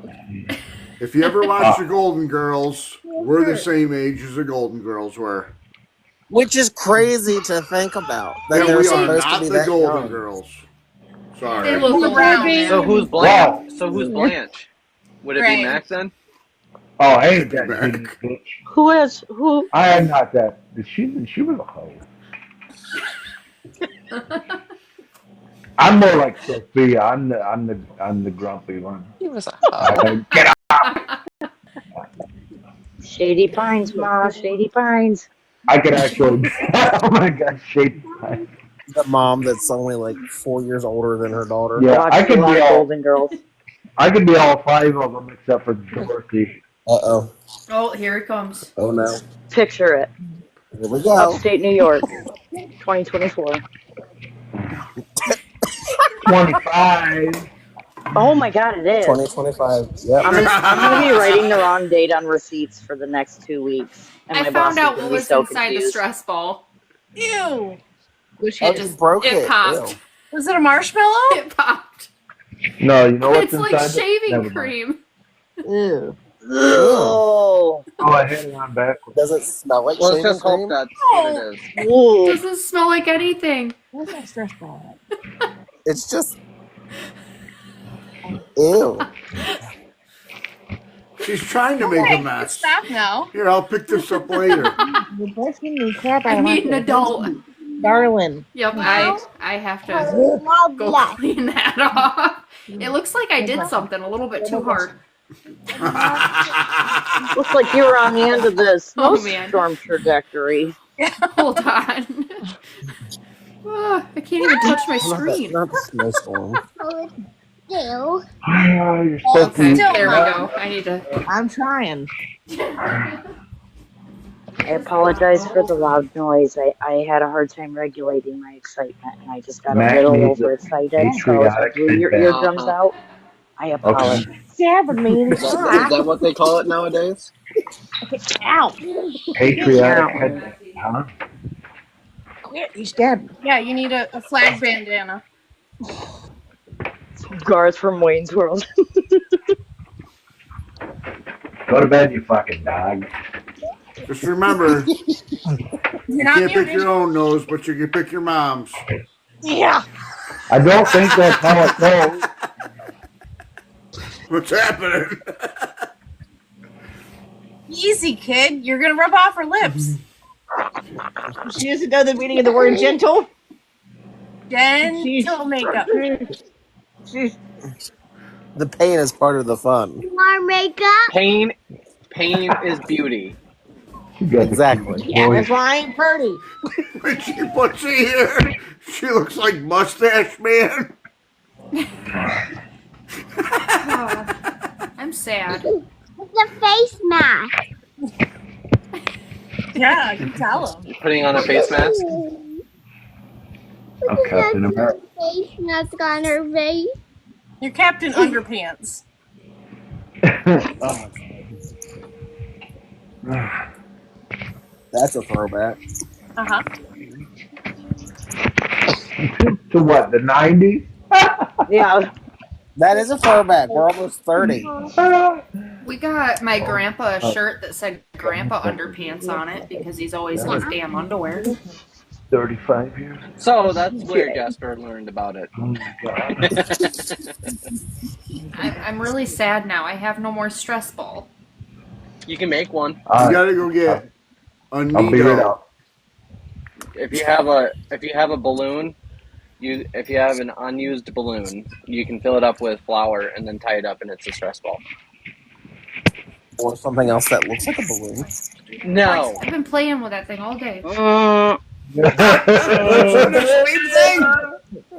If you ever watched the Golden Girls, we're the same age as the Golden Girls were. Which is crazy to think about. That And they're we are supposed to not be the that Golden young. Girls. They Sorry. look around. So who's Blanche? So who's Blanche? Would it be Right. Max then? Oh, I ain't that hideous bitch. Who? I am not that. She was a hoe. I'm more like Sophia. I'm the grumpy one. He was a hoe. Get up! Shady Pines, Ma. Shady Pines. I could actually. Oh my God, shady pines. The mom that's only like 4 years older than her daughter. Yeah, Watch I could a lot be of all. Golden Girls. I could be all 5 of them except for Dorothy. Uh-oh. Oh, here it comes. Oh no. Picture it. Here we go. Upstate New York, 2024. 25. Oh my God, it is. 2025. Yep. I'm gonna be writing the wrong date on receipts for the next 2 weeks, and my I boss found is out gonna what be was so inside the confused. stress ball. Ew. It just broke it it. popped. Ew. Was it a marshmallow? It popped. No, you know what's It's inside like it? shaving Never mind. cream. Ew. Oh. Oh, I had it on backwards. Does it smell like Let's shaving just hope cream? that's what it is. Ooh. Doesn't smell like anything. Where's that stress ball? It's just ew. She's trying to make a mess. Stop now. Here, I'll pick this up later. You're breaking the crap out I of my need an adult. darling. Yep, I have to go clean that off. It looks like I did something a little bit too hard. Looks like you were on the end of the Oh, man. snowstorm trajectory. Hold on. I can't even touch my screen. Not the snowstorm. You're Oh, supposed okay, to there we go. I need to. I'm trying. I apologize for the loud noise. I had a hard time regulating my excitement, and I just got Matt a little needs a overexcited. So if I patriotic blew your feedback. eardrums out, I apologize. Stabbing me in the Is that eye. what they call it nowadays? Ow. Patriotic head, huh? Quit. You stabbed me. Yeah, you need a flag bandana. Garth from Wayne's World. Go to bed, you fucking dog. Just remember, You're you not can't pick muted. your own nose, but you can pick your mom's. Yeah. I don't think that's how it goes. What's happening? Easy, kid. You're gonna rub off her lips. She doesn't know the meaning of the word gentle. Gentle makeup. She's The pain is part of the fun. more makeup. Pain is beauty. Exactly. Yeah, that's why I ain't pretty. When she puts it here, she looks like Mustache Man. Oh, I'm sad. It's a face mask. Yeah, you tell him. You're putting on a face mask? I'm Captain America. Face mask on her face. You're Captain Underpants. That's a throwback. Uh-huh. To what, the 90s? Yeah. That is a throwback. We're almost 30. We got my grandpa a shirt that said Grandpa Underpants on it because he's always in his damn underwear. 35 years. So that's where Jasper learned about it. Oh my God. I'm really sad now. I have no more stress ball. You can make one. You gotta go get a I'll beat it needle. up. If you have a balloon, if you have an unused balloon, you can fill it up with flour and then tie it up, and it's a stress ball. Or something else that looks like a balloon. No. I've been playing with that thing all day.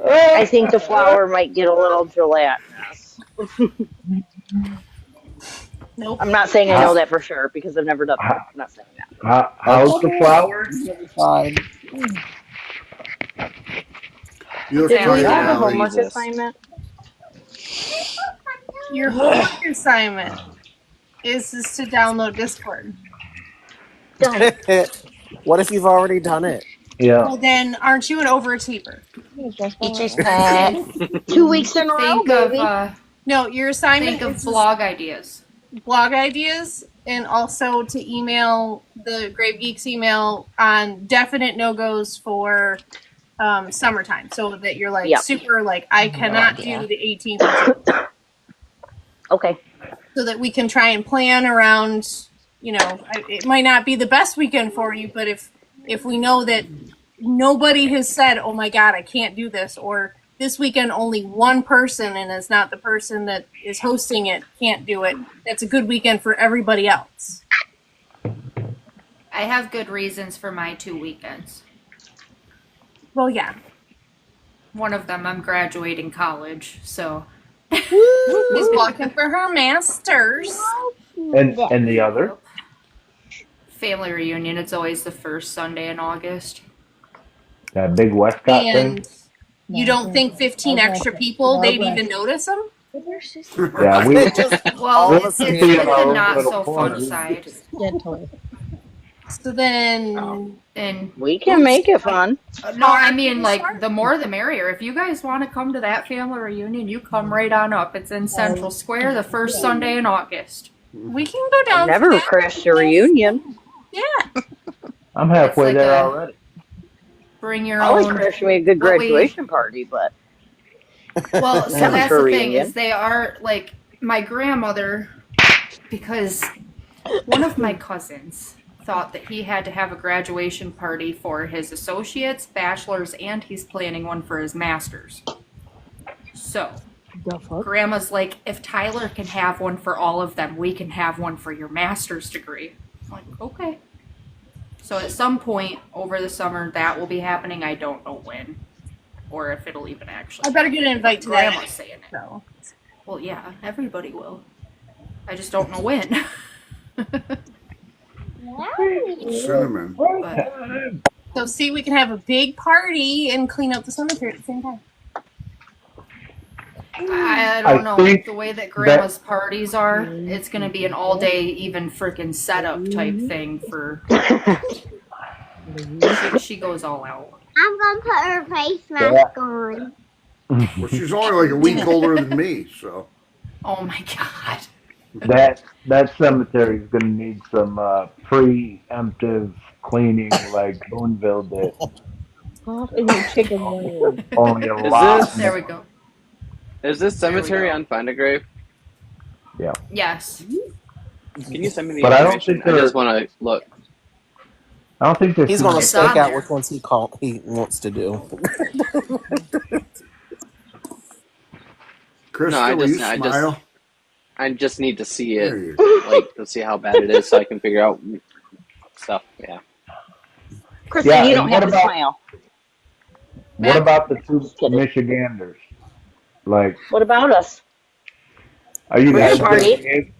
I think the flour might get a little gelatinous. Nope. I'm not saying I know that for sure because I've never done that. I'm not saying that. How's the flour? Fine. You'll Yeah, try we it have a out. homework Jesus. assignment. Your homework assignment is to download Discord. What if you've already done it? Yeah. Well, then aren't you an overachiever? Teacher's pet. 2 weeks in a row, Think of baby. No, your assignment think of is blog ideas. blog ideas, and also to email the Grave Geeks email on definite no-goes for summertime, so that you're like Yep. super like I cannot do the 18th of June. Okay. So that we can try and plan around, it might not be the best weekend for you, but if we know that nobody has said, oh my God, I can't do this, or this weekend only one person, and it's not the person that is hosting it, can't do it, that's a good weekend for everybody else. I have good reasons for my 2 weekends. Well, yeah. One of them, I'm graduating college, so. She's walking for her master's. And the other? Family reunion, it's always the first Sunday in August. That big Westcott thing? And you don't think 15 extra people, they'd even notice them? Yeah, we Well, it's Listen, the our not little so fun corner. side. So then... And We can make it fun. no, I mean, like, the more the merrier. If you guys want to come to that family reunion, you come right on up. It's in Central Square the first Sunday in August. We can go down. I've never crashed a reunion. Yeah. I'm halfway like there a- already. Bring your I always own. crashed me a good graduation party, but Well, so Never that's for the a thing reunion. is they are like my grandmother, because one of my cousins thought that he had to have a graduation party for his associates, bachelors, and he's planning one for his masters. So Grandma's like, if Tyler can have one for all of them, we can have one for your master's degree. I'm like, okay. So at some point over the summer that will be happening. I don't know when, or if it'll even actually. I better get an invite to that. Grandma's saying it. So. Well, yeah, everybody will. I just don't know when. Cinnamon. So see, we can have a big party and clean up the cemetery at the same time. I don't know. The way that Grandma's parties are, it's going to be an all-day, even freaking setup type thing for. She goes all out. I'm gonna put her face mask on. Well, she's only like a week older than me, so. Oh my god. That cemetery is gonna need some preemptive cleaning like Boonville did. Chicken Only a lot. There we go. Is this cemetery on Findegrave? Yeah. Yes. Can you send me the But I don't information? think I just want to look. I don't think He's going to It's stake on out there. which ones he wants to do. Krista, No, I will you just- smile? I just need to see it, There you like to see how bad it is, so I can figure out stuff. Yeah. Kristen, Yeah, you and don't have what to about- smile. What about the two kidding. Michiganders? Like, What about us? are you We're guys gonna gonna party. be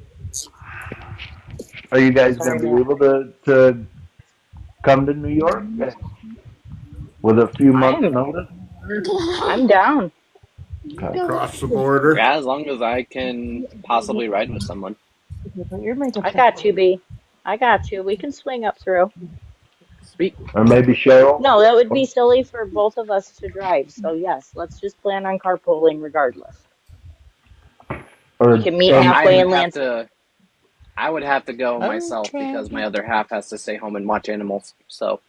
Are you guys Sorry, gonna be Matt. able to come to New York with a few months' notice? I'm down. Okay. Across the border. Yeah, as long as I can possibly ride with someone. I got you, B. I got you. We can swing up through. Sweet. Or maybe Cheryl? No, that would be silly for both of us to drive. So yes, let's just plan on carpooling regardless. Or We can meet and- halfway in I Lansing. would have to go myself because my other half has to stay home and watch animals. So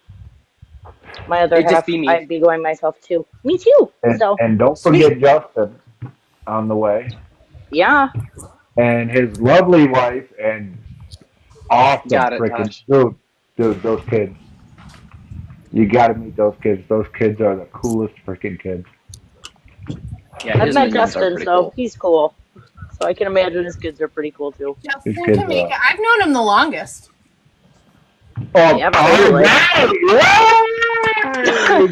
My other It'd just half, be me. I'd be going myself too. Me too. So and don't forget Justin on the way. yeah, And his lovely wife and awesome Got it, freaking Tosh. dude, those kids. You gotta meet those kids. Those kids are the coolest freaking kids. yeah, I've his met minions are Justin, pretty so cool. he's cool. So I can imagine his kids are pretty cool too. Justin These kids can make are- it. I've known him the longest. Oh, Yeah, absolutely. right!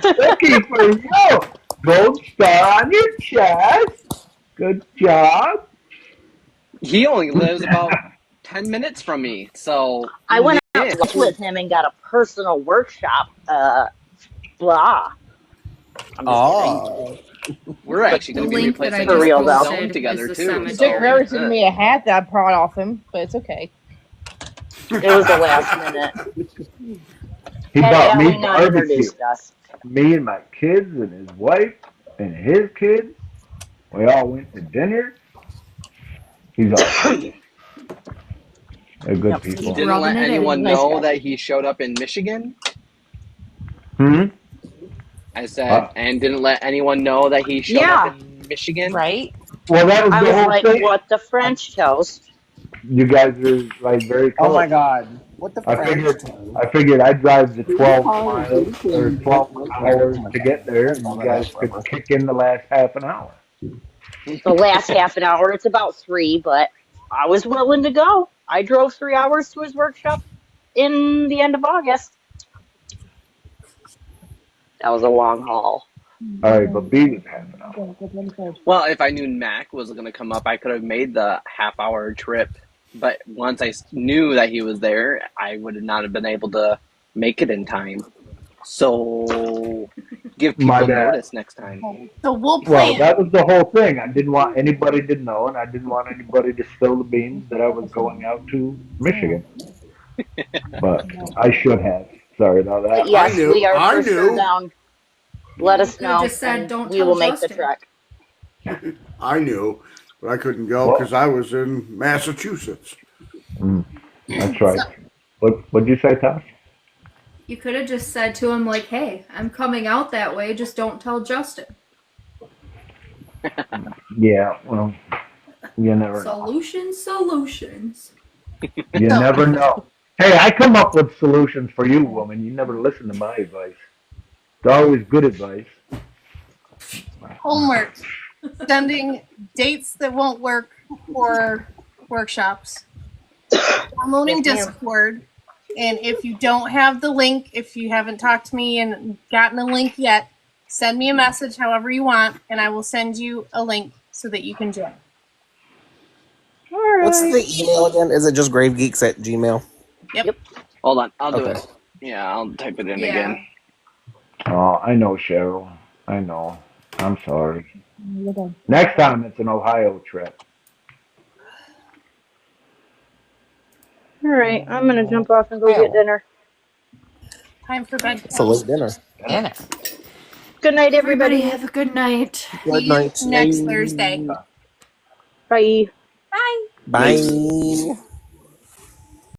Cookie for you! Gold star on your chest. Good job. He only lives about 10 minutes from me, so I went out yeah. to lunch with him and got a personal workshop. Blah. I'm just kidding. We're actually going to be link that I replacing For real, his though. zone together is the too. cemetery. It took forever to give me a hat that I brought off him, but it's okay. It was the last minute. He Had bought me Allie not barbecue. introduced us. Me and my kids and his wife and his kids. We all went to dinner. He's awesome. They're good Yep. He people. didn't Rubbing let it in. anyone Nice know guy. that he showed up in Michigan. Hmm? I said, and didn't let anyone know that he showed Yeah. up in Michigan. Right? Well, that was I the was whole like, thing. what the French toast? You guys are like very close. Oh my God! What the I figured I'd drive the 12 miles or 12 hours to get there, and you guys could kick in the last half an hour. The last half an hour, it's about 3, but I was willing to go. I drove 3 hours to his workshop in the end of August. That was a long haul. All right, but B was half an hour. Well, if I knew Mac was going to come up, I could have made the half-hour trip. But once I knew that he was there, I would not have been able to make it in time. So give My people bad. notice next time. So we'll Well, plan. that was the whole thing. I didn't want anybody to know, and I didn't want anybody to spill the beans that I was going out to Michigan. But I should have. Sorry about that. But yes, knew. we are I for sure knew. down. Let us You know, just said, and "Don't we tell will make the Justin." trek. I knew, but I couldn't go because I was in Massachusetts. That's right. What'd you say, Tosh? You could have just said to him, like, hey, I'm coming out that way, just don't tell Justin. Yeah, well, you never know. Solutions. You never know. Hey, I come up with solutions for you, woman. You never listen to my advice. It's always good advice. Homework. Sending dates that won't work for workshops. Downloading Discord. And if you don't have the link, if you haven't talked to me and gotten a link yet, send me a message however you want, and I will send you a link so that you can join. What's the email again? Is it just gravegeeks@gmail.com? Yep. Hold on, I'll do Okay. it. Yeah, I'll type it in again. Oh, I know, Cheryl. I know. I'm sorry. Next time it's an Ohio trip. All right, I'm gonna jump off and go get dinner. Time for bed. It's a late dinner. Dinner. Good night, Everybody everybody. have a good night. Good See you night. next Thursday. Bye. Bye. Bye.